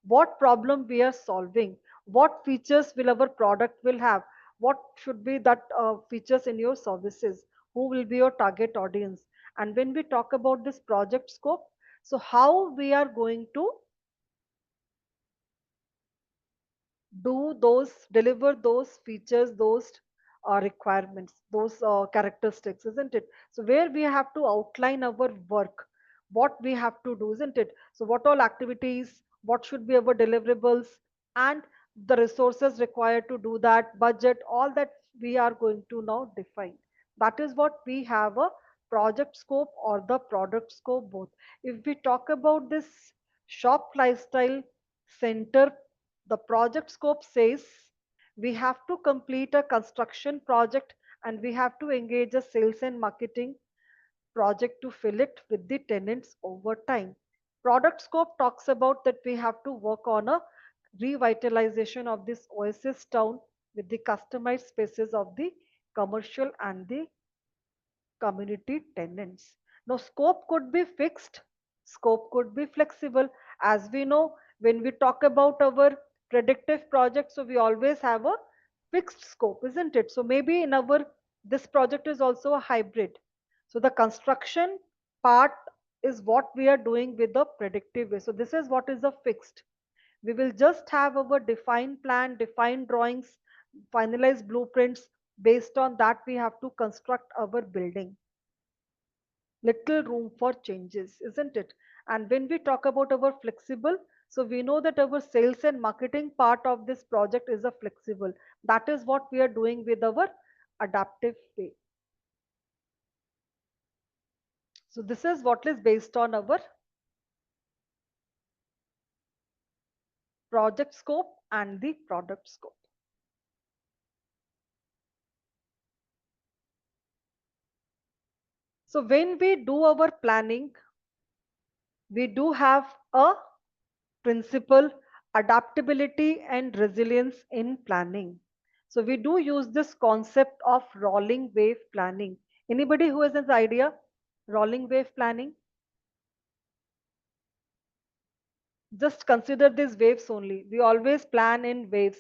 what problem we are solving, what features will our product will have, what should be that features in your services, who will be your target audience. And when we talk about this project scope, so how we are going to do those, deliver those features, those requirements, those characteristics, isn't it? So where we have to outline our work, what we have to do, isn't it? So what all activities, what should be our deliverables, and the resources required to do that, budget, all that we are going to now define. That is what we have a project scope or the product scope both. If we talk about this shop lifestyle center, the project scope says we have to complete a construction project and we have to engage a sales and marketing project to fill it with the tenants over time. Product scope talks about that we have to work on a revitalization of this oasis town with the customized spaces of the commercial and the community tenants. Now, scope could be fixed, scope could be flexible. As we know, when we talk about our predictive projects, so we always have a fixed scope, isn't it? So maybe in our, this project is also a hybrid. So the construction part is what we are doing with the predictive way. So this is what is a fixed. We will just have our defined plan, defined drawings, finalized blueprints. Based on that, we have to construct our building, little room for changes, isn't it? And when we talk about our flexible, so we know that our sales and marketing part of this project is a flexible. That is what we are doing with our adaptive way. So this is what is based on our project scope and the product scope. So when we do our planning, we do have a principle, adaptability and resilience in planning. So we do use this concept of rolling wave planning. Anybody who has this idea, rolling wave planning? Just consider these waves only. We always plan in waves.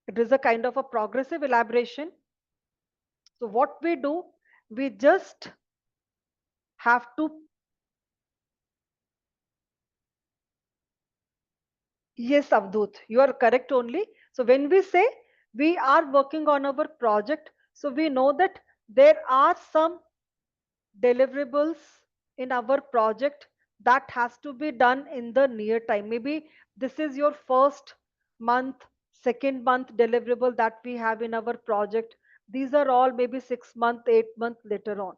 It is a kind of a progressive elaboration. So what we do, we just have to, yes, Avdut, you are correct only. So when we say we are working on our project, so we know that there are some deliverables in our project that has to be done in the near time. Maybe this is your first month, second month deliverable that we have in our project. These are all maybe 6 month, 8 month later on.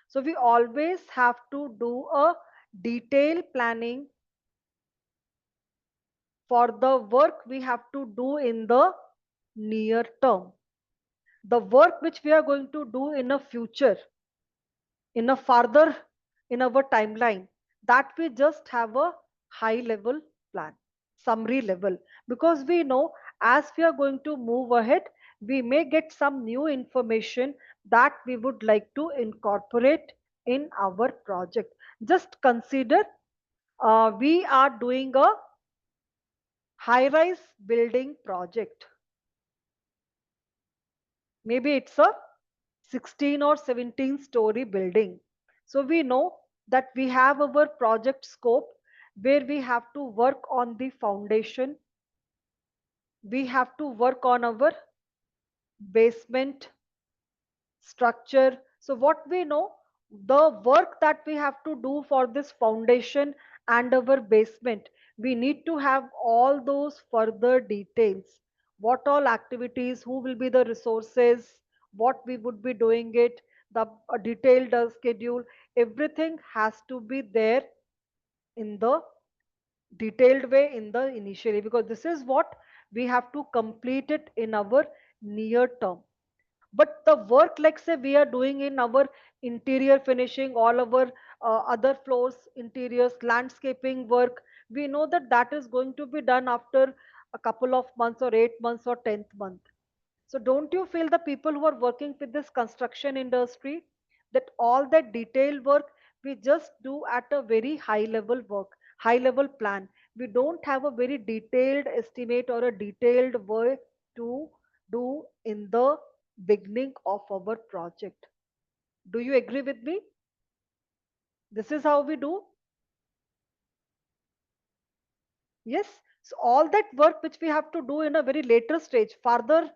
So we always have to do a detailed planning for the work we have to do in the near term, the work which we are going to do in a future, in a further, in our timeline, that we just have a high level plan, summary level, because we know as we are going to move ahead, we may get some new information that we would like to incorporate in our project. Just consider, we are doing a high rise building project. Maybe it's a 16 or 17-story building. So we know that we have our project scope where we have to work on the foundation, we have to work on our basement structure. So what we know, the work that we have to do for this foundation and our basement, we need to have all those further details. What all activities, who will be the resources, what we would be doing it, the detailed schedule, everything has to be there in the detailed way in the initially, because this is what we have to complete it in our near term. But the work, like say we are doing in our interior finishing, all our other floors, interiors, landscaping work, we know that that is going to be done after a couple of months or 8 months or 10th month. So don't you feel the people who are working with this construction industry, that all that detailed work we just do at a very high level work, high level plan. We don't have a very detailed estimate or a detailed work to do in the beginning of our project. Do you agree with me? This is how we do. Yes. So all that work which we have to do in a very later stage, further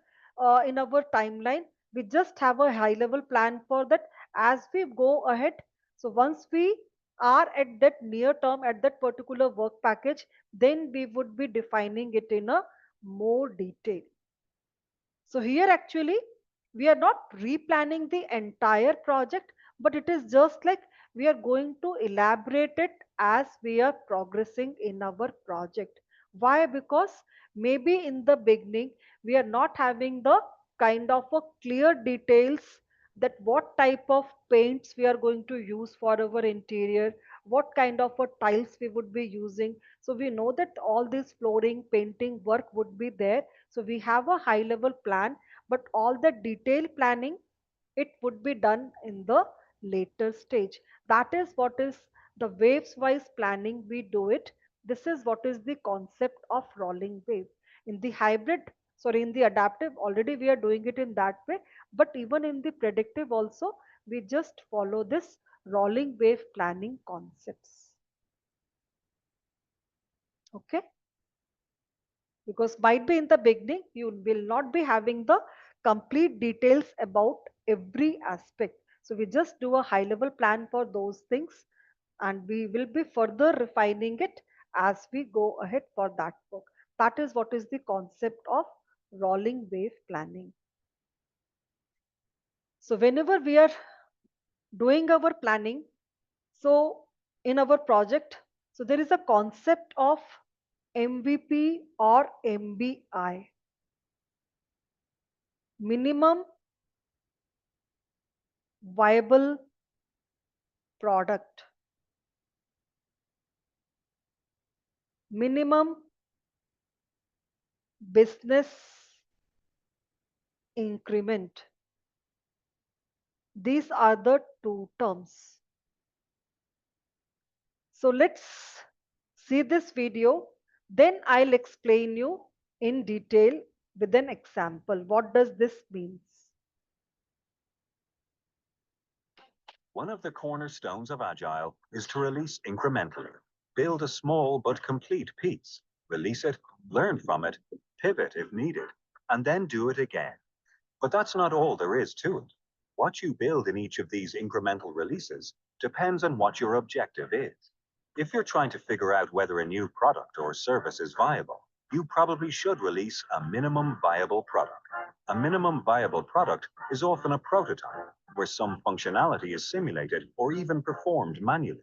in our timeline, we just have a high level plan for that as we go ahead. So once we are at that near term, at that particular work package, then we would be defining it in a more detail. So here actually we are not replanning the entire project, but it is just like we are going to elaborate it as we are progressing in our project. Why? Because maybe in the beginning we are not having the kind of a clear details that what type of paints we are going to use for our interior, what kind of a tiles we would be using. So we know that all this flooring painting work would be there, so we have a high level plan, but all the detailed planning, it would be done in the later stage. That is what is the waves wise planning we do it. This is what is the concept of rolling wave. In the hybrid, sorry, in the adaptive, already we are doing it in that way, but even in the predictive also, we just follow this rolling wave planning concepts. Okay. Because might be in the beginning you will not be having the complete details about every aspect, so we just do a high level plan for those things, and we will be further refining it as we go ahead for that work. That is what is the concept of rolling wave planning. So whenever we are doing our planning, so in our project, so there is a concept of MVP or MBI, minimum viable product, minimum business increment. These are the two terms. So let's see this video, then I'll explain you in detail with an example. What does this mean? One of the cornerstones of Agile is to release incrementally. Build a small but complete piece, release it, learn from it, pivot if needed, and then do it again. But that's not all there is to it. What you build in each of these incremental releases depends on what your objective is. If you're trying to figure out whether a new product or service is viable, you probably should release a minimum viable product. A minimum viable product is often a prototype where some functionality is simulated or even performed manually.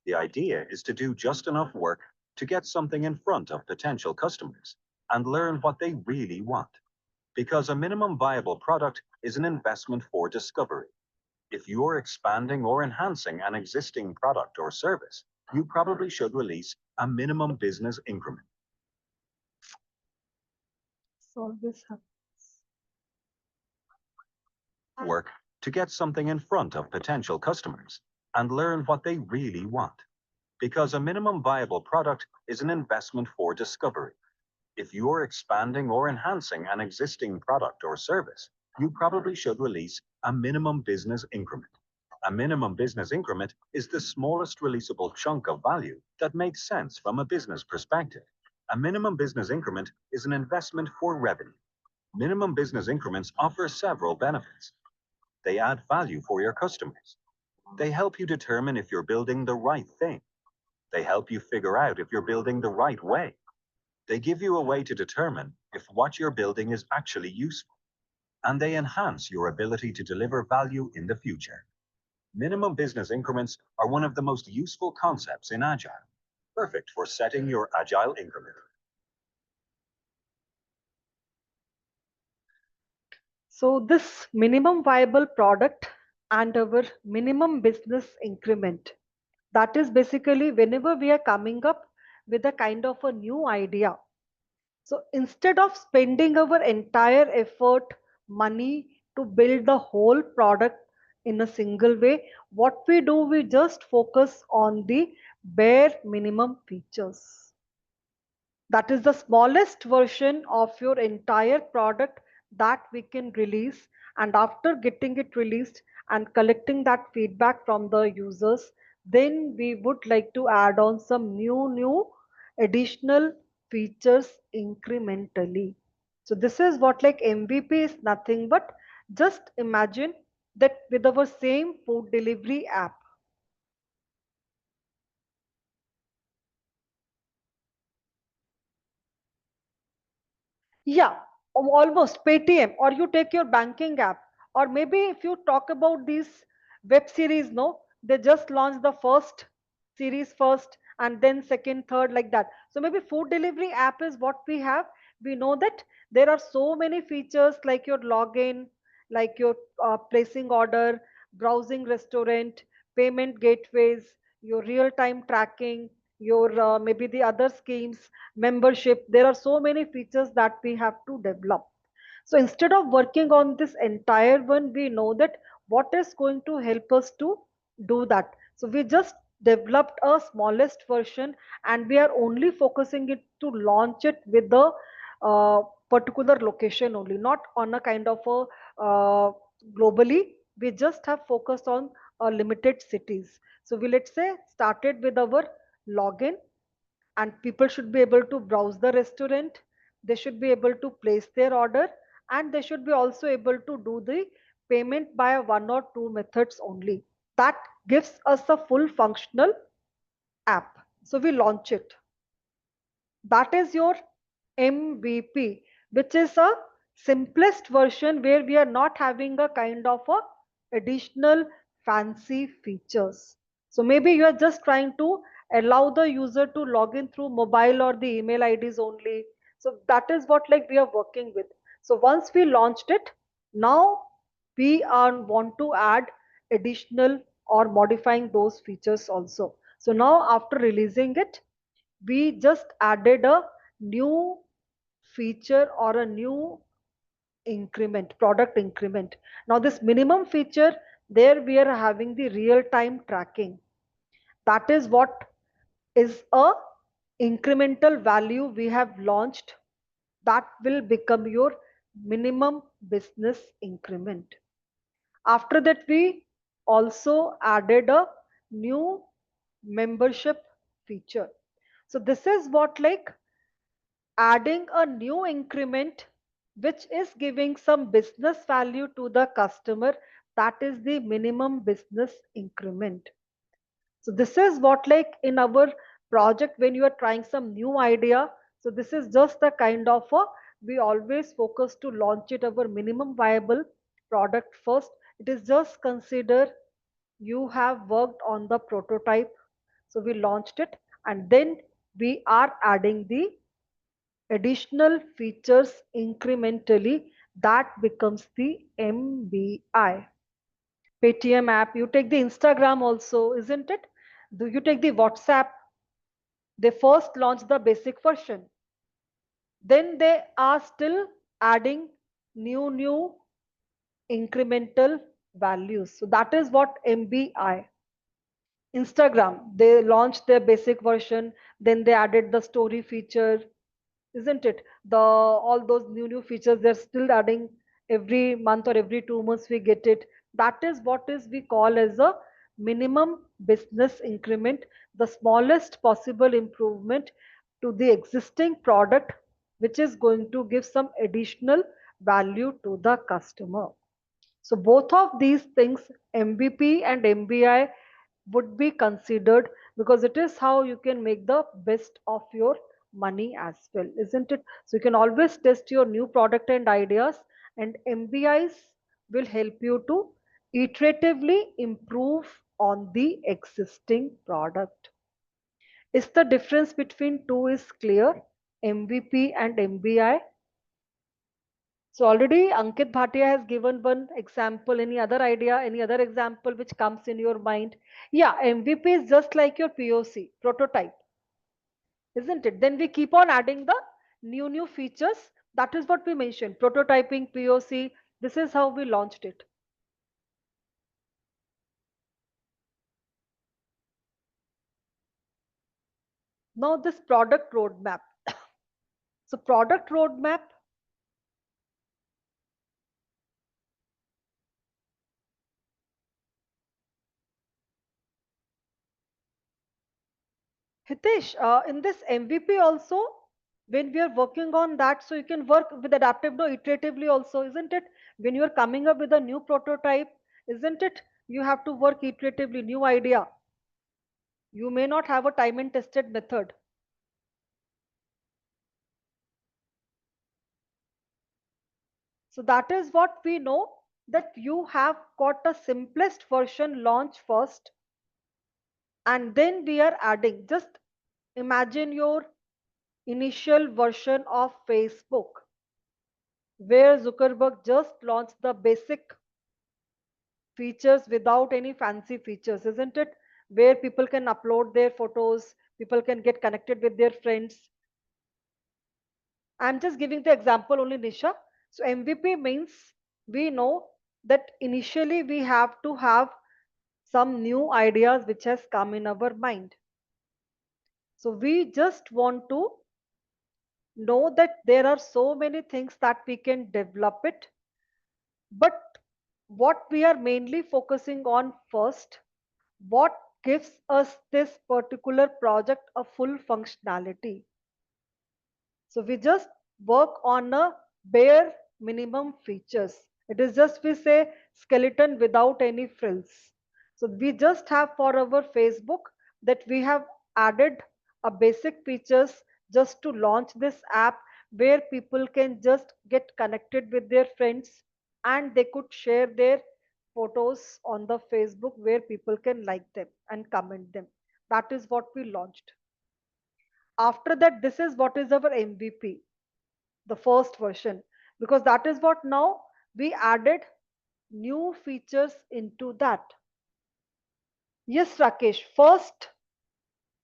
The idea is to do just enough work to get something in front of potential customers and learn what they really want. Because a minimum viable product is an investment for discovery. If you're expanding or enhancing an existing product or service, you probably should release a minimum business increment. So this Work to get something in front of potential customers and learn what they really want. Because a minimum viable product is an investment for discovery. If you're expanding or enhancing an existing product or service, you probably should release a minimum business increment. A minimum business increment is the smallest releasable chunk of value that makes sense from a business perspective. A minimum business increment is an investment for revenue. Minimum business increments offer several benefits. They add value for your customers. They help you determine if you're building the right thing. They help you figure out if you're building the right way. They give you a way to determine if what you're building is actually useful. And they enhance your ability to deliver value in the future. Minimum business increments are one of the most useful concepts in Agile, perfect for setting your Agile increment. So this minimum viable product and our minimum business increment, that is basically whenever we are coming up with a kind of a new idea. So instead of spending our entire effort, money to build the whole product in a single way, what we do, we just focus on the bare minimum features. That is the smallest version of your entire product that we can release. And after getting it released and collecting that feedback from the users, then we would like to add on some new additional features incrementally. So this is what like MVP is nothing but just imagine that with our same food delivery app. Yeah, almost Paytm, or you take your banking app, or maybe if you talk about these web series, no, they just launched the first series first, and then second, third, like that. So maybe food delivery app is what we have. We know that there are so many features like your login, like your placing order, browsing restaurant, payment gateways, your real time tracking, your maybe the other schemes, membership. There are so many features that we have to develop. So instead of working on this entire one, we know that what is going to help us to do that. So we just developed a smallest version, and we are only focusing it to launch it with the uh, particular location only, not on a kind of a globally. We just have focused on limited cities. So we, let's say, started with our login, and people should be able to browse the restaurant, they should be able to place their order, and they should be also able to do the payment by one or two methods only. That gives us a full functional app. So we launch it. That is your MVP, which is a simplest version where we are not having a kind of a additional fancy features. So maybe you are just trying to allow the user to log in through mobile or the email IDs only. So that is what like we are working with. So once we launched it, now we are want to add additional or modifying those features also. So now after releasing it, we just added a new feature or a new increment, product increment. Now this minimum feature, there we are having the real time tracking. That is what is a incremental value we have launched, that will become your minimum business increment. After that, we also added a new membership feature. So this is what like adding a new increment which is giving some business value to the customer. That is the minimum business increment. So this is what like in our project when you are trying some new idea. So this is just the kind of a, we always focus to launch it our minimum viable product first. It is just consider you have worked on the prototype, so we launched it, and then we are adding the additional features incrementally. That becomes the MBI. Paytm app, you take the Instagram also, isn't it? Do you take the WhatsApp? They first launched the basic version, then they are still adding new incremental values. So that is what MBI. Instagram, they launched their basic version, then they added the story feature, isn't it? The all those new features they're still adding every month or every 2 months we get it. That is what is we call as a minimum business increment, the smallest possible improvement to the existing product, which is going to give some additional value to the customer. So both of these things, MVP and MBI, would be considered, because it is how you can make the best of your money as well, isn't it? So you can always test your new product and ideas, and MBIs will help you to iteratively improve on the existing product. Is the difference between two is clear, MVP and MBI? So already Ankit Bhatia has given one example. Any other idea, any other example which comes in your mind? Yeah, MVP is just like your POC, prototype, isn't it? Then we keep on adding the new features. That is what we mentioned, prototyping, POC. This is how we launched it. Now this product roadmap. So product roadmap, Hitesh, in this MVP also, when we are working on that, so you can work with adaptive no iteratively also, isn't it? When you are coming up with a new prototype, isn't it? You have to work iteratively, new idea. You may not have a time and tested method. So that is what we know, that you have got a simplest version launch first, and then we are adding. Just imagine your initial version of Facebook, where Zuckerberg just launched the basic features without any fancy features, isn't it? Where people can upload their photos, people can get connected with their friends. I'm just giving the example only, Nisha. So MVP means we know that initially we have to have some new ideas which has come in our mind. So we just want to know that there are so many things that we can develop it, but what we are mainly focusing on first, what gives us this particular project a full functionality. So we just work on a bare minimum features. It is just we say skeleton without any frills. So we just have for our Facebook that we have added a basic features just to launch this app, where people can just get connected with their friends and they could share their photos on the Facebook, where people can like them and comment them. That is what we launched. After that, this is what is our MVP, the first version, because that is what now we added new features into that. Yes, Rakesh, first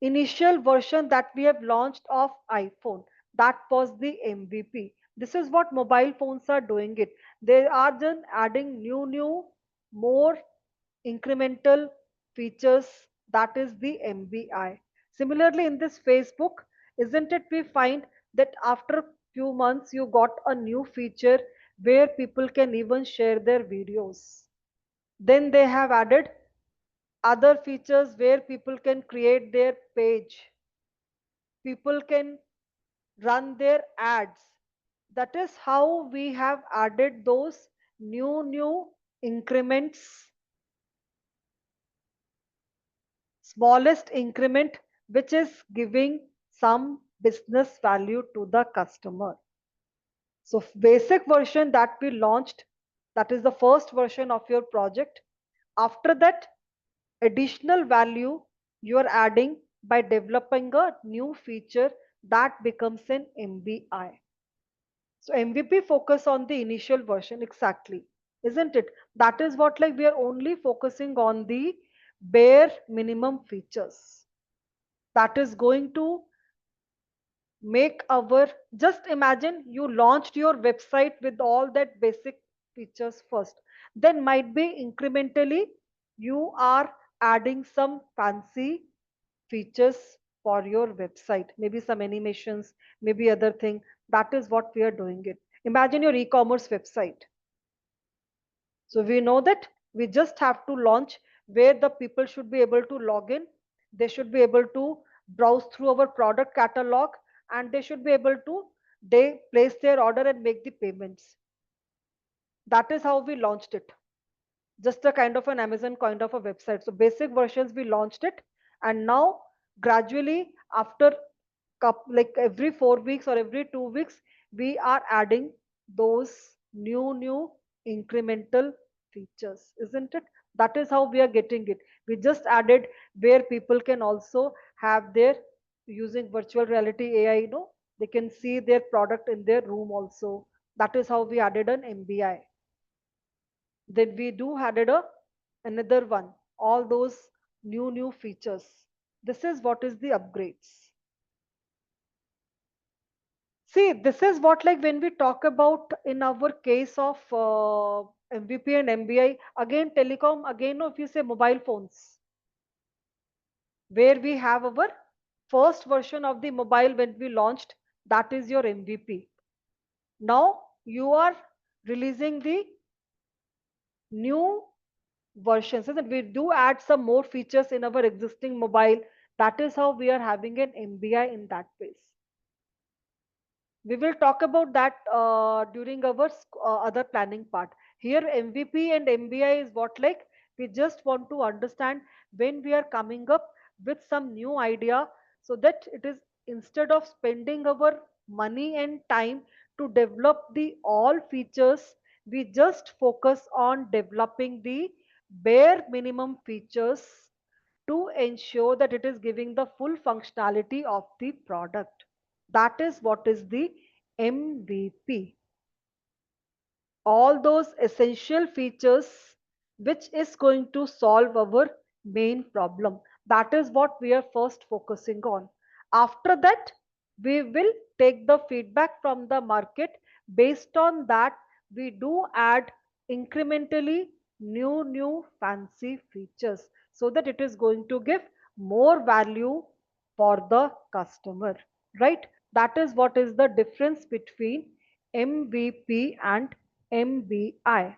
initial version that we have launched of iPhone, that was the MVP. This is what mobile phones are doing it. They are then adding new, more incremental features, that is the MBI. Similarly, in this Facebook, isn't it, we find that after few months you got a new feature where people can even share their videos. Then they have added other features where people can create their page, people can run their ads. That is how we have added those new increments, smallest increment which is giving some business value to the customer. So basic version that we launched, that is the first version of your project. After that, additional value you are adding by developing a new feature, that becomes an MBI. So MVP focus on the initial version, exactly, isn't it? That is what, like, we are only focusing on the bare minimum features that is going to make our, just imagine you launched your website with all that basic features first, then might be incrementally you are adding some fancy features for your website, maybe some animations, maybe other thing. That is what we are doing it. Imagine your e-commerce website. So we know that we just have to launch where the people should be able to log in, they should be able to browse through our product catalog, and they should be able to they place their order and make the payments. That is how we launched it. Just a kind of an Amazon kind of a website. So basic versions we launched it, and now gradually after like every 4 weeks or every 2 weeks, we are adding those new incremental features, isn't it? That is how we are getting it. We just added where people can also have their, using virtual reality AI, they can see their product in their room also. That is how we added an MBI. Then we do added another one, all those new features. This is what is the upgrades. See, this is what, like, when we talk about in our case of MVP and MBI, again telecom, again, no, if you say mobile phones, where we have our first version of the mobile when we launched, that is your MVP. Now you are releasing the new versions, isn't it? We do add some more features in our existing mobile. That is how we are having an MBI in that case. We will talk about that during our other planning part. Here MVP and MBI is what, like, we just want to understand when we are coming up with some new idea, so that it is, instead of spending our money and time to develop the all features, we just focus on developing the bare minimum features to ensure that it is giving the full functionality of the product. That is what is the MVP. All those essential features which is going to solve our main problem. That is what we are first focusing on. After that, we will take the feedback from the market. Based on that, we do add incrementally new fancy features, so that it is going to give more value for the customer, right? That is what is the difference between MVP and MBI.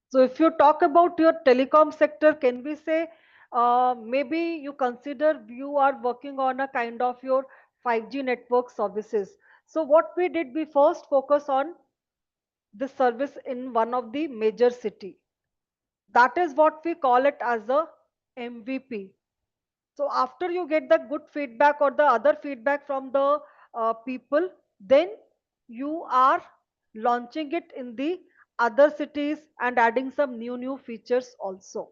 So if you talk about your telecom sector, can we say maybe you consider you are working on a kind of your 5G network services. So what we did, we first focus on the service in one of the major city. That is what we call it as a MVP. So after you get the good feedback or the other feedback from the people, then you are launching it in the other cities and adding some new features also,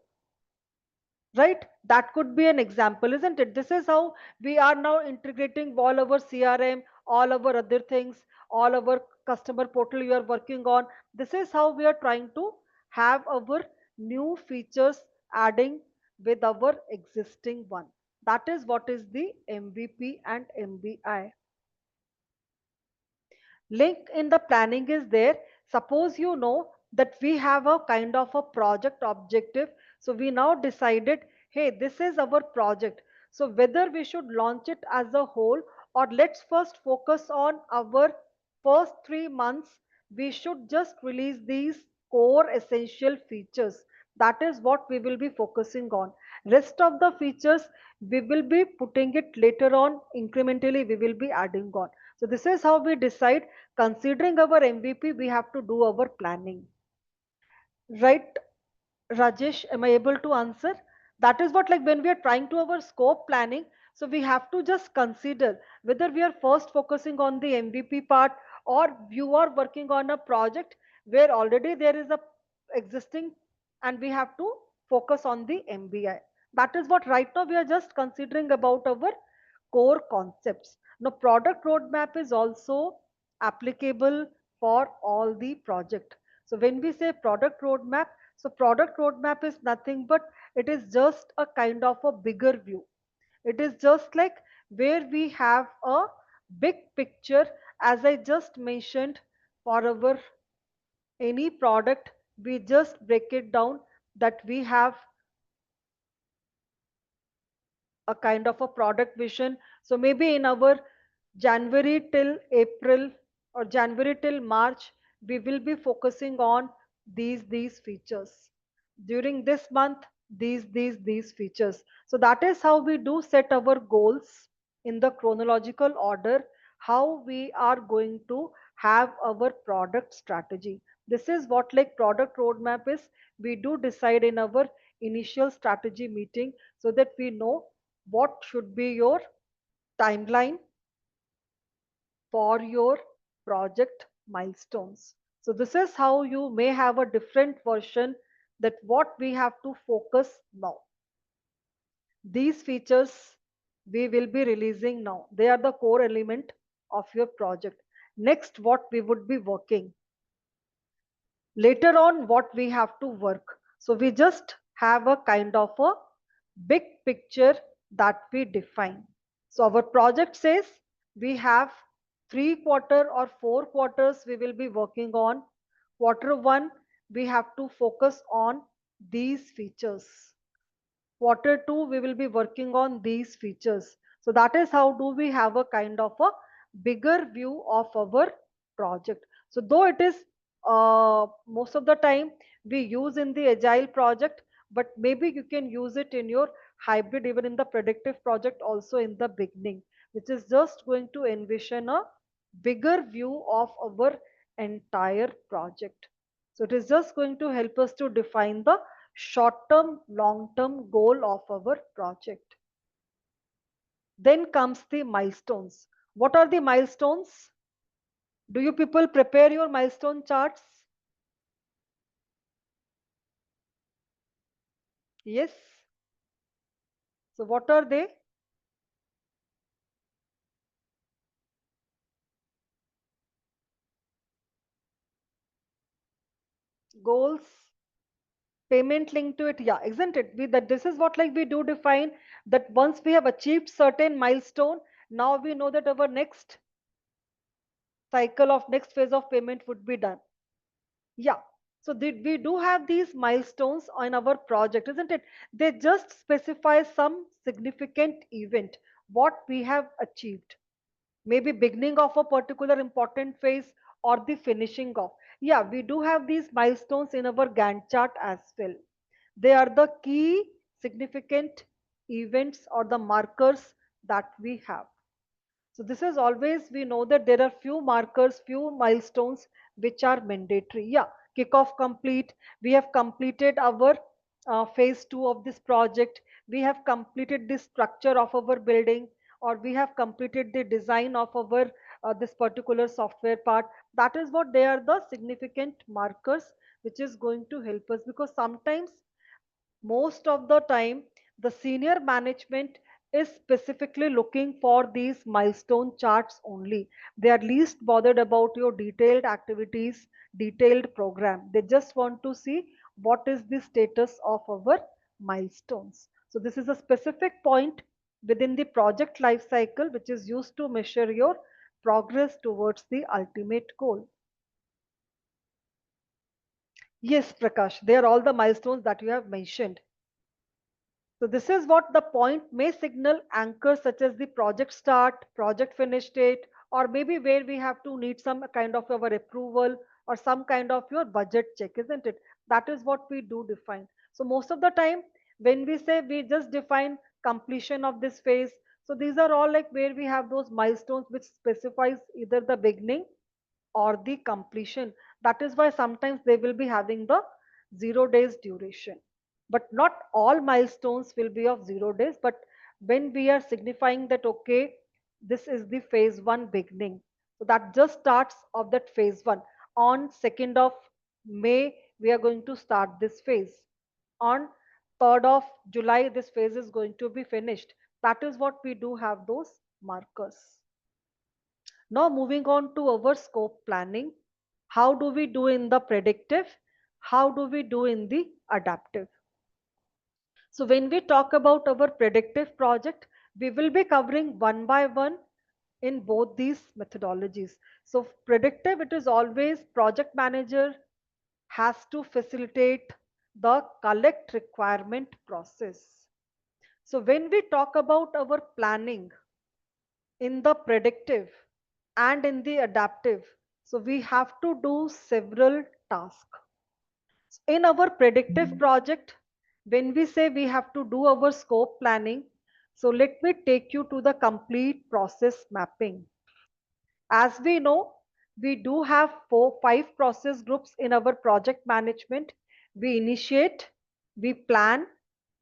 right? That could be an example, isn't it? This is how we are now integrating all our CRM, all our other things, all our customer portal you are working on. This is how we are trying to have our new features adding with our existing one. That is what is the MVP and MBI. Link in the planning is there. Suppose you know that we have a kind of a project objective, so we now decided, hey, this is our project, so whether we should launch it as a whole, or let's first focus on our first 3 months, we should just release these core essential features. That is what we will be focusing on. Rest of the features we will be putting it later on, incrementally we will be adding on. So this is how we decide. Considering our MVP, we have to do our planning. Right, Rajesh, am I able to answer? That is what, like, when we are trying to our scope planning, so we have to just consider whether we are first focusing on the MVP part, or you are working on a project where already there is a existing and we have to focus on the MBI. That is what right now we are just considering about our core concepts. Now product roadmap is also applicable for all the project. So when we say product roadmap, so product roadmap is nothing but it is just a kind of a bigger view. It is just like where we have a big picture, as I just mentioned, for our any product, we just break it down that we have a kind of a product vision. So maybe in our January till April or January till March, we will be focusing on these features. During this month, these features. So that is how we do set our goals in the chronological order, how we are going to have our product strategy. This is what, like, product roadmap is. We do decide in our initial strategy meeting, so that we know what should be your timeline for your project milestones. So this is how you may have a different version, that what we have to focus now. These features we will be releasing now. They are the core element of your project. Next, what we would be working. Later on, what we have to work. So we just have a kind of a big picture that we define. So our project says we have 3 quarter or 4 quarters we will be working on. Quarter one, we have to focus on these features. Quarter two, we will be working on these features. So that is how do we have a kind of a bigger view of our project. So though it is most of the time we use in the agile project, but maybe you can use it in your hybrid, even in the predictive project also in the beginning, which is just going to envision a bigger view of our entire project. So it is just going to help us to define the short term, long term goal of our project. Then comes the milestones. What are the milestones? Do you people prepare your milestone charts? Yes. So what are they? Goals, payment linked to it. Yeah, isn't it? We that this is what like we do define that once we have achieved certain milestone, now we know that our next cycle of next phase of payment would be done. Yeah. So we do have these milestones on our project, isn't it? They just specify some significant event, what we have achieved. Maybe beginning of a particular important phase or the finishing of. Yeah, we do have these milestones in our Gantt chart as well. They are the key significant events or the markers that we have. So this is always, we know that there are few markers, few milestones which are mandatory. Yeah, kickoff complete. We have completed our phase two of this project. We have completed the structure of our building, or we have completed the design of our this particular software part. That is what they are the significant markers which is going to help us, because sometimes most of the time the senior management is specifically looking for these milestone charts only. They are least bothered about your detailed activities, detailed program. They just want to see what is the status of our milestones. So this is a specific point within the project life cycle which is used to measure your progress towards the ultimate goal. Yes, Prakash, they are all the milestones that you have mentioned. So this is what the point may signal anchors such as the project start, project finish date, or maybe where we have to need some kind of our approval or some kind of your budget check, isn't it? That is what we do define. So most of the time when we say we just define completion of this phase, so these are all like where we have those milestones which specifies either the beginning or the completion. That is why sometimes they will be having the 0 days duration. But not all milestones will be of 0 days. But when we are signifying that, okay, this is the phase one beginning. So that just starts of that phase one. On 2nd of May, we are going to start this phase. On 3rd of July, this phase is going to be finished. That is what we do have those markers. Now moving on to our scope planning. How do we do in the predictive? How do we do in the adaptive? So when we talk about our predictive project, we will be covering one by one in both these methodologies. So predictive, it is always project manager has to facilitate the collect requirement process. So when we talk about our planning in the predictive and in the adaptive, so we have to do several tasks. In our predictive project, when we say we have to do our scope planning, so let me take you to the complete process mapping. As we know, we do have 5 process groups in our project management. We initiate, we plan,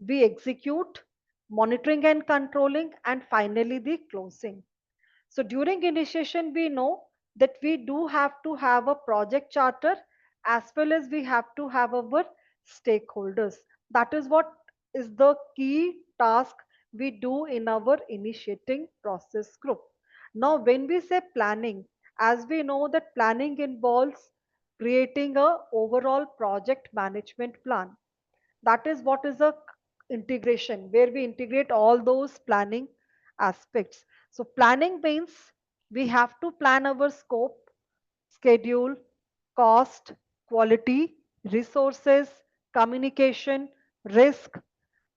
we execute, monitoring and controlling, and finally the closing. So during initiation, we know that we do have to have a project charter, as well as we have to have our stakeholders. That is what is the key task we do in our initiating process group. Now, when we say planning, as we know that planning involves creating a overall project management plan. That is what is a integration, where we integrate all those planning aspects. So planning means we have to plan our scope, schedule, cost, quality, resources, communication, risk,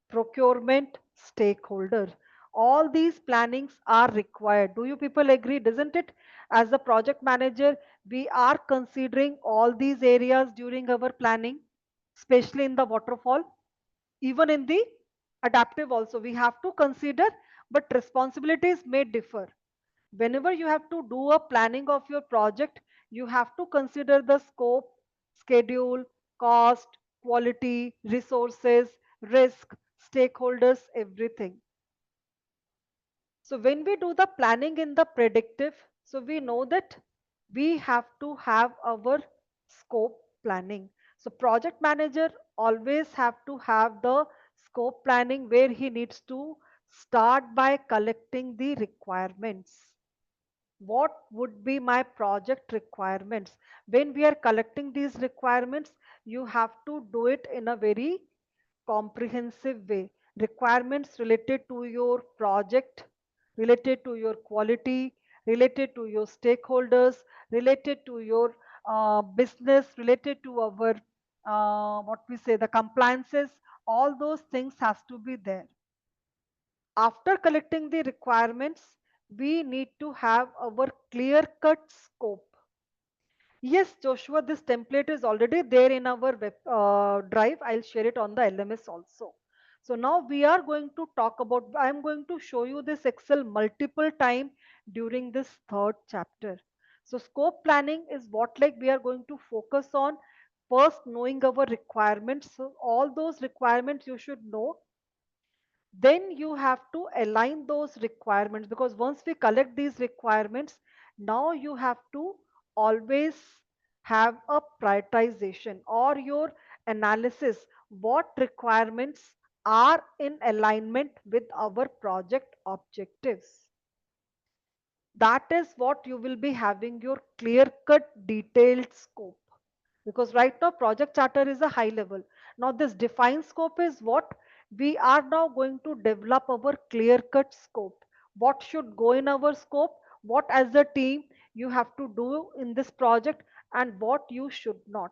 procurement, stakeholder. All these plannings are required. Do you people agree? Doesn't it? As a project manager, we are considering all these areas during our planning, especially in the waterfall, even in the adaptive also. We have to consider, but responsibilities may differ. Whenever you have to do a planning of your project, you have to consider the scope, schedule, cost, quality, resources, risk, stakeholders, everything. So when we do the planning in the predictive, so we know that we have to have our scope planning. So project manager always have to have the scope planning where he needs to start by collecting the requirements. What would be my project requirements? When we are collecting these requirements, you have to do it in a very comprehensive way. Requirements related to your project, related to your quality, related to your stakeholders, related to your business, related to our what we say, the compliances. All those things has to be there. After collecting the requirements, we need to have our clear cut scope. Yes, Joshua, this template is already there in our web drive. I'll share it on the LMS also. So now we are going to talk about, I'm going to show you this Excel multiple time during this third chapter. So scope planning is what like we are going to focus on first knowing our requirements. So all those requirements you should know, then you have to align those requirements, because once we collect these requirements, now you have to always have a prioritization or your analysis what requirements are in alignment with our project objectives. That is what you will be having your clear cut detailed scope, because right now project charter is a high level. Now this defined scope is what we are now going to develop our clear cut scope. What should go in our scope, what as a team you have to do in this project, and what you should not.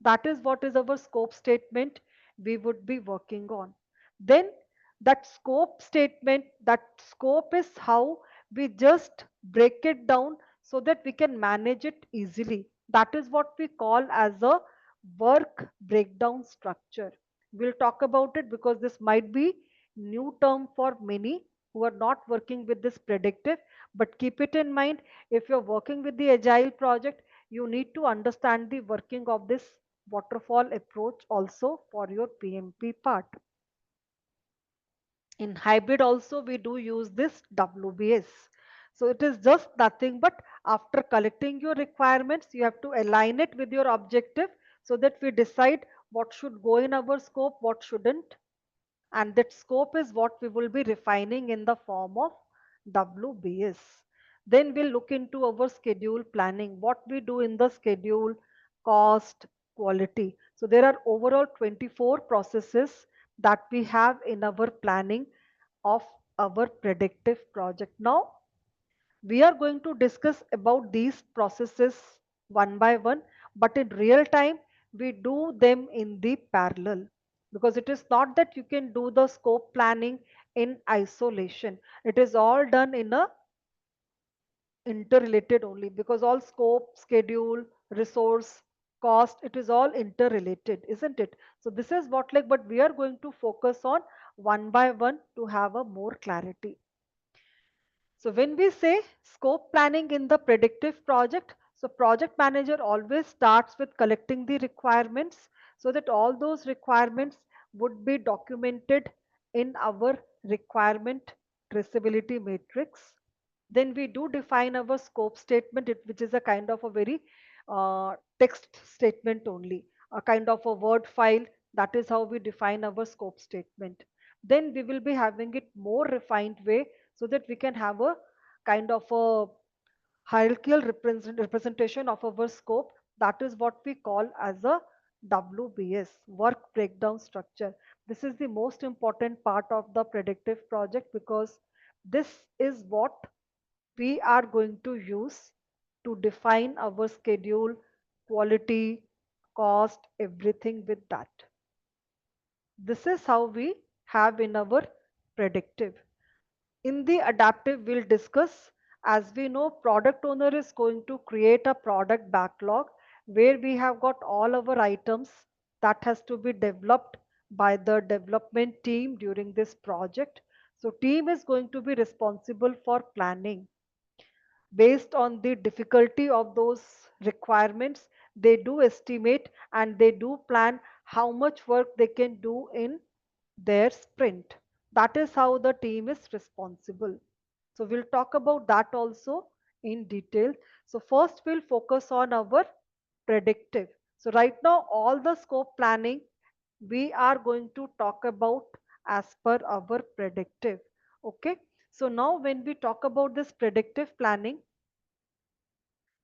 That is what is our scope statement we would be working on. Then that scope statement, that scope is how we just break it down so that we can manage it easily. That is what we call as a work breakdown structure. We'll talk about it because this might be new term for many who are not working with this predictive. But keep it in mind, if you're working with the agile project, you need to understand the working of this waterfall approach also for your PMP part. In hybrid also we do use this WBS. So it is just nothing but after collecting your requirements, you have to align it with your objective so that we decide what should go in our scope, what shouldn't. And that scope is what we will be refining in the form of WBS. Then we'll look into our schedule planning, what we do in the schedule, cost, quality. So there are overall 24 processes that we have in our planning of our predictive project. Now we are going to discuss about these processes one by one, but in real time we do them in the parallel, because it is not that you can do the scope planning in isolation. It is all done in a interrelated only, because all scope, schedule, resource, cost, it is all interrelated, isn't it? So this is what like, but we are going to focus on one by one to have a more clarity. So when we say scope planning in the predictive project, so project manager always starts with collecting the requirements so that all those requirements would be documented in our requirement traceability matrix. Then we do define our scope statement, which is a kind of a very text statement only, a kind of a word file. That is how we define our scope statement. Then we will be having it more refined way so that we can have a kind of a hierarchical representation of our scope. That is what we call as a WBS, work breakdown structure. This is the most important part of the predictive project, because This is what we are going to use to define our schedule, quality, cost, everything with that. This is how we have in our predictive. In the adaptive, we'll discuss, as we know, product owner is going to create a product backlog where we have got all our items that has to be developed by the development team during this project. So team is going to be responsible for planning based on the difficulty of those requirements. They do estimate and they do plan how much work they can do in their sprint. That is how the team is responsible. So we'll talk about that also in detail. So first we'll focus on our predictive. So right now all the scope planning we are going to talk about as per our predictive. Okay. So now when we talk about this predictive planning,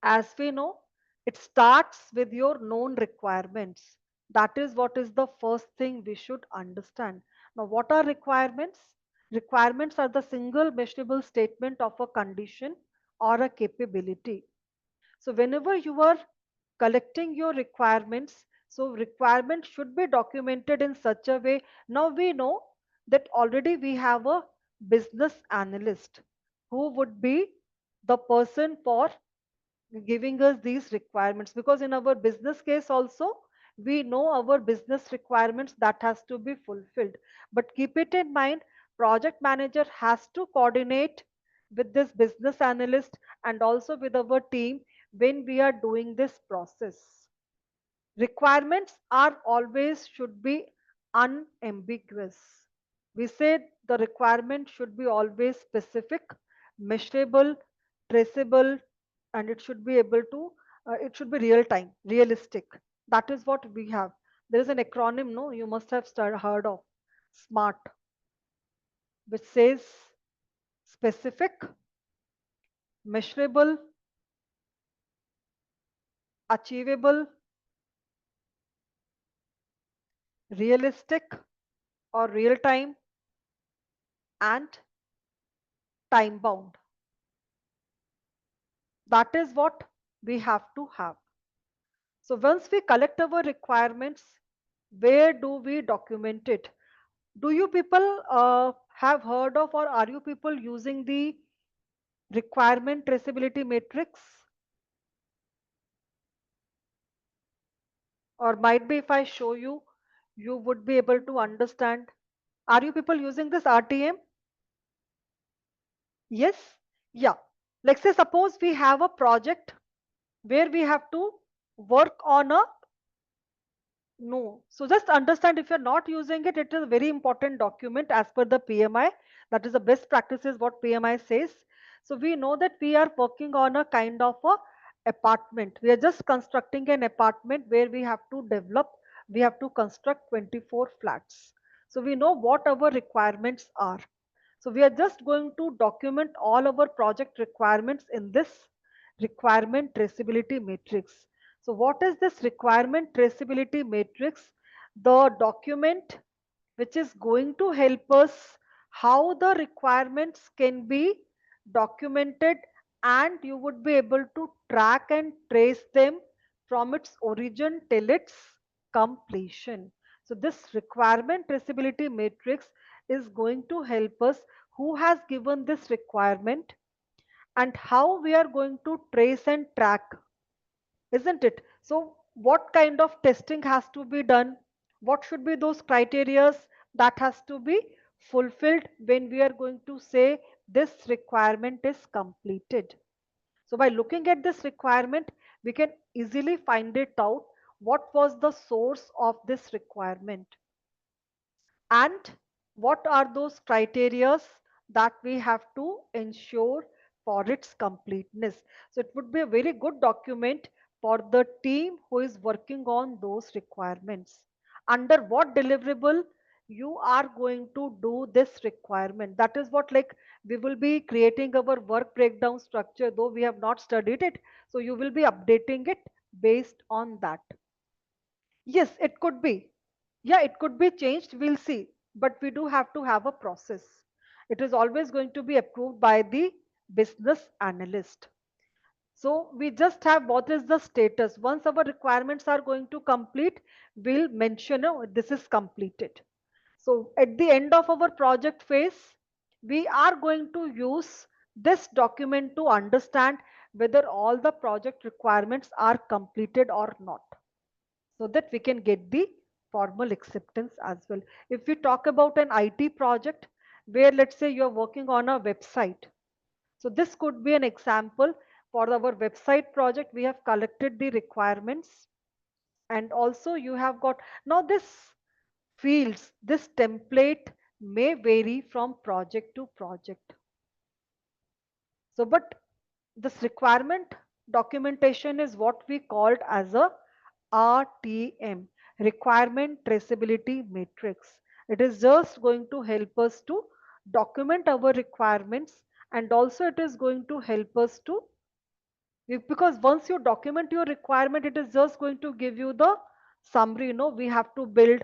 as we know, it starts with your known requirements. That is what is the first thing we should understand. Now, what are requirements? Requirements are the single measurable statement of a condition or a capability. So, whenever you are collecting your requirements, so requirements should be documented in such a way. Now, we know that already we have a business analyst who would be the person for giving us these requirements, because in our business case also we know our business requirements that has to be fulfilled. But keep it in mind, project manager has to coordinate with this business analyst and also with our team when we are doing this process. Requirements are always should be unambiguous. We said the requirement should be always specific, measurable, traceable, and it should be able to, it should be real time, realistic. That is what we have. There is an acronym, no, you must have heard of SMART, which says specific, measurable, achievable, realistic or real time, and time bound. That is what we have to have. So once we collect our requirements, where do we document it? Do you people have heard of, or are you people using the requirement traceability matrix? Or might be if I show you, you would be able to understand. Are you people using this RTM? Yes? Yeah. Let's say suppose we have a project where we have to work on a, no. So just understand, if you're not using it, it is a very important document as per the PMI. That is the best practices what PMI says. So we know that we are working on a kind of a apartment. We are just constructing an apartment where we have to develop, we have to construct 24 flats. So we know what our requirements are. So we are just going to document all our project requirements in this requirement traceability matrix. So what is this requirement traceability matrix? The document which is going to help us how the requirements can be documented, and you would be able to track and trace them from its origin till its completion. So this requirement traceability matrix is going to help us who has given this requirement and how we are going to trace and track, isn't it? So what kind of testing has to be done? What should be those criterias that has to be fulfilled when we are going to say this requirement is completed? So by looking at this requirement, we can easily find it out what was the source of this requirement and what are those criterias that we have to ensure for its completeness. So it would be a very good document for the team who is working on those requirements. Under what deliverable you are going to do this requirement. That is what, like, we will be creating our work breakdown structure, though we have not studied it. So you will be updating it based on that. Yes, it could be. Yeah, it could be changed. We'll see. But we do have to have a process. It is always going to be approved by the business analyst. So we just have what is the status. Once our requirements are going to complete, we'll mention, oh, this is completed. So at the end of our project phase, we are going to use this document to understand whether all the project requirements are completed or not, so that we can get the formal acceptance as well. If we talk about an IT project where, let's say, you're working on a website, so this could be an example. For our website project, we have collected the requirements, and also you have got, now this fields, this template may vary from project to project. So, but this requirement documentation is what we called as a RTM, requirement traceability matrix. It is just going to help us to document our requirements, and also it is going to help us to, because once you document your requirement, it is just going to give you the summary. We have to build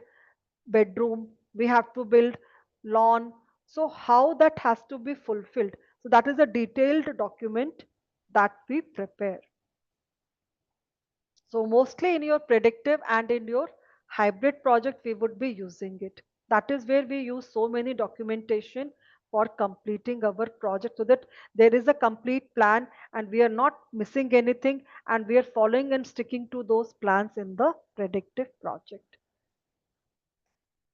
bedroom, we have to build lawn, so how that has to be fulfilled. So that is a detailed document that we prepare. So mostly in your predictive and in your hybrid project, we would be using it. That is where we use so many documentation for completing our project, so that there is a complete plan and we are not missing anything, and we are following and sticking to those plans in the predictive project.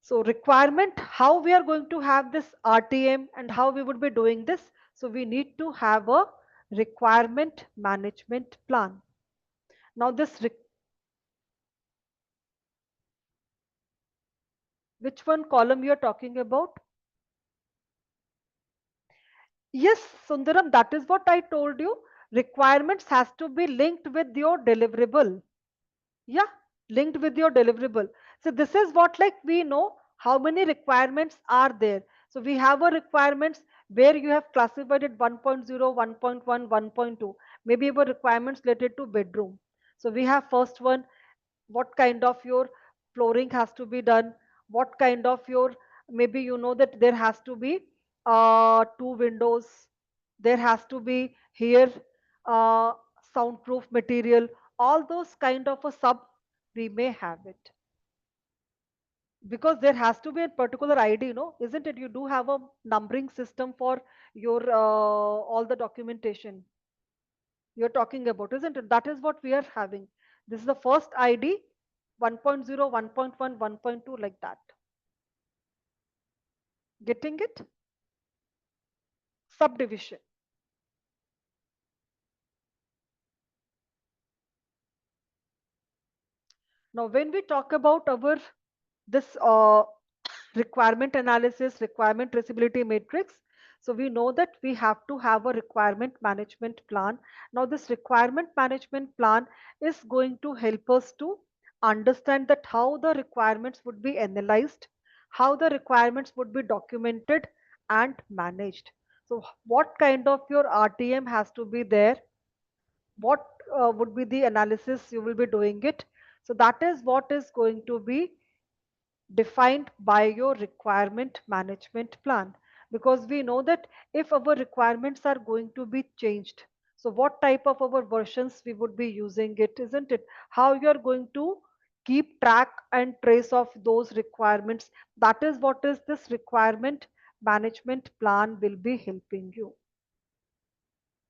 So requirement, how we are going to have this RTM and how we would be doing this. So we need to have a requirement management plan. Now this, which one column you are talking about? Yes, Sundaram, that is what I told you. Requirements has to be linked with your deliverable. Yeah, linked with your deliverable. So this is what, like, we know how many requirements are there. So we have a requirements where you have classified it 1.0, 1.1, 1.2. Maybe our requirements related to bedroom. So we have first one, what kind of your flooring has to be done, what kind of your, maybe that there has to be two windows, there has to be here uh, soundproof material, all those kind of a sub we may have it, because there has to be a particular ID, isn't it? You do have a numbering system for your all the documentation you're talking about, isn't it? That is what we are having. This is the first ID, 1.0, 1.1, 1.2, like that. Getting it? Subdivision. Now, when we talk about our this requirement analysis, requirement traceability matrix, so we know that we have to have a requirement management plan. Now, this requirement management plan is going to help us to understand that how the requirements would be analyzed, how the requirements would be documented and managed. So, what kind of your RTM has to be there? What would be the analysis you will be doing it? So that is what is going to be defined by your requirement management plan, because we know that if our requirements are going to be changed, so what type of our versions we would be using it, isn't it? How you are going to keep track and trace of those requirements, that is what is this requirement management plan will be helping you.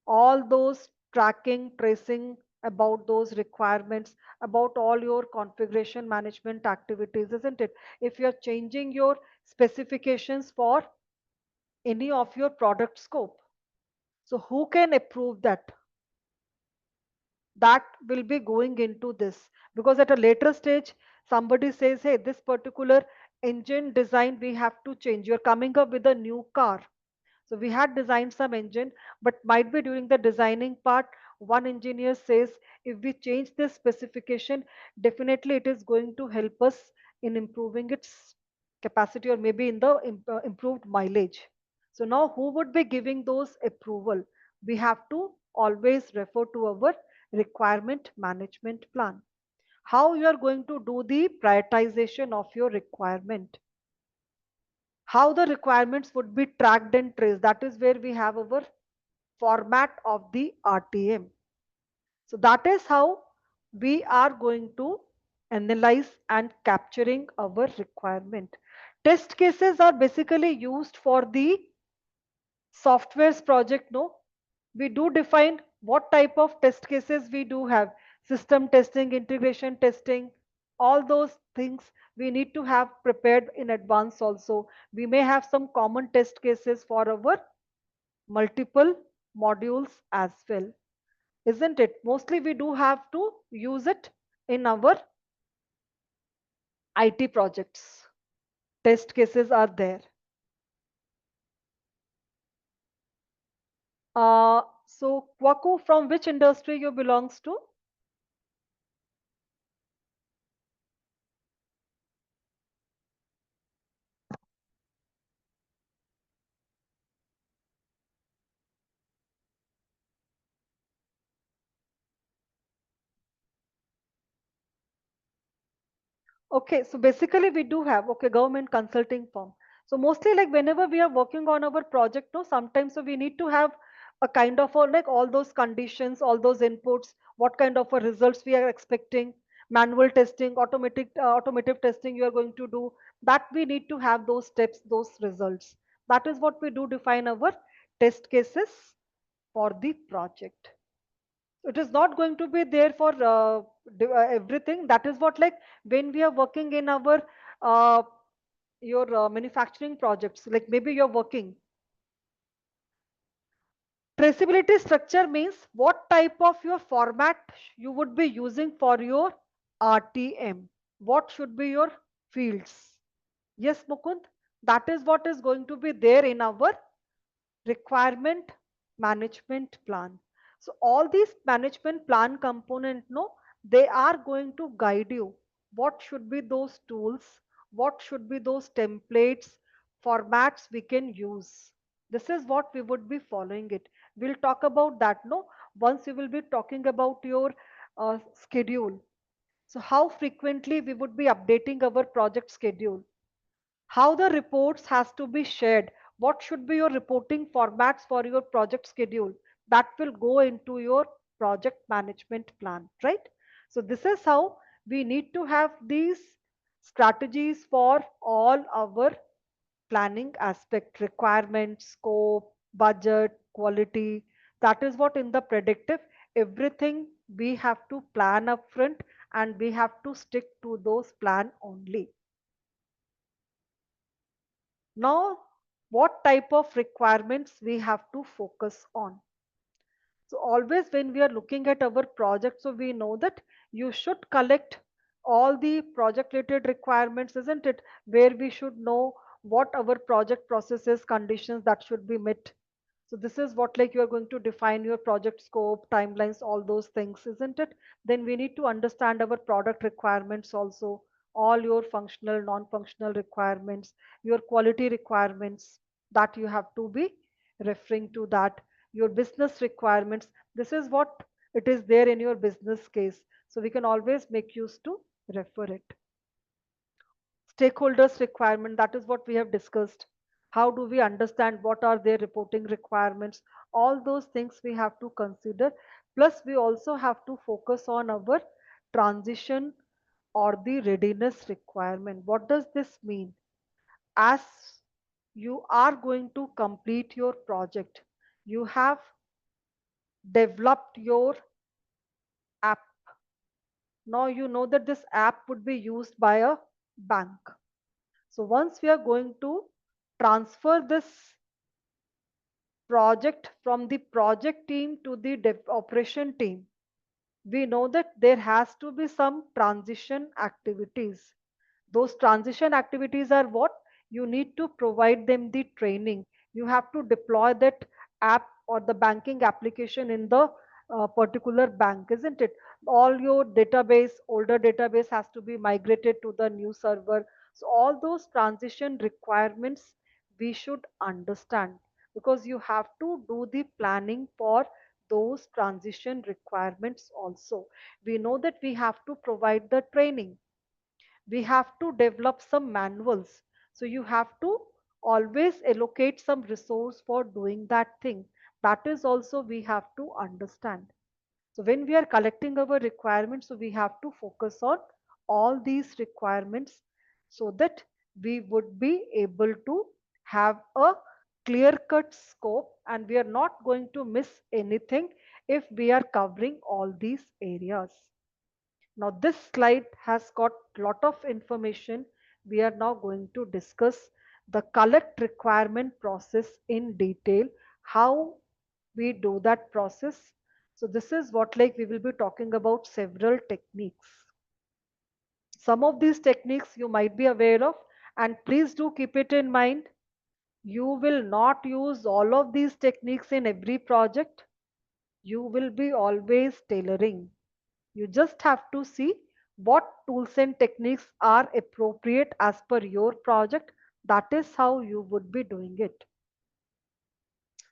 All those tracking, tracing about those requirements, about all your configuration management activities, isn't it? If you're changing your specifications for any of your product scope, so who can approve that? That will be going into this, because at a later stage somebody says, hey, this particular engine design we have to change, you're coming up with a new car. So we had designed some engine, but might be during the designing part, one engineer says, if we change this specification, definitely it is going to help us in improving its capacity, or maybe in the improved mileage. So now who would be giving those approval? We have to always refer to our requirement management plan. How you are going to do the prioritization of your requirement? How the requirements would be tracked and traced. That is where we have our format of the RTM. So that is how we are going to analyze and capturing our requirement. Test cases are basically used for the software's project. No, we do define what type of test cases we do have: system testing, integration testing, all those things we need to have prepared in advance. Also, we may have some common test cases for our multiple modules as well, isn't it? Mostly we do have to use it in our IT projects. Test cases are there. So Kwaku, from which industry you belongs to? Okay, so basically we do have, okay, government consulting firm. So mostly like whenever we are working on our project, no, sometimes so we need to have a kind of a, like all those conditions, all those inputs, what kind of a results we are expecting, manual testing, automative testing you are going to do, that we need to have those steps, those results. That is what we do define our test cases for the project. It is not going to be there for everything. That is what, like when we are working in our uh, your manufacturing projects, like maybe you're working, traceability structure means what type of your format you would be using for your RTM, what should be your fields. Yes, Mukund, that is what is going to be there in our requirement management plan. So all these management plan component, no, they are going to guide you what should be those tools, what should be those templates, formats we can use. This is what we would be following it. We'll talk about that, no, once we will be talking about your schedule. So how frequently we would be updating our project schedule, how the reports has to be shared, what should be your reporting formats for your project schedule, that will go into your project management plan, right? So this is how we need to have these strategies for all our planning aspect: requirement, scope, budget, quality. That is what in the predictive, everything we have to plan upfront, and we have to stick to those plan only. Now, what type of requirements we have to focus on? So always when we are looking at our project, so we know that you should collect all the project related requirements, isn't it? Where we should know what our project processes, conditions that should be met. So this is what, like, you are going to define your project scope, timelines, all those things, isn't it? Then we need to understand our product requirements also, all your functional, non-functional requirements, your quality requirements that you have to be referring to that, your business requirements. This is what it is there in your business case. So we can always make use to refer it. Stakeholders requirement, that is what we have discussed. How do we understand what are their reporting requirements? All those things we have to consider. Plus we also have to focus on our transition or the readiness requirement. What does this mean? As you are going to complete your project, you have developed your app. Now you know that this app would be used by a bank. So once we are going to transfer this project from the project team to the operation team, we know that there has to be some transition activities. Those transition activities are what? You need to provide them the training. You have to deploy that app or the banking application in the particular bank, isn't it? All your database, older database, has to be migrated to the new server. So all those transition requirements we should understand, because you have to do the planning for those transition requirements also. We know that we have to provide the training, we have to develop some manuals. So you have to always allocate some resource for doing that thing. That is also we have to understand. So when we are collecting our requirements, so we have to focus on all these requirements so that we would be able to have a clear cut scope and we are not going to miss anything if we are covering all these areas. Now this slide has got lot of information. We are now going to discuss the collect requirement process in detail, how we do that process. So this is what like we will be talking about several techniques. Some of these techniques you might be aware of, and please do keep it in mind. You will not use all of these techniques in every project. You will be always tailoring. You just have to see what tools and techniques are appropriate as per your project. That is how you would be doing it.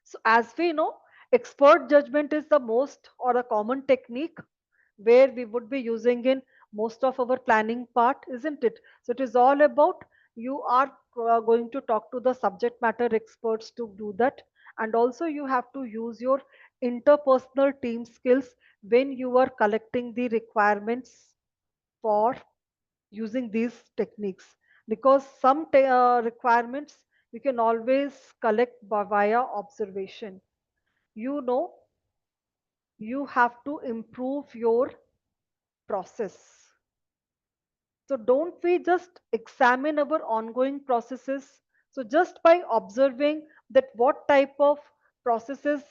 So as we know, expert judgment is the most or a common technique where we would be using in most of our planning part, isn't it? So it is all about you are going to talk to the subject matter experts to do that. And also you have to use your interpersonal team skills when you are collecting the requirements for using these techniques, because some requirements you can always collect via observation. You know, you have to improve your process. So don't we just examine our ongoing processes? So just by observing that what type of processes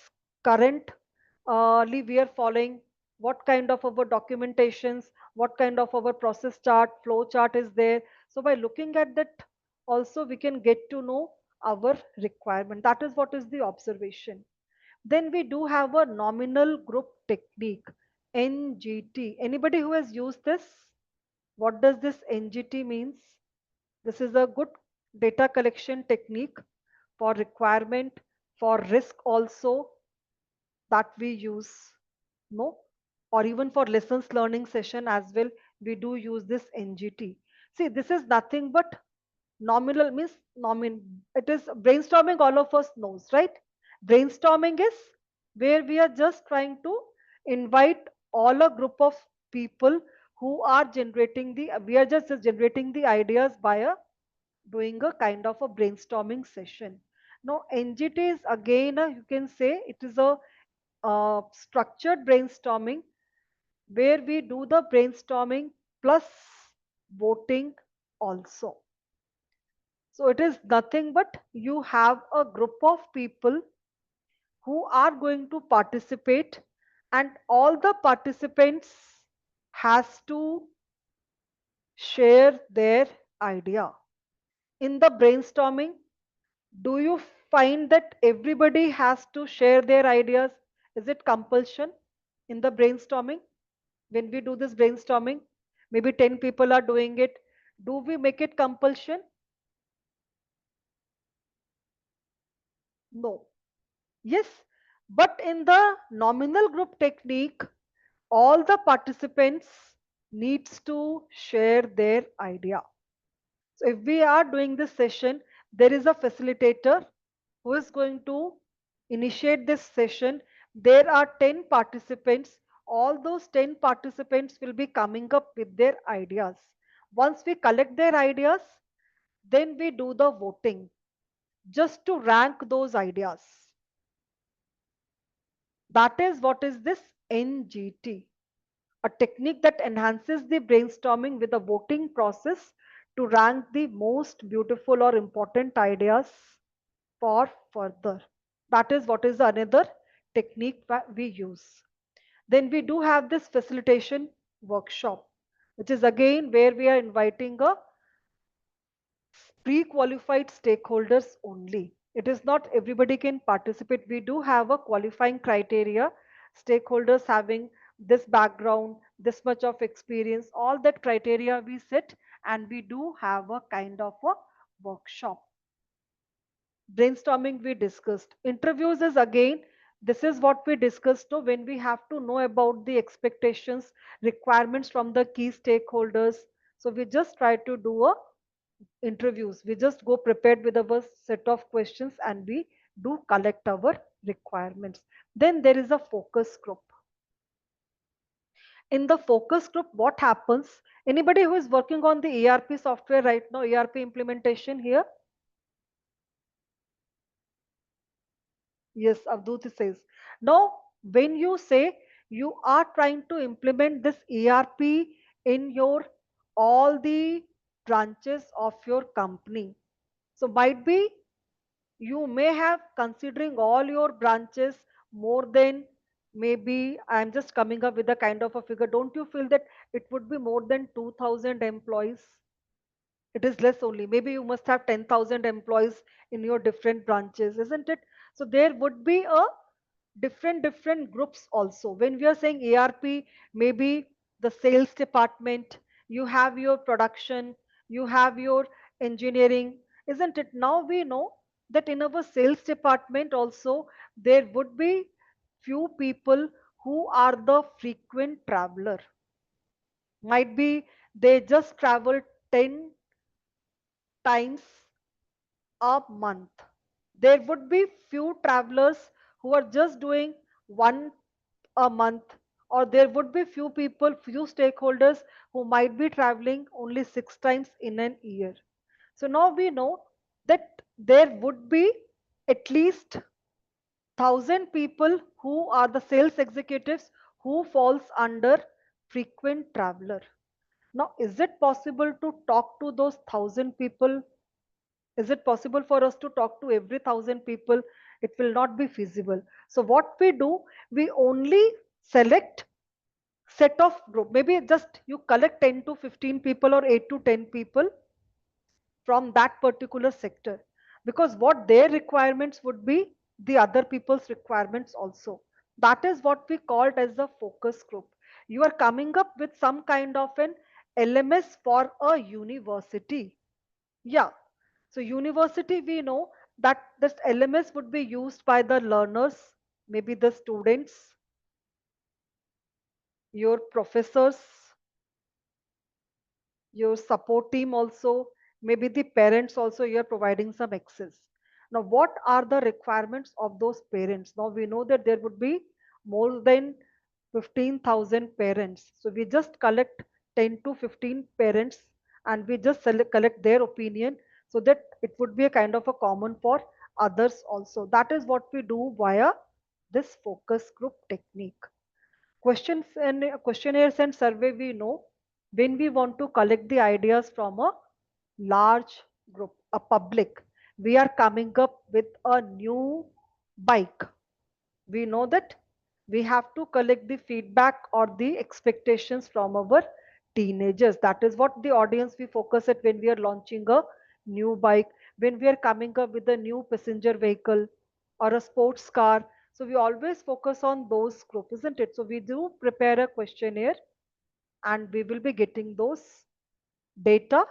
currently we are following, what kind of our documentations, what kind of our process chart, flow chart is there. So by looking at that, also we can get to know our requirement. That is what is the observation. Then we do have a nominal group technique, NGT. Anybody who has used this? What does this NGT means? This is a good data collection technique for requirement, for risk also that we use, no? Or even for lessons learning session as well, we do use this NGT. See, this is nothing but nominal means it is brainstorming, all of us knows, right? Brainstorming is where we are just trying to invite all a group of people who are generating the we are just generating the ideas by a doing a kind of a brainstorming session. Now NGT is again you can say it is a structured brainstorming where we do the brainstorming plus voting also. So it is nothing but you have a group of people who are going to participate, and all the participants has to share their idea. In the brainstorming, do you find that everybody has to share their ideas? Is it compulsion in the brainstorming? When we do this brainstorming, maybe 10 people are doing it. Do we make it compulsion? No. Yes, but in the nominal group technique, all the participants needs to share their idea. So if we are doing this session, there is a facilitator who is going to initiate this session. There are 10 participants. All those 10 participants will be coming up with their ideas. Once we collect their ideas, then we do the voting just to rank those ideas. That is what is this NGT, a technique that enhances the brainstorming with a voting process to rank the most beautiful or important ideas for further. That is what is another technique that we use. Then we do have this facilitation workshop, which is again where we are inviting a pre-qualified stakeholders only. It is not everybody can participate. We do have a qualifying criteria, stakeholders having this background, this much of experience, all that criteria we set, and we do have a kind of a workshop. Brainstorming we discussed. Interviews is again, this is what we discussed when we have to know about the expectations, requirements from the key stakeholders. So we just try to do a interviews. We just go prepared with our set of questions and we do collect our requirements. Then there is a focus group. In the focus group, what happens? Anybody who is working on the ERP software right now, ERP implementation here? Yes, Avdut says. Now, when you say you are trying to implement this ERP in your all the branches of your company, so might be you may have considering all your branches more than, maybe I'm just coming up with a kind of a figure. Don't you feel that it would be more than 2000 employees? It is less only. Maybe you must have 10,000 employees in your different branches, isn't it? So there would be a different groups also. When we are saying ERP, maybe the sales department, you have your production, you have your engineering, isn't it? Now we know that in our sales department also there would be few people who are the frequent traveler. Might be they just travel 10 times a month. There would be few travelers who are just doing one a month, or there would be few people, few stakeholders who might be traveling only 6 times in an year. So now we know that there would be at least 1,000 people who are the sales executives who falls under frequent traveler. Now, is it possible to talk to those 1,000 people? Is it possible for us to talk to every 1,000 people? It will not be feasible. So what we do, we only select set of group. Maybe just you collect 10 to 15 people or 8 to 10 people from that particular sector, because what their requirements would be, the other people's requirements also. That is what we called as the focus group. You are coming up with some kind of an LMS for a university. Yeah. So university, we know that this LMS would be used by the learners, maybe the students, your professors, your support team also, maybe the parents also, you are providing some access. Now, what are the requirements of those parents? Now we know that there would be more than 15,000 parents. So we just collect 10 to 15 parents and we just collect their opinion, so that it would be a kind of a common for others also. That is what we do via this focus group technique. Questions and questionnaires and survey, we know when we want to collect the ideas from a large group, a public, we are coming up with a new bike. We know that we have to collect the feedback or the expectations from our teenagers. That is what the audience we focus at when we are launching a new bike, when we are coming up with a new passenger vehicle or a sports car. So we always focus on those group, isn't it? So we do prepare a questionnaire and we will be getting those data,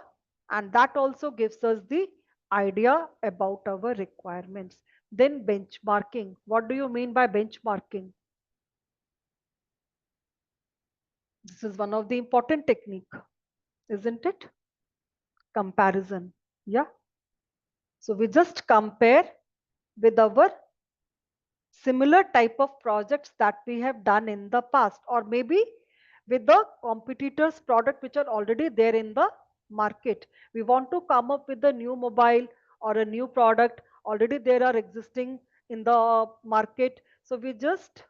and that also gives us the idea about our requirements. Then benchmarking. What do you mean by benchmarking? This is one of the important technique, isn't it? Comparison. Yeah. So we just compare with our similar type of projects that we have done in the past, or maybe with the competitors product which are already there in the market. We want to come up with a new mobile or a new product already there are existing in the market. So we just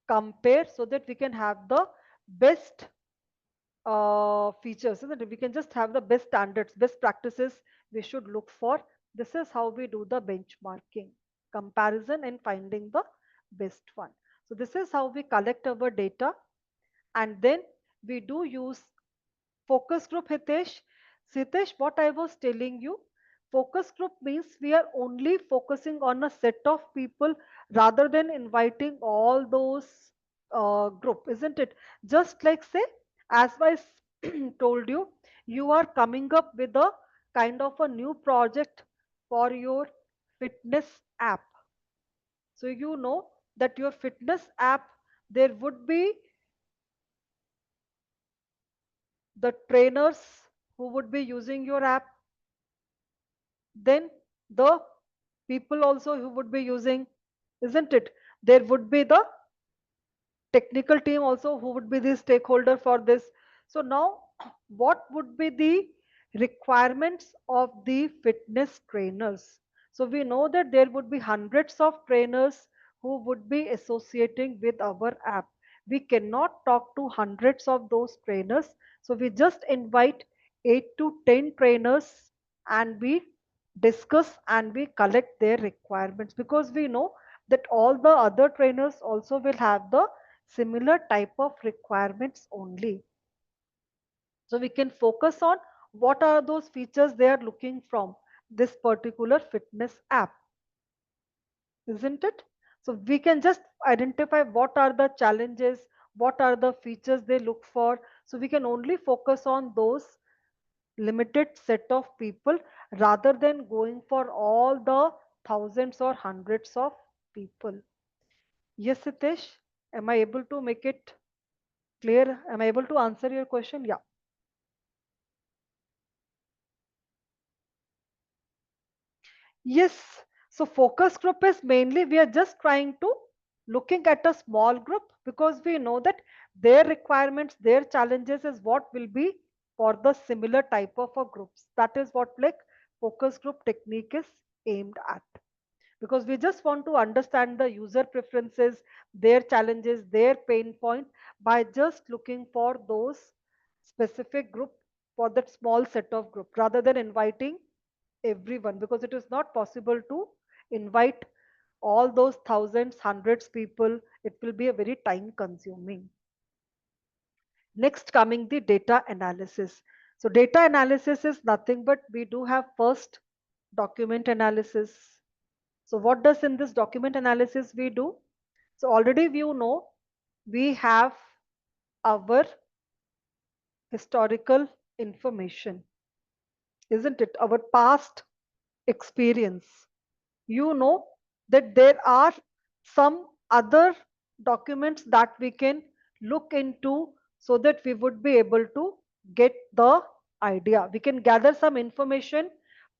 compare so that we can have the best features, isn't it? We can just have the best standards, best practices we should look for. This is how we do the benchmarking, comparison, and finding the best one. So this is how we collect our data, and then we do use focus group. Hitesh, what I was telling you, focus group means we are only focusing on a set of people rather than inviting all those group, isn't it? Just like say, as I told you, you are coming up with a kind of a new project for your fitness app. So you know that your fitness app, there would be the trainers who would be using your app, Then the people also who would be using, isn't it? There would be the technical team also who would be the stakeholder for this. So now what would be the requirements of the fitness trainers? So we know that there would be hundreds of trainers who would be associating with our app. We cannot talk to hundreds of those trainers, so we just invite 8 to 10 trainers and we discuss and we collect their requirements, because we know that all the other trainers also will have the similar type of requirements only. So we can focus on what are those features they are looking from this particular fitness app, isn't it? So we can just identify what are the challenges, what are the features they look for. So we can only focus on those limited set of people rather than going for all the thousands or hundreds of people. Yes, Sitesh, am I able to make it clear? Am I able to answer your question? Yeah. Yes. So focus group is mainly we are just trying to looking at a small group, because we know that their requirements, their challenges is what will be for the similar type of a groups. That is what like focus group technique is aimed at, because we just want to understand the user preferences, their challenges, their pain point by just looking for those specific group for that small set of group rather than inviting everyone, because it is not possible to invite all those thousands, hundreds people. It will be a very time consuming. Next coming the data analysis. So data analysis is nothing but we do have first document analysis. So what does in this document analysis we do? So already you know we have our historical information, isn't it? Our past experience. You know that there are some other documents that we can look into so that we would be able to get the idea. We can gather some information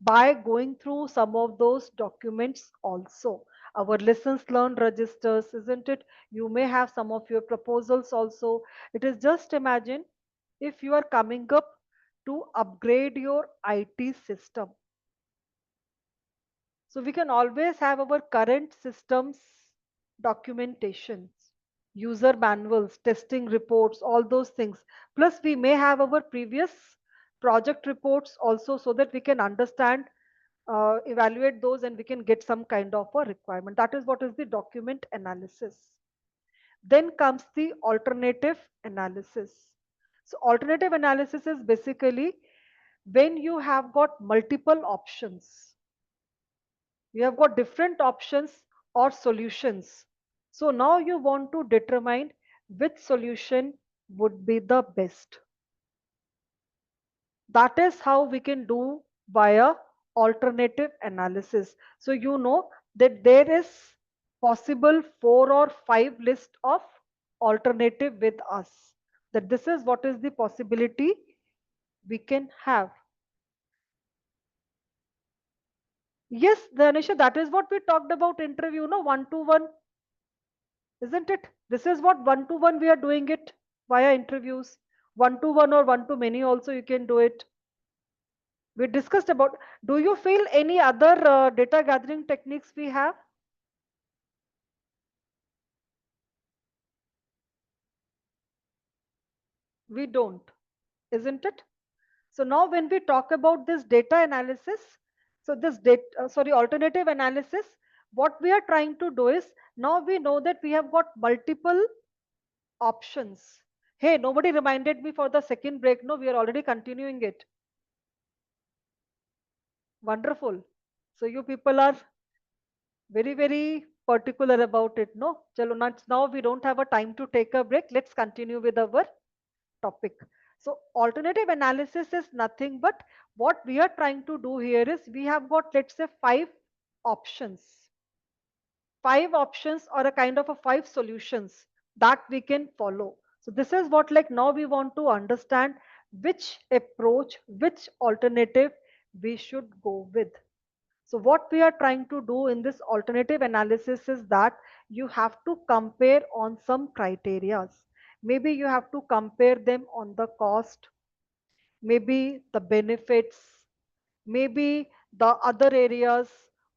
by going through some of those documents also. Our lessons learned registers, isn't it? You may have some of your proposals also. It is just imagine if you are coming up to upgrade your IT system. So we can always have our current systems documentations, user manuals, testing reports, all those things. Plus, we may have our previous project reports also, so that we can understand, evaluate those, and we can get some kind of a requirement. That is what is the document analysis. Then comes the alternative analysis. So, alternative analysis is basically when you have got multiple options, you have got different options or solutions. So now you want to determine which solution would be the best. That is how we can do via alternative analysis. So you know that there is possible 4 or 5 list of alternative with us. That this is what is the possibility we can have. Yes, Dhanisha, that is what we talked about interview, no, one to one, isn't it? This is what one to one we are doing it via interviews. One to one or one to many also you can do it. We discussed about. Do you feel any other data gathering techniques we have? We don't, isn't it? So now when we talk about this data analysis, so this data, sorry, alternative analysis, what we are trying to do is now we know that we have got multiple options. Hey, nobody reminded me for the second break. No, we are already continuing it. Wonderful. So you people are very, very particular about it. No, chalo, now we don't have a time to take a break. Let's continue with our topic. So alternative analysis is nothing but what we are trying to do here is we have got, let's say, options, 5 options or a kind of a 5 solutions that we can follow. So this is what like now we want to understand which approach, which alternative we should go with. So what we are trying to do in this alternative analysis is that you have to compare on some criterias. Maybe you have to compare them on the cost, maybe the benefits, maybe the other areas,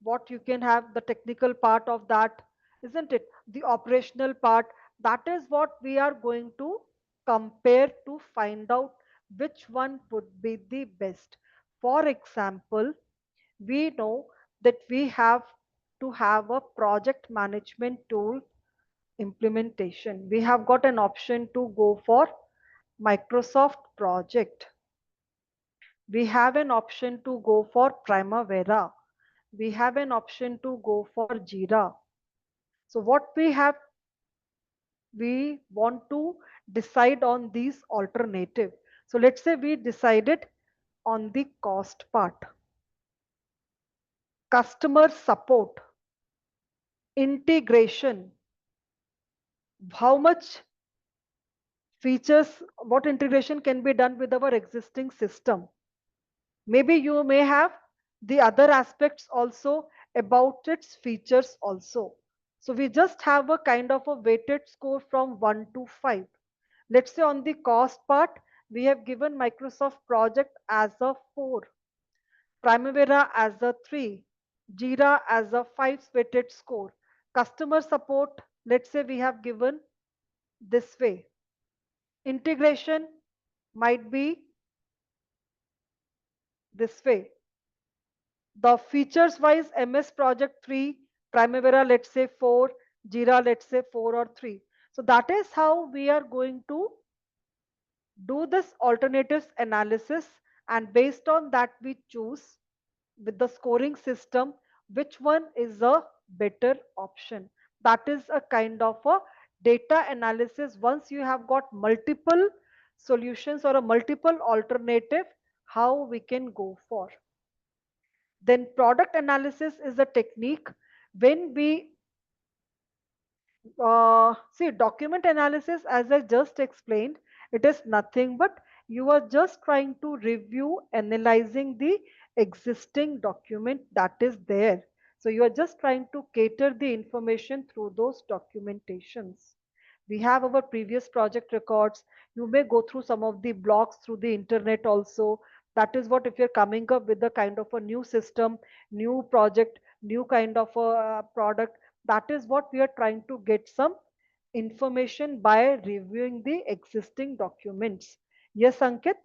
what you can have, the technical part of that, isn't it? The operational part, that is what we are going to compare to find out which one would be the best. For example, we know that we have to have a project management tool implementation. We have got an option to go for Microsoft Project. We have an option to go for Primavera. We have an option to go for Jira. So what we have, we want to decide on these alternative. So let's say we decided on the cost part, customer support, integration, how much features, what integration can be done with our existing system. Maybe you may have the other aspects also about its features also. So we just have a kind of a weighted score from 1 to 5. Let's say on the cost part, we have given Microsoft Project as a 4, Primavera as a 3, Jira as a 5 weighted score. Customer support, let's say we have given this way. Integration might be this way. The features wise, MS Project 3, Primavera, let's say 4, Jira, let's say 4 or 3. So that is how we are going to do this alternatives analysis, and based on that we choose with the scoring system which one is a better option. That is a kind of a data analysis. Once you have got multiple solutions or a multiple alternative, how we can go for. Then product analysis is a technique when we see document analysis, as I just explained, it is nothing but you are just trying to review, analyzing the existing document that is there. So you are just trying to cater the information through those documentations. We have our previous project records. You may go through some of the blogs through the internet also. That is what, if you're coming up with a kind of a new system, new project, new kind of a product, that is what we are trying to get some information by reviewing the existing documents. Yes, Ankit?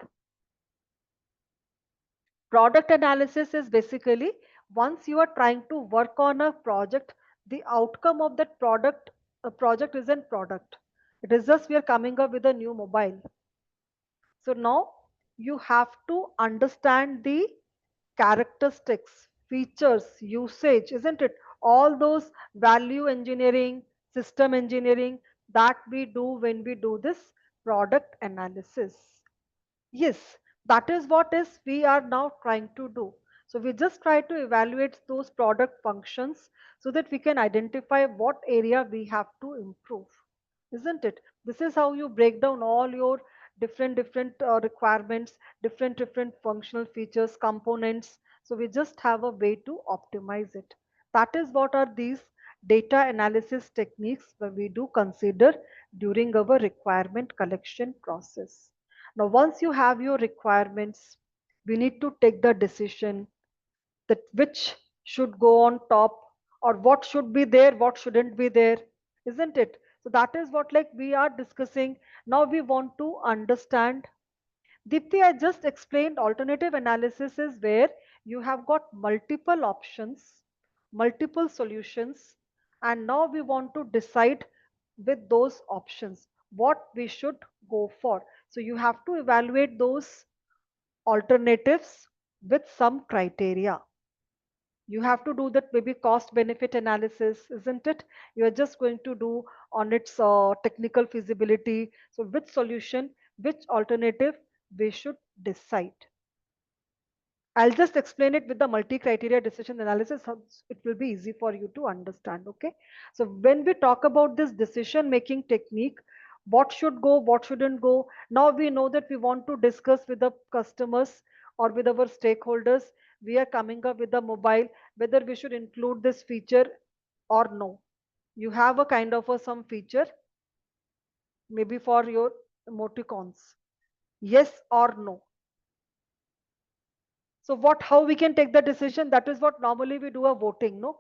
Product analysis is basically once you are trying to work on a project, the outcome of that product, a project isn't product. It is just we are coming up with a new mobile. So now you have to understand the characteristics, features, usage, isn't it? All those value engineering, system engineering that we do when we do this product analysis. Yes, that is what is we are now trying to do. So we just try to evaluate those product functions so that we can identify what area we have to improve, isn't it? This is how you break down all your different requirements, different functional features, components. So we just have a way to optimize it. That is what are these data analysis techniques that we do consider during our requirement collection process. Now, once you have your requirements, we need to take the decision that which should go on top or what should be there, what shouldn't be there, isn't it? So that is what like we are discussing. Now we want to understand. Dipti, I just explained alternative analysis is where you have got multiple options, multiple solutions, and now we want to decide with those options what we should go for. So you have to evaluate those alternatives with some criteria. You have to do that maybe cost benefit analysis, isn't it? You are just going to do on its technical feasibility. So which solution, which alternative we should decide. I'll just explain it with the multi-criteria decision analysis. So it will be easy for you to understand. Okay. So when we talk about this decision making technique, what should go, what shouldn't go. Now we know that we want to discuss with the customers or with our stakeholders. We are coming up with a mobile. whether we should include this feature or no. You have a kind of a some feature maybe for your emoticons, yes or no. So what, how we can take the decision? That is what normally we do a voting, no,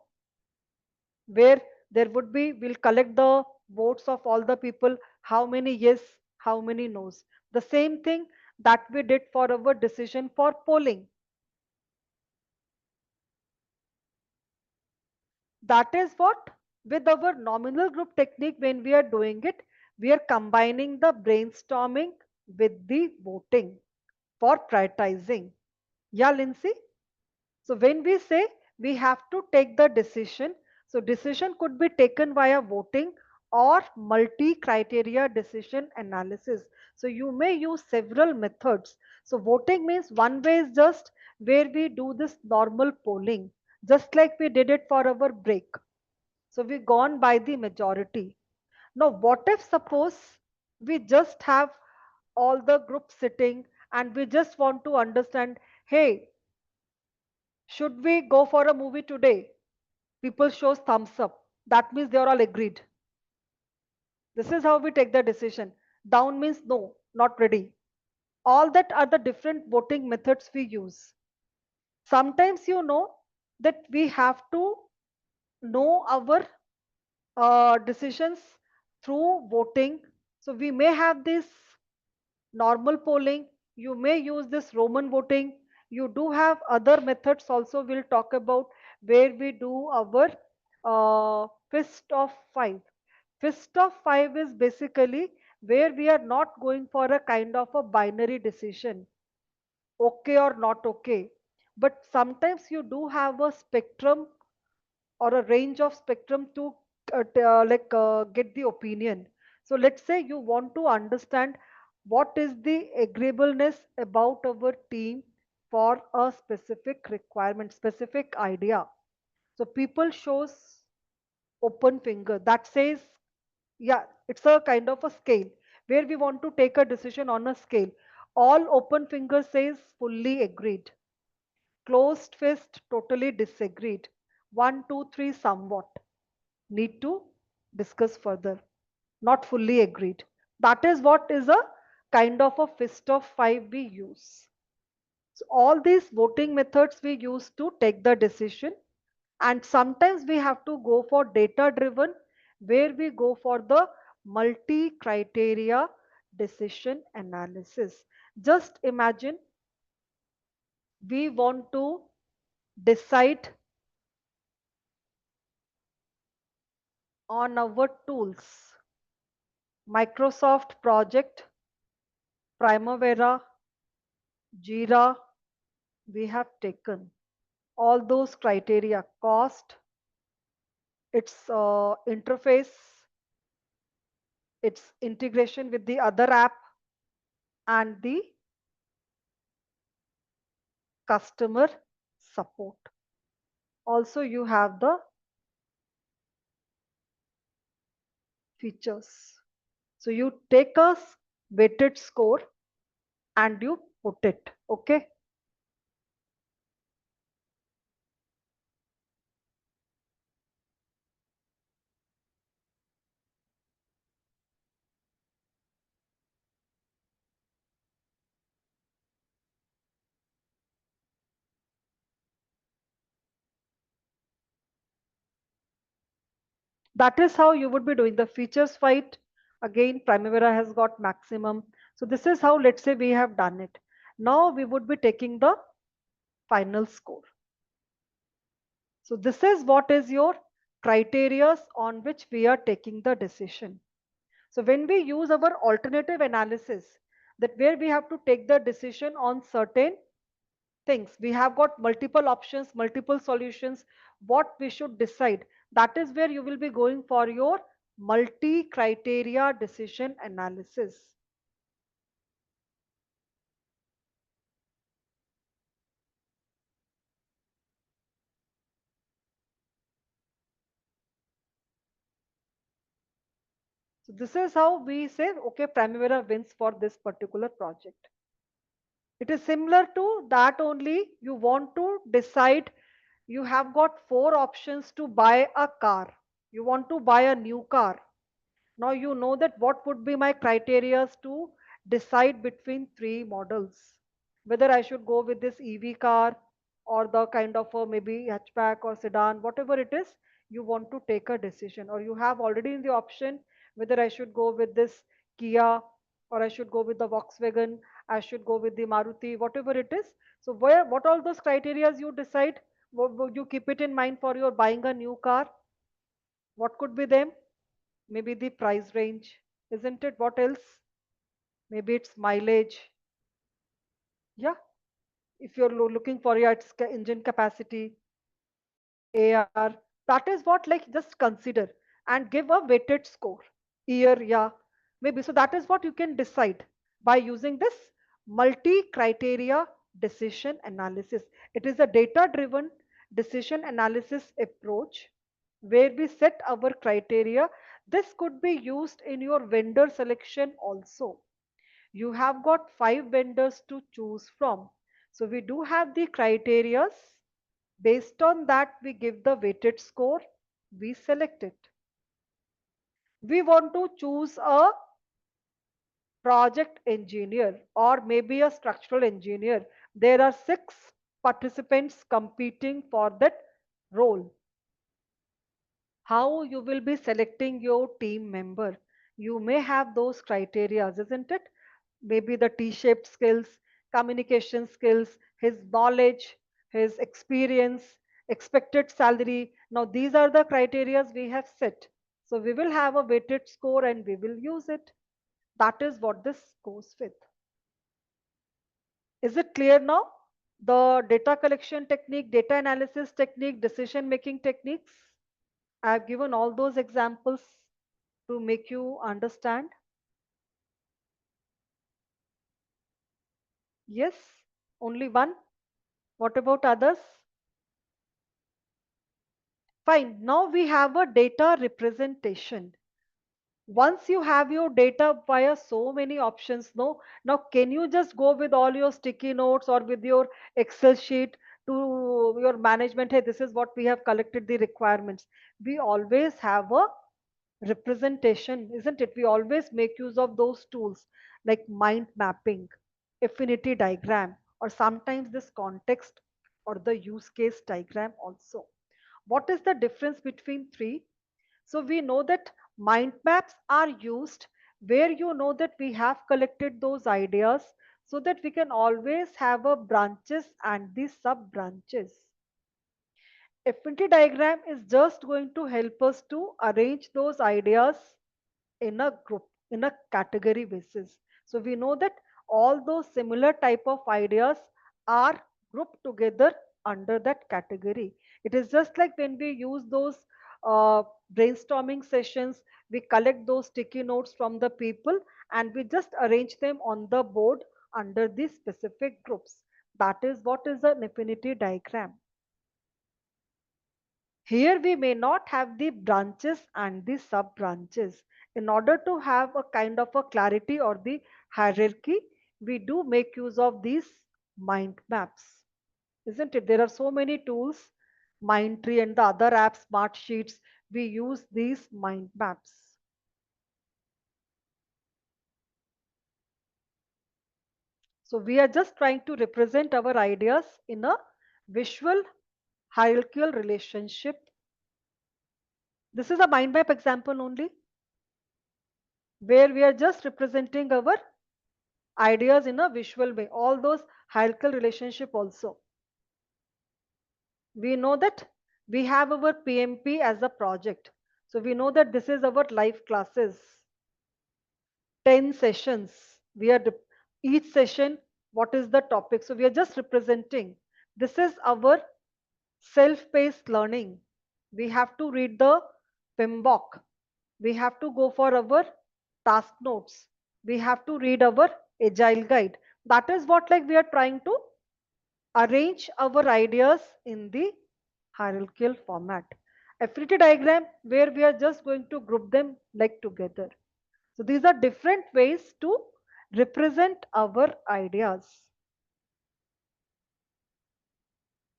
where there would be, we'll collect the votes of all the people, how many yes, how many no's. The same thing that we did for our decision for polling. That is what, with our nominal group technique, when we are doing it, we are combining the brainstorming with the voting for prioritizing. Yeah, Lindsay? So when we say we have to take the decision, so decision could be taken via voting or multi-criteria decision analysis. So you may use several methods. So voting means one way is just where we do this normal polling, just like we did it for our break. So we gone by the majority. Now what if suppose we just have all the group sitting and we just want to understand, hey, should we go for a movie today? People shows thumbs up. That means they are all agreed. This is how we take the decision. Down means no, not ready. All that are the different voting methods we use. Sometimes you know that we have to know our decisions through voting. So we may have this normal polling, you may use this Roman voting. You do have other methods also, we'll talk about, where we do our fist of five. Fist of five is basically where we are not going for a kind of a binary decision, okay or not okay. But sometimes you do have a spectrum or a range of spectrum to get the opinion. So let's say you want to understand what is the agreeableness about our team for a specific requirement, specific idea. So people shows open finger, that says, yeah, it's a kind of a scale where we want to take a decision on a scale. All open finger says fully agreed, closed fist totally disagreed, 1 2 3 somewhat need to discuss further, not fully agreed. That is what is a kind of a fist of five we use. So all these voting methods we use to take the decision, and sometimes we have to go for data driven, where we go for the multi criteria decision analysis. Just imagine we want to decide on our tools, Microsoft Project, Primavera, Jira. We have taken all those criteria: cost, its interface, its integration with the other app, and the customer support. Also you have the features. So you take a weighted score and you put it. Okay. That is how you would be doing the features fight. Again, Primavera has got maximum. So this is how, let's say, we have done it. Now we would be taking the final score. So this is what is your criteria on which we are taking the decision. So when we use our alternative analysis, that where we have to take the decision on certain things, we have got multiple options, multiple solutions, what we should decide. That is where you will be going for your multi criteria decision analysis. So this is how we say, okay, Primavera wins for this particular project. It is similar to that only. You want to decide You have got four options to buy a car. You want to buy a new car. Now you know that what would be my criteria to decide between three models. Whether I should go with this EV car or the kind of a maybe hatchback or sedan, whatever it is, you want to take a decision. Or you have already in the option whether I should go with this Kia or I should go with the Volkswagen, I should go with the Maruti, whatever it is. So where what all those criteria you decide, you keep it in mind for your buying a new car. What could be them? Maybe the price range, isn't it? What else? Maybe it's mileage. Yeah, if you're looking for your engine capacity, AR, that is what, like, just consider and give a weighted score. Year, yeah, maybe. So that is what you can decide by using this multi criteria decision analysis. It is a data driven decision analysis approach where we set our criteria. This could be used in your vendor selection also. You have got five vendors to choose from. So we do have the criterias. Based on that, we give the weighted score. We select it. We want to choose a project engineer or maybe a structural engineer. There are six participants competing for that role. How you will be selecting your team member? You may have those criteria, isn't it? Maybe the T-shaped skills, communication skills, his knowledge, his experience, expected salary. Now these are the criteria we have set. So we will have a weighted score and we will use it. That is what this goes with. Is it clear now? The data collection technique, data analysis technique, decision making techniques. I have given all those examples to make you understand. Yes, only one. What about others? Fine. Now we have a data representation. Once you have your data via so many options, no, now can you just go with all your sticky notes or with your Excel sheet to your management? Hey, this is what we have collected the requirements. We always have a representation, isn't it? We always make use of those tools like mind mapping, affinity diagram, or sometimes this context or the use case diagram also. What is the difference between three? So we know that mind maps are used where you know that we have collected those ideas so that we can always have a branches and the sub branches. Affinity diagram is just going to help us to arrange those ideas in a group, in a category basis. So we know that all those similar type of ideas are grouped together under that category. It is just like when we use those brainstorming sessions, we collect those sticky notes from the people and we just arrange them on the board under these specific groups. That is what is an affinity diagram. Here we may not have the branches and the sub branches. In order to have a kind of a clarity or the hierarchy, we do make use of these mind maps. Isn't it? There are so many tools, Mindtree and the other apps, Smart Sheets, we use these mind maps. So we are just trying to represent our ideas in a visual hierarchical relationship. This is a mind map example only, where we are just representing our ideas in a visual way, all those hierarchical relationship also. We know that we have our PMP as a project. So we know that this is our live classes, 10 sessions. We are each session, what is the topic? So we are just representing. This is our self-paced learning. We have to read the PMBOK. We have to go for our task notes. We have to read our agile guide. That is what, like, we are trying to arrange our ideas in the hierarchical format. Affinity diagram where we are just going to group them like together. So these are different ways to represent our ideas.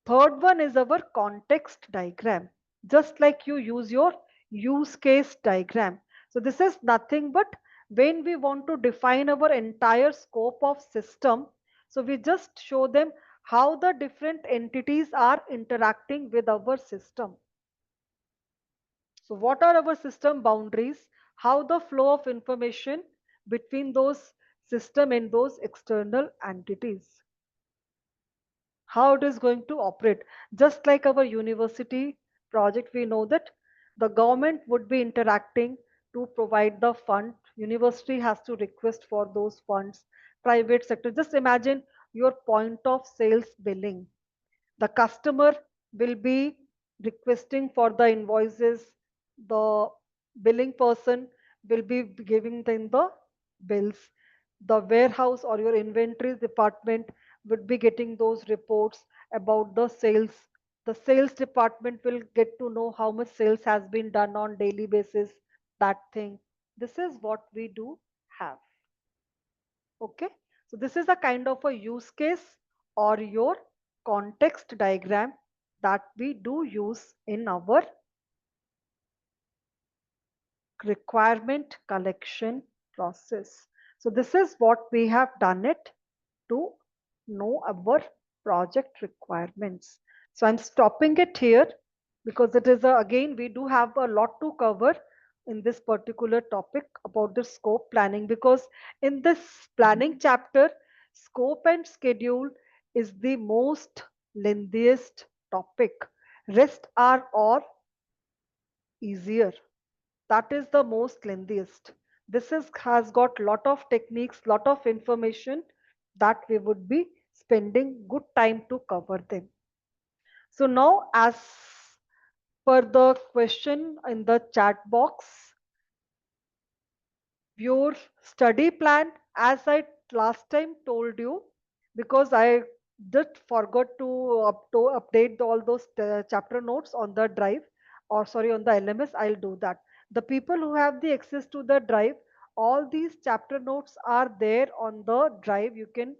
Third one is our context diagram, just like you use your use case diagram. So this is nothing but when we want to define our entire scope of system, so we just show them how the different entities are interacting with our system. So what are our system boundaries? How the flow of information between those system and those external entities, how it is going to operate. Just like our university project, we know that the government would be interacting to provide the fund. University has to request for those funds. Private sector, just imagine your point of sales billing. The customer will be requesting for the invoices. The billing person will be giving them the bills. The warehouse or your inventories department would be getting those reports about the sales. The sales department will get to know how much sales has been done on daily basis. That thing, this is what we do have. Okay, so this is a kind of a use case or your context diagram that we do use in our requirement collection process. So this is what we have done it to know our project requirements. So I'm stopping it here because it is again we do have a lot to cover in this particular topic about the scope planning, because in this planning chapter, scope and schedule is the most lengthiest topic. Rest are all easier. That is the most lengthiest. This is has got lot of techniques, lot of information that we would be spending good time to cover them. So now, as per the question in the chat box, your study plan, as I last time told you, because I did forgot to update all those chapter notes on the drive, or sorry, on the LMS. I'll do that. The people who have the access to the drive, all these chapter notes are there on the drive. You can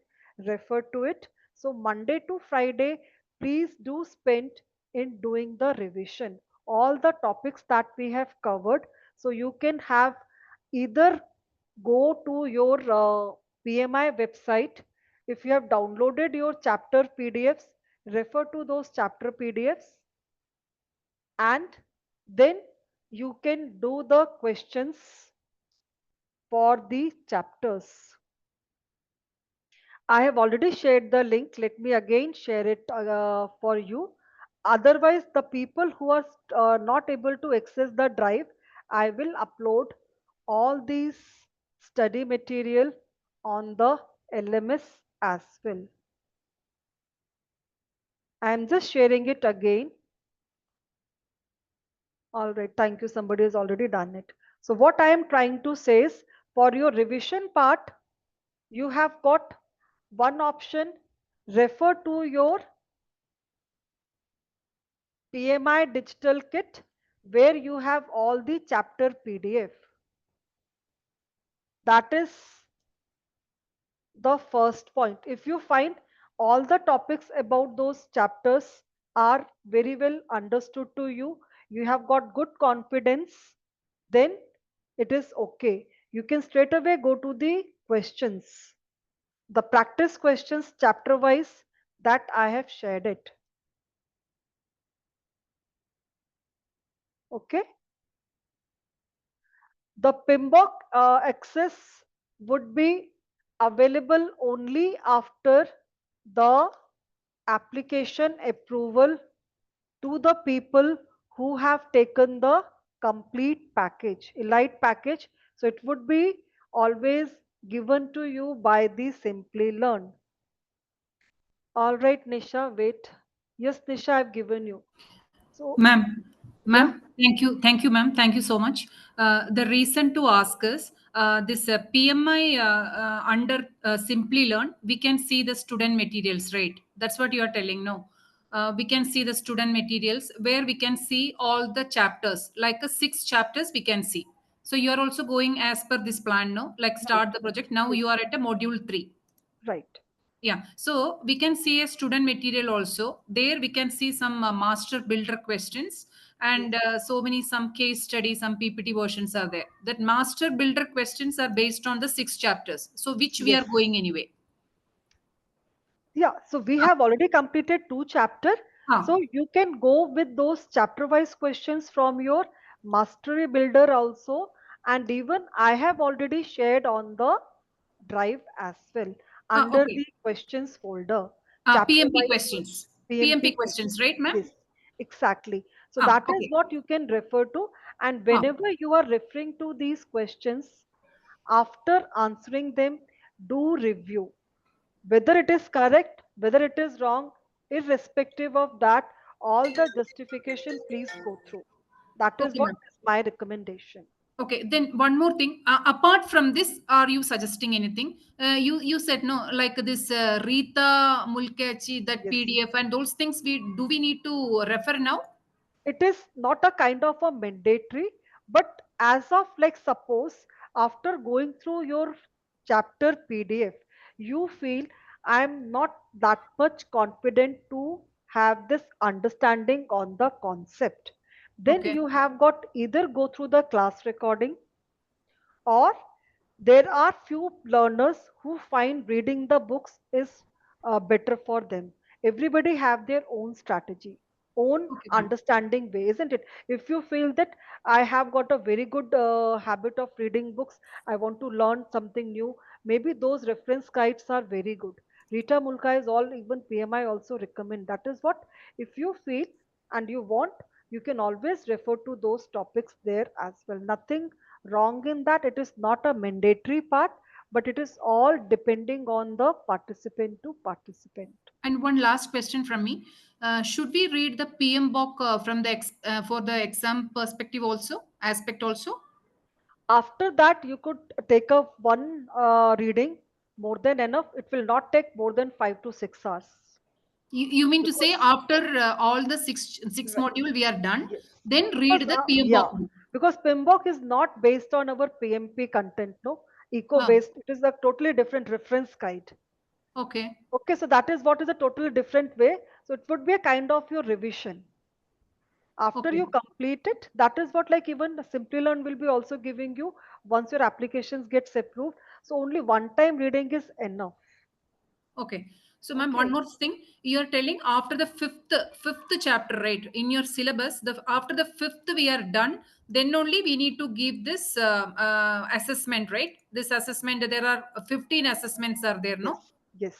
refer to it. So Monday to Friday, please do spend in doing the revision, all the topics that we have covered. So you can have either go to your PMI website. If you have downloaded your chapter PDFs, refer to those chapter PDFs, and then you can do the questions for the chapters. I have already shared the link. Let me again share it for you. Otherwise, the people who are not able to access the drive, I will upload all these study material on the LMS as well. I am just sharing it again. All right, thank you. Somebody has already done it. So what I am trying to say is, for your revision part, you have got one option: refer to your PMI digital kit, where you have all the chapter PDF. That is the first point. If you find all the topics about those chapters are very well understood to you, you have got good confidence, then it is okay. You can straight away go to the questions, the practice questions chapter wise that I have shared it. Okay. The PMBOK access would be available only after the application approval to the people who have taken the complete package, elite package. So it would be always given to you by the Simply Learn. All right, Nisha, wait. Yes, Nisha, I've given you. So, Ma'am, yeah, thank you, ma'am. Thank you so much. The reason to ask is this PMI under Simply Learn, we can see the student materials, right? That's what you are telling, no? We can see the student materials where we can see all the chapters, like six chapters we can see. So you are also going as per this plan, no? Like right, start the project. Now yes, you are at a module 3. right. Yeah, so we can see a student material also. There we can see some master builder questions Yes. and so many some case studies, some PPT versions are there. That master builder questions are based on the six chapters. So which we Yes. are going anyway. Yeah, so we Ah, have already completed two chapter. So ah, you can go with those chapter wise questions from your mastery builder also. And even I have already shared on the drive as well under okay. the questions folder. Chapter PMP wise questions. PMP PMP questions, questions. right, ma'am? Yes, exactly. So Ah, that is okay. what you can refer to. And Ah, whenever you are referring to these questions, after answering them, do review whether it is correct, whether it is wrong, irrespective of that, all the justification, please go through. That is okay, what ma'am. is my recommendation. Okay, then one more thing. Apart from this, are you suggesting anything? You said no, like this Rita Mulkechi, that Yes. PDF and those things. We need to refer now? It is not a kind of a mandatory, but as of like suppose after going through your chapter PDF, you feel I'm not that much confident to have this understanding on the concept. Then Okay, you have got either go through the class recording, or there are few learners who find reading the books is better for them. Everybody have their own strategy, own okay, ma'am. understanding way, isn't it? If you feel that I have got a very good habit of reading books, I want to learn something new, maybe those reference guides are very good. Rita Mulka is all, even PMI also recommend. That is what, if you feel and you want, you can always refer to those topics there as well. Nothing wrong in that. It is not a mandatory part, but it is all depending on the participant to participant. And one last question from me. Should we read the PM book from the for the exam perspective also, aspect also? After that, you could take up one reading, more than enough. It will not take more than 5 to 6 hours You mean to say because after all the six right, module we are done, yes, then because read the PM yeah, book book. because PMBOK is not based on our PMP content, no, eco Ah, based. It is a totally different reference guide. okay. Okay, so that is what is a totally different way. So it would be a kind of your revision. After Okay. you complete it, that is what like even simply learn will be also giving you once your applications gets approved. So only one time reading is enough. Okay. So, ma'am, one Okay. more thing. You're telling after the fifth chapter, right? In your syllabus, the after the fifth we are done, then only we need to give this assessment, right? This assessment, there are 15 assessments are there, Yes. no? Yes.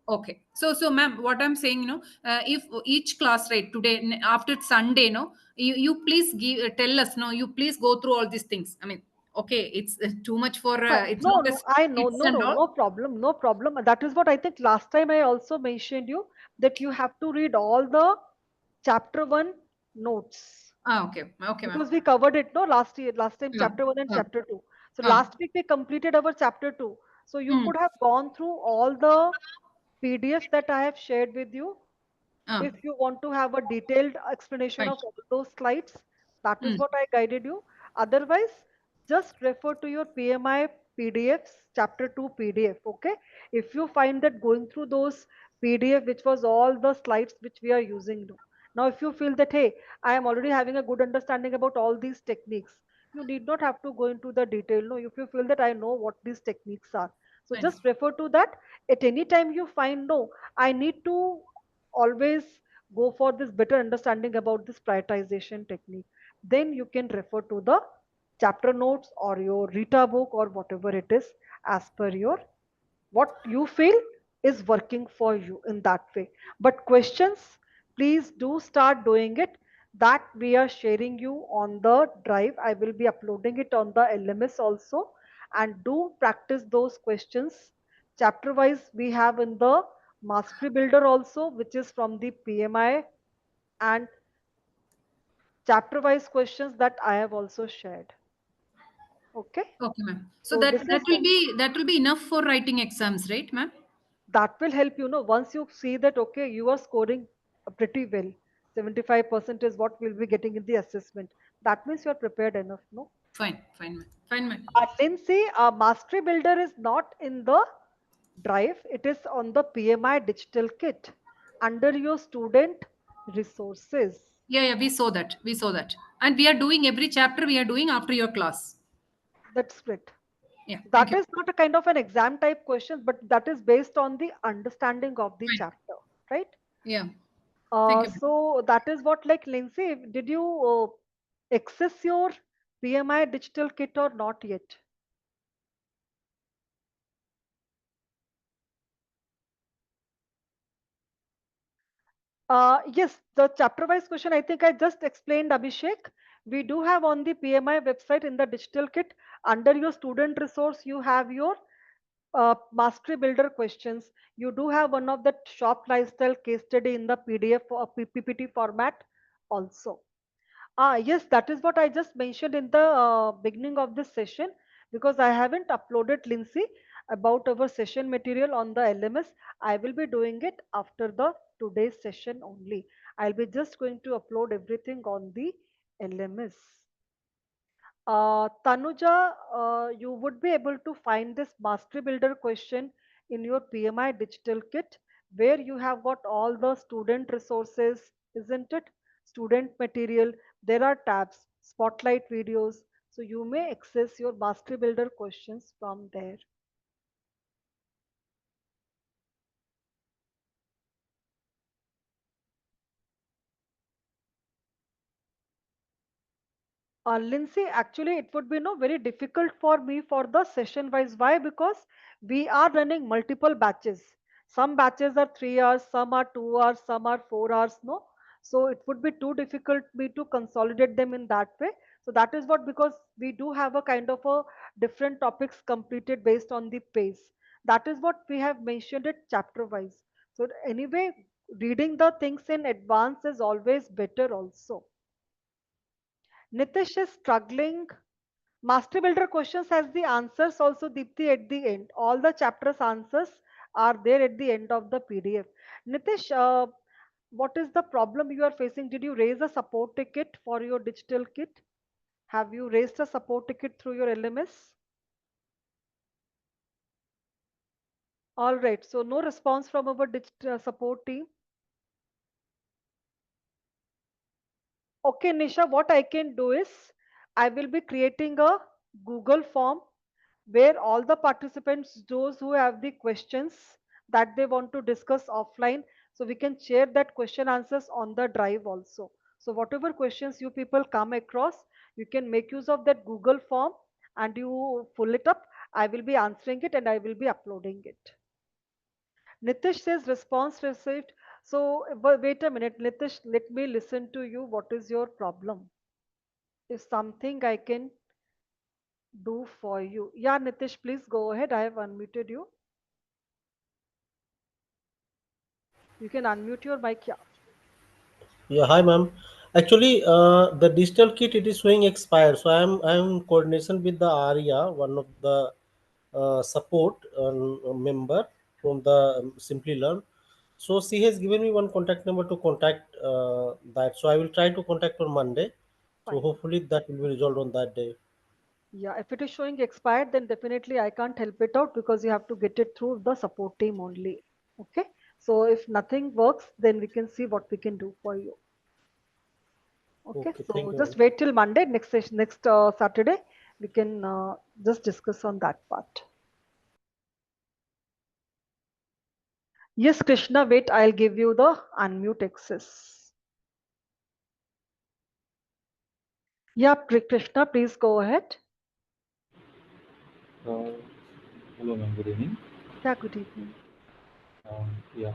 Okay. So, ma'am, what I'm saying, if each class, right, today after Sunday, no, you please give tell us, no, you please go through all these things. I mean, okay, it's too much for Fine. it's No, not no, as I know. kids No, and no, all. no problem. No problem. That is what I think last time I also mentioned you that you have to read all the chapter one notes. Okay, okay, ma'am. Because we covered it no last year, last time, Yeah. chapter 1 and Uh, chapter 2. So uh, last week we completed our chapter 2. So you mm, could have gone through all the PDFs that I have shared with you. uh, If you want to have a detailed explanation fine. of all those slides, that is Mm, what I guided you. Otherwise, just refer to your PMI PDFs, chapter 2 PDF. Okay. If you find that going through those PDF, which was all the slides which we are using now, if you feel that, hey, I am already having a good understanding about all these techniques, you need not have to go into the detail. No, if you feel that I know what these techniques are, so fine. just refer to that. At any time you find, no, I need to always go for this better understanding about this prioritization technique, then you can refer to the chapter notes or your Rita book or whatever it is, as per your what you feel is working for you in that way. But questions, please do start doing it. That we are sharing you on the drive. I will be uploading it on the LMS also. And do practice those questions. Chapter wise, we have in the Mastery Builder also, which is from the PMI, and chapter wise questions that I have also shared. Okay. Okay, ma'am. So So this is that will be enough for writing exams, right, ma'am? that will help you know once you see that okay you are scoring pretty well, 75% is what we'll be getting in the assessment, that means you are prepared enough, no? Fine, fine, ma'am. Fine, ma'am. Lindsay, mastery builder is not in the Drive, it is on the PMI digital kit under your student resources. Yeah, yeah, we saw that. We saw that. And we are doing every chapter we are doing after your class. That's great. Yeah, thank That you. is not a kind of an exam type question, but that is based on the understanding of the Fine. chapter, right? Yeah, thank you. So that is what, like, Lindsay, did you access your PMI digital kit or not yet? Yes, the chapter wise question, I think I just explained, Abhishek. We do have on the PMI website in the digital kit under your student resource, you have your mastery builder questions. You do have one of the shop lifestyle case study in the PDF or PPT format also. Yes, that is what I just mentioned in the beginning of this session, because I haven't uploaded, Lindsay, about our session material on the LMS. I will be doing it after the today's session only. I'll be just going to upload everything on the LMS. Tanuja, you would be able to find this Mastery Builder question in your PMI digital kit, where you have got all the student resources, isn't it? Student material. There are tabs, spotlight videos. So you may access your Mastery Builder questions from there. Lindsay, actually, it would be no very difficult for me for the session wise. Why? Because we are running multiple batches. Some batches are 3 hours, some are 2 hours, some are 4 hours. No, so it would be too difficult me to consolidate them in that way. So that is what, because we do have a kind of a different topics completed based on the pace. That is what we have mentioned it chapter wise. So anyway, reading the things in advance is always better also. Nitish is struggling. Master Builder questions has the answers also, Deepthi, at the end. All the chapters answers are there at the end of the PDF. Nitish, what is the problem you are facing? Did you raise a support ticket for your digital kit? Have you raised a support ticket through your LMS? All right. So no response from our digital support team. Okay, Nisha, what I can do is I will be creating a Google form where all the participants, those who have the questions that they want to discuss offline, so we can share that question answers on the drive also. So whatever questions you people come across, you can make use of that Google form and you pull it up. I will be answering it and I will be uploading it. Nitish says response received. So wait a minute, Nitish, let me listen to you. What is your problem? If something I can do for you. Yeah, Nitish, please go ahead. I have unmuted you. You can unmute your mic. Yeah, Yeah, hi ma'am. Actually, the digital kit it is showing expired. So I'm in coordination with the ARIA, one of the support member from the Simply Learn. So she has given me one contact number to contact that. So I will try to contact on Monday. So fine. hopefully that will be resolved on that day. Yeah, if it is showing expired, then definitely I can't help it out because you have to get it through the support team only. Okay. So if nothing works, then we can see what we can do for you. Okay. Okay, thank So you, just ma'am. wait till Monday, next session, next Saturday. We can just discuss on that part. Yes, Krishna, wait, I'll give you the unmute access. Yeah, Krishna, please go ahead. Uh, Hello, ma'am. Good evening. Yeah, good evening. Yeah,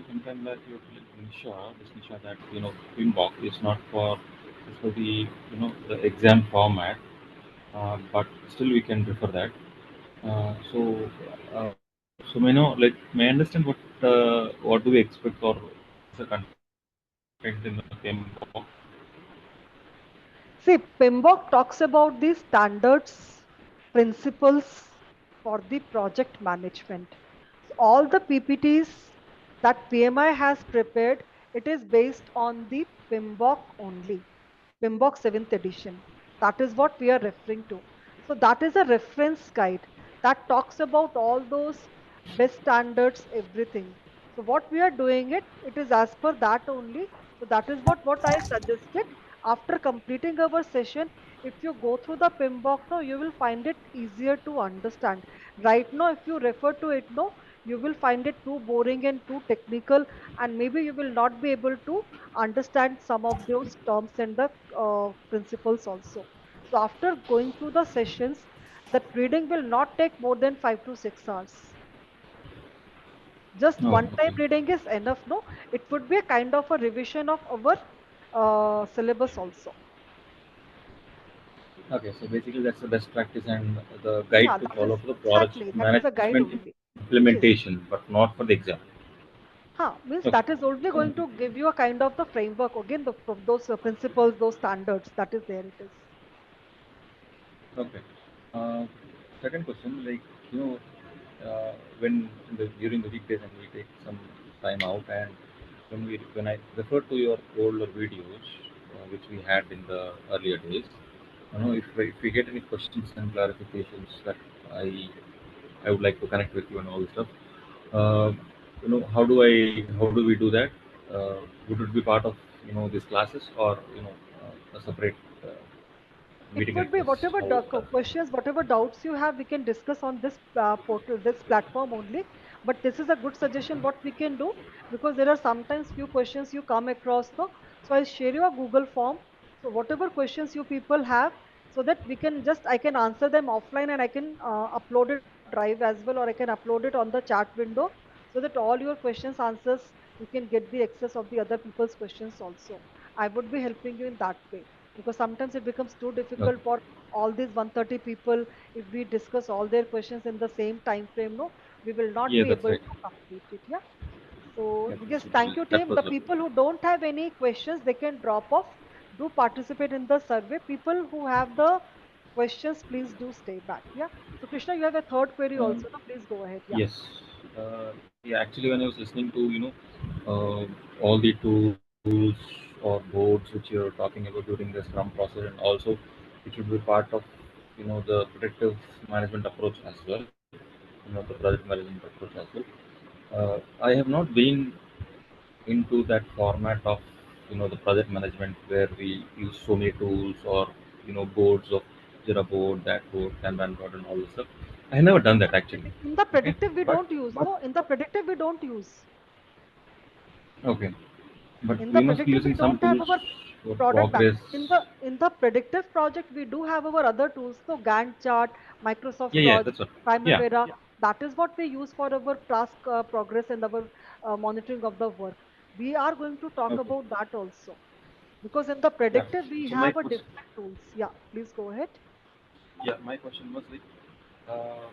sometime back you told Nisha, that Pinbox is not for it's for the the exam format, but still we can prefer that. So may know like may I understand what do we expect or the content in the Pinbox? See, PMBOK talks about the standards, principles for the project management. So all the PPTs that PMI has prepared, it is based on the PMBOK only, PMBOK 7th edition. That is what we are referring to. So that is a reference guide that talks about all those. best standards, everything. So what we are doing it is as per that only. So that is what I suggested. After completing our session, if you go through the PMBOK now, you will find it easier to understand. Right now, if you refer to it no, you will find it too boring and too technical, and maybe you will not be able to understand some of those terms and the principles also. So after going through the sessions, that reading will not take more than 5 to 6 hours. Just Oh, one time okay. reading is enough, no? It would be a kind of a revision of our syllabus also. Okay, so basically that's the best practice and the guide Yeah, to that follow is for the project exactly, that is a guide management only. Yes. implementation, but not for the exam. Huh, means Okay. that is only Um, going to give you a kind of the framework again, those principles, those standards. That is there. It is. okay. Uh, Second question, like when during the weekdays and we take some time out, and when I refer to your older videos, which we had in the earlier days, if we get any questions and clarifications that I would like to connect with you and all this stuff. Uh, how do we do that? Would it be part of these classes, or a separate It meeting would be request? whatever How is that? questions, whatever doubts you have, we can discuss on this portal, this platform only. But this is a good suggestion what we can do, because there are sometimes few questions you come across. No, so I'll share you a Google form. So whatever questions you people have, so that we can just I can answer them offline, and I can upload it on Drive as well, or I can upload it on the chat window, so that all your questions answers you can get the access of the other people's questions also. I would be helping you in that way, because sometimes it becomes too Okay. difficult for all these 130 people. If we discuss all their questions in the same time frame, no, we will not Yeah, be that's able right. to complete it. Yeah. So Yeah, yes, so thank you, that team. was The the people who don't have any questions, they can drop off. Do participate in the survey. People who have the questions, please do stay back. Yeah. So Krishna, you have a third query um, also. No, please go ahead. Yeah. yes. Yeah, actually, when I was listening to all the tools or boards which you're talking about during the Scrum process, and also it should be part of the predictive management approach as well, the project management approach as well. I have not been into that format of the project management where we use so many tools, or boards of Jira board, that board, Kanban board, and all this stuff. I have never done that actually. In the Okay, predictive, we but don't use. but No, in the predictive, we don't use. okay, but In we the must be predictive, we using some don't have tools our for product back. progress. In the predictive project, we do have our other tools. So Gantt chart, Microsoft Yeah, yeah, Project, that's what. Yeah, Primavera. That is what we use for our task progress and our monitoring of the work. We are going to talk okay, about that also, because in the yeah. predictive we So my have a question, different tools. Yeah, please go ahead. yeah, my question was like, uh,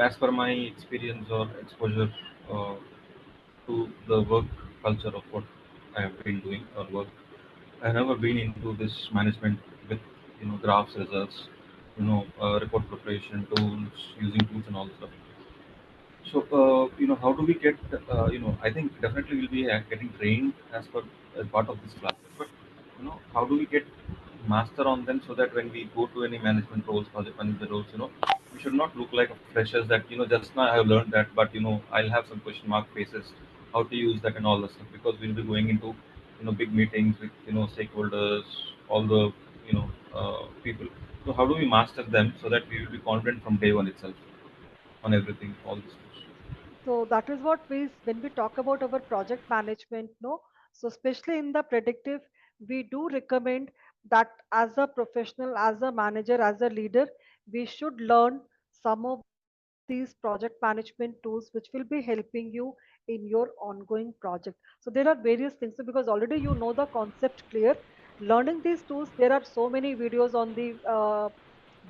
as per my experience or exposure uh, to the work culture of what I have been doing or work. I've never been into this management with graphs, results, report preparation tools, using tools and all this stuff. So how do we get I think definitely we'll be getting trained as part of this class, but how do we get master on them so that when we go to any management roles, project manager roles, we should not look like freshers that just now I have learned that, but I'll have some question mark faces, how to use that and all this stuff, because we'll be going into big meetings with stakeholders, all the people. So how do we master them so that we will be confident from day one itself on everything, all this stuff? So that is what when we talk about our project management, no. So especially in the predictive, we do recommend that as a professional, as a manager, as a leader, we should learn some of these project management tools which will be helping you in your ongoing project. So there are various things. So because already you know the concept clear, learning these tools, there are so many videos on the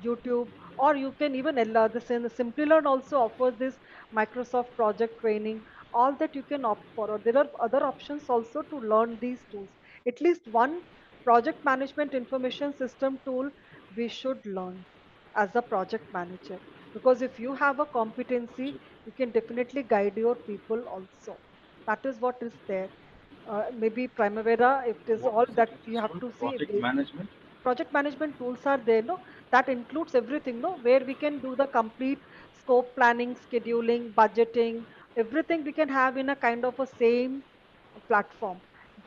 YouTube, or you can even the Simply Learn also offers this Microsoft project training, all that you can opt for. Or there are other options also to learn these tools. At least one project management information system tool we should learn as a project manager, because if you have a competency, you can definitely guide your people also. That is what is there. Maybe Primavera, if it is What all is it that which you is have called to see, project management? project management tools are there, no, that includes everything, no, where we can do the complete scope planning, scheduling, budgeting, everything we can have in a kind of a same platform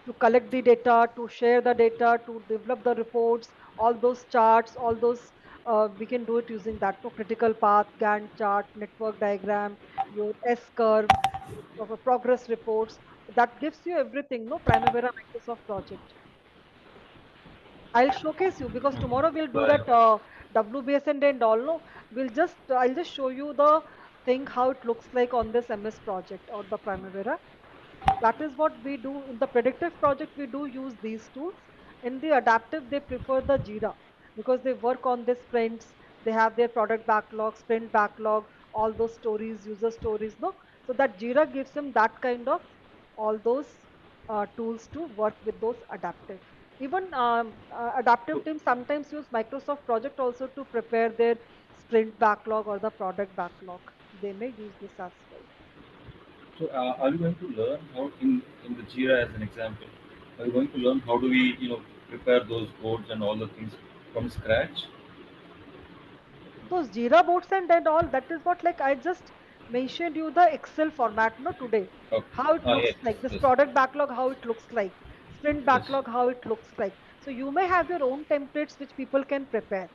to collect the data, to share the data, to develop the reports, all those charts, all those we can do it using that. No critical path, Gantt chart, network diagram, your S curve, progress reports. That gives you everything. No Primavera Microsoft project. I'll showcase you because tomorrow we'll do that WBS and all. No, I'll just show you the thing how it looks like on this MS project or the Primavera. That is what we do in the predictive project. We do use these tools. In the adaptive, they prefer the Jira because they work on the sprints. They have their product backlog, sprint backlog, all those stories, user stories. No, so that Jira gives them that kind of all those tools to work with those adaptive. Even adaptive teams sometimes use Microsoft Project also to prepare their sprint backlog or the product backlog. They may use this as well. So, are you going to learn how in the Jira as an example? Are you going to learn how do we prepare those boards and all the things from scratch? Those Jira boards and all, that is what like I just mentioned you the Excel format, no, today. Okay. How it Yes, looks like, this yes, product backlog, how it looks like, sprint yes. backlog, how it looks like. So you may have your own templates which people can prepare.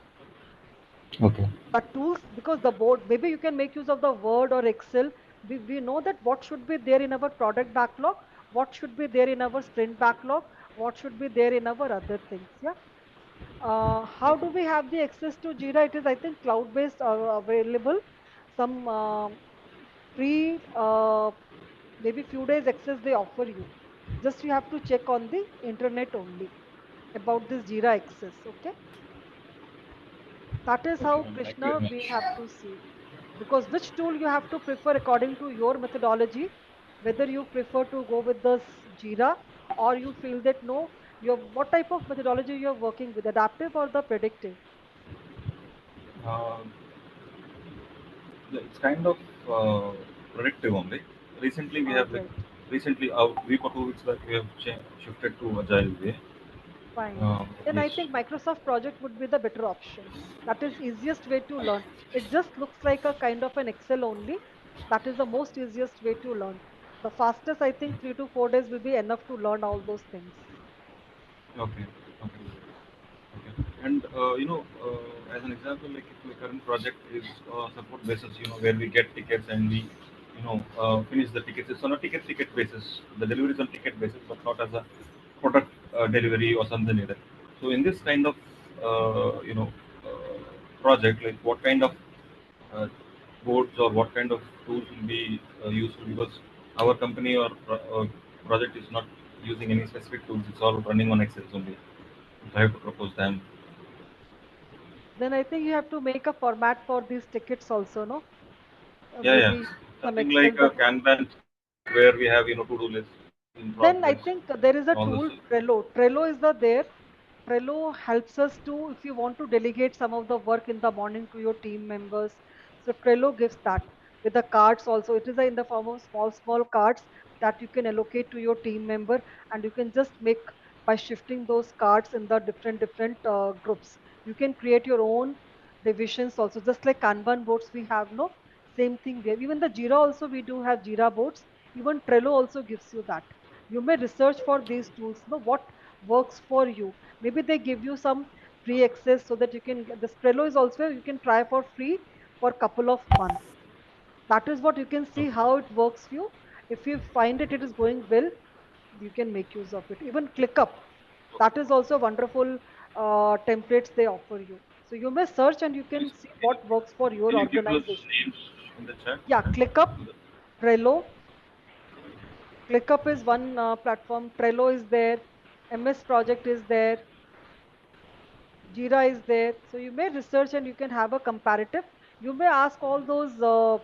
Okay. But tools, because the board, maybe you can make use of the Word or Excel. We know that what should be there in our product backlog, what should be there in our sprint backlog, what should be there in our other things. Yeah. How do we have the access to Jira? It is, I think, cloud-based available. Some free, maybe few days access they offer you. Just you have to check on the internet only about this Jira access. Okay, that is Okay, how ma'am. Thank you Krishna very we much. have to see. Because which tool you have to prefer according to your methodology, whether you prefer to go with the Jira or you feel that no, your what type of methodology you are working with, adaptive or the predictive. Um, it's kind of uh, predictive only. Recently, we All have right. recently a week or 2 weeks back we have shifted to agile way. Fine. Then I Yes. think Microsoft Project would be the better option. That is easiest way to learn. It just looks like a kind of an Excel only. That is the most easiest way to learn. The fastest, I think, 3 to 4 days will be enough to learn all those things. Okay. Okay. Okay. And as an example, like if the current project is support basis, where we get tickets and we, finish the tickets. It's on a ticket basis. The delivery is on ticket basis, but not as a product delivery or something like that. So in this kind of project, like what kind of uh, boards or what kind of tools will be useful because our company or project is not using any specific tools. It's all running on Excel only. So I have to propose them. Then I think you have to make a format for these tickets also, no? Yeah, yeah. Maybe some Something Excel like a that. Kanban chart where we have to-do list in progress, Then I think there is all a those. tool, Trello. Trello is the there. Trello helps us to, if you want to delegate some of the work in the morning to your team members. So Trello gives that with the cards also. It is in the form of small cards that you can allocate to your team member, and you can just make by shifting those cards in the different groups. You can create your own divisions also, just like Kanban boards we have. No, same thing we have. Even the Jira also we do have Jira boards. Even Trello also gives you that. You may research for these tools. No, what works for you. Maybe they give you some free access so that you can get this. Trello is also you can try for free for couple of months. That is what you can Okay. see how it works for you. If you find it is going well, you can make use of it. Even ClickUp, that is also wonderful templates they offer you. So you may search and you Yes. can see what works for Can your you give those organization. names in the chat? Yeah, ClickUp, Trello. ClickUp is one platform. Trello is there. MS Project is there. Jira is there. So you may research and you can have a comparative. You may ask all those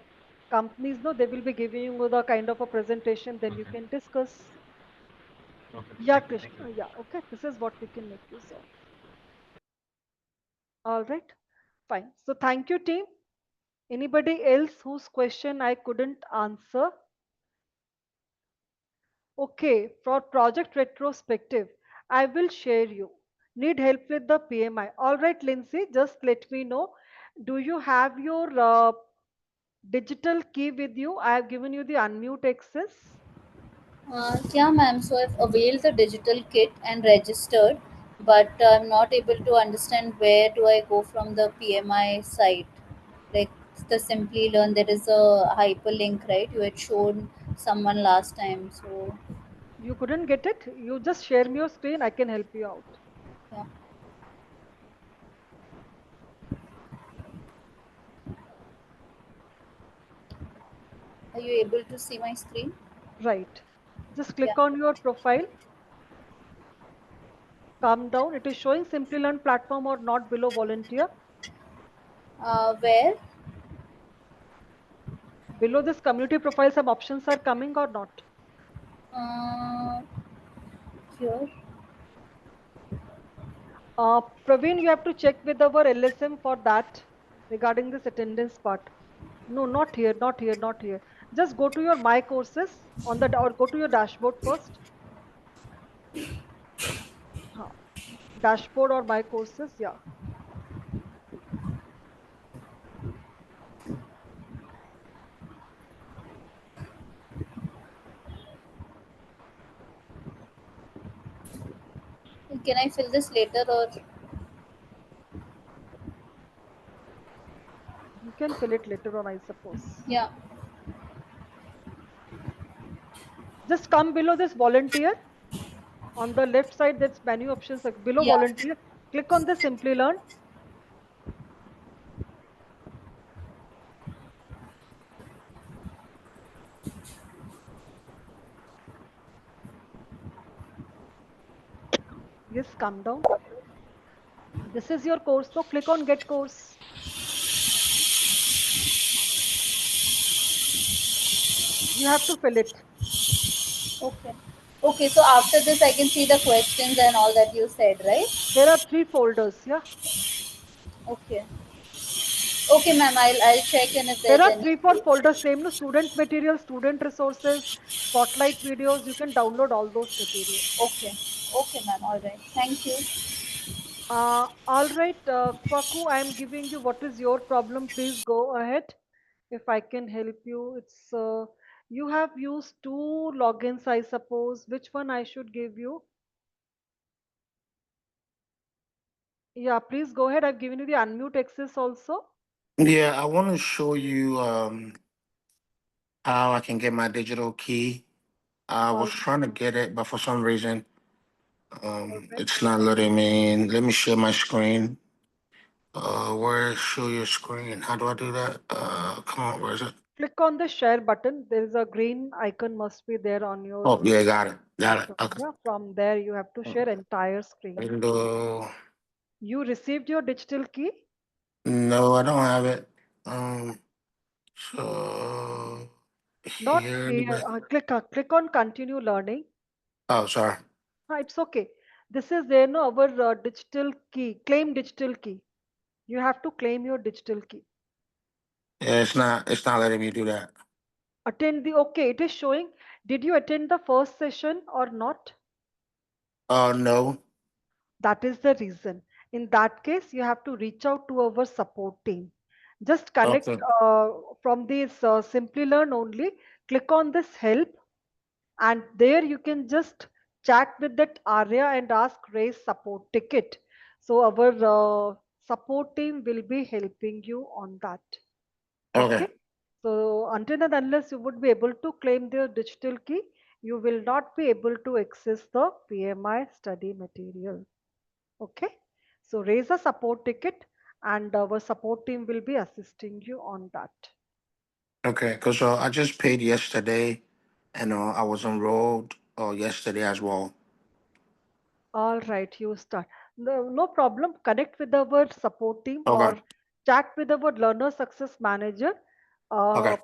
companies, no, they will be giving you the kind of a presentation, then you Okay. can discuss. Okay. Yeah, Thank you. Krishna. Yeah, okay. This is what we can make use of. All right. Fine. So thank you, team. Anybody else whose question I couldn't answer? Okay, for project retrospective, I will share you. Need help with the PMI. All right, Lindsay, just let me know. Do you have your Digital key with you. I have given you the unmute access. Yeah, ma'am. So I've availed the digital kit and registered, but I'm not able to understand where do I go from the PMI site. Like the Simply Learn, there is a hyperlink, right? You had shown someone last time. So You couldn't get it? You just share me your screen. I can help you out. yeah. Are you able to see my screen? Right. Just Yeah. click on your profile. Come down. It is showing Simply Learn platform or not below volunteer. Where? Below this community profile, some options are coming or not. Uh, Here. Praveen, you have to check with our LSM for that regarding this attendance part. No, not here, not here, not here. Just go to your My Courses on the or go to your dashboard first. Huh. Dashboard or My Courses, yeah. Can I fill this later or? You can fill it later on, I suppose. Yeah. Just come below this volunteer. On the left side, that's menu options like below Yeah. volunteer. Click on the Simply Learn. Yes, come down. This is your course, so click on Get Course. You have to fill it. Okay. Okay. So after this, I can see the questions and all that you said, right? There are three folders, yeah. Okay. Okay, ma'am. I'll check in if There there's are any three, four issue. folders, same no student material, student resources, spotlight videos. You can download all those materials. Okay. Okay, ma'am. All right. Thank you. All right, Kwaku, I am giving you what is your problem. Please go ahead. If I can help you, it's you have used two logins, I suppose. Which one I should give you? Yeah, please go ahead. I've given you the unmute access also. Yeah, I want to show you how I can get my digital key. I All was trying to get it, but for some reason, right. it's not letting me in. Let me share my screen. Where show your screen? How do I do that? Come on, where is it? Click on the share button. There is a green icon must be there on your Oh, yeah, got it. Got it. laptop. Okay. Yeah, from there you have to share entire screen. Window. You received your digital key? No, I don't have it. Um, so Not here. here. Click on continue learning. Oh, sorry. It's okay. This is there no our digital key. Claim digital key. You have to claim your digital key. Yeah, it's not. It's not letting me do that. Attend the okay. It is showing. Did you attend the first session or not? Oh, no. That is the reason. In that case, you have to reach out to our support team. Just connect Okay. from this Simply Learn only. Click on this help, and there you can just chat with that area and ask raise support ticket. So our support team will be helping you on that. Okay. Okay. So until and unless you would be able to claim the digital key, you will not be able to access the PMI study material. Okay. So raise a support ticket and our support team will be assisting you on that. Okay, because I just paid yesterday, and I was enrolled yesterday as well. All right, you start. No, no problem. Connect with our support team Okay, or chat with our learner success manager. Uh, okay,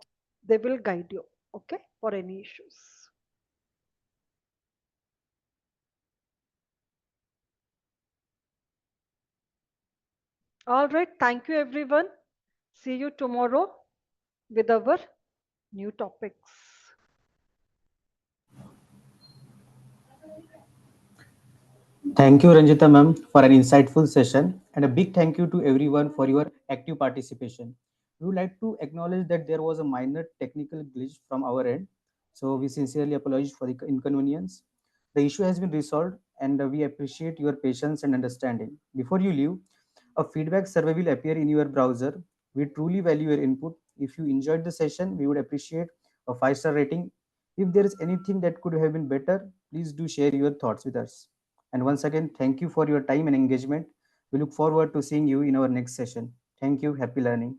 they will guide you. Okay, for any issues. All right. Thank you, everyone. See you tomorrow with our new topics. Thank you, Ranjita ma'am, for an insightful session, and a big thank you to everyone for your active participation. We would like to acknowledge that there was a minor technical glitch from our end, so we sincerely apologize for the inconvenience. The issue has been resolved, and we appreciate your patience and understanding. Before you leave, a feedback survey will appear in your browser. We truly value your input. If you enjoyed the session, we would appreciate a 5-star rating. If there is anything that could have been better, please do share your thoughts with us. And once again, thank you for your time and engagement. We look forward to seeing you in our next session. Thank you. Happy learning.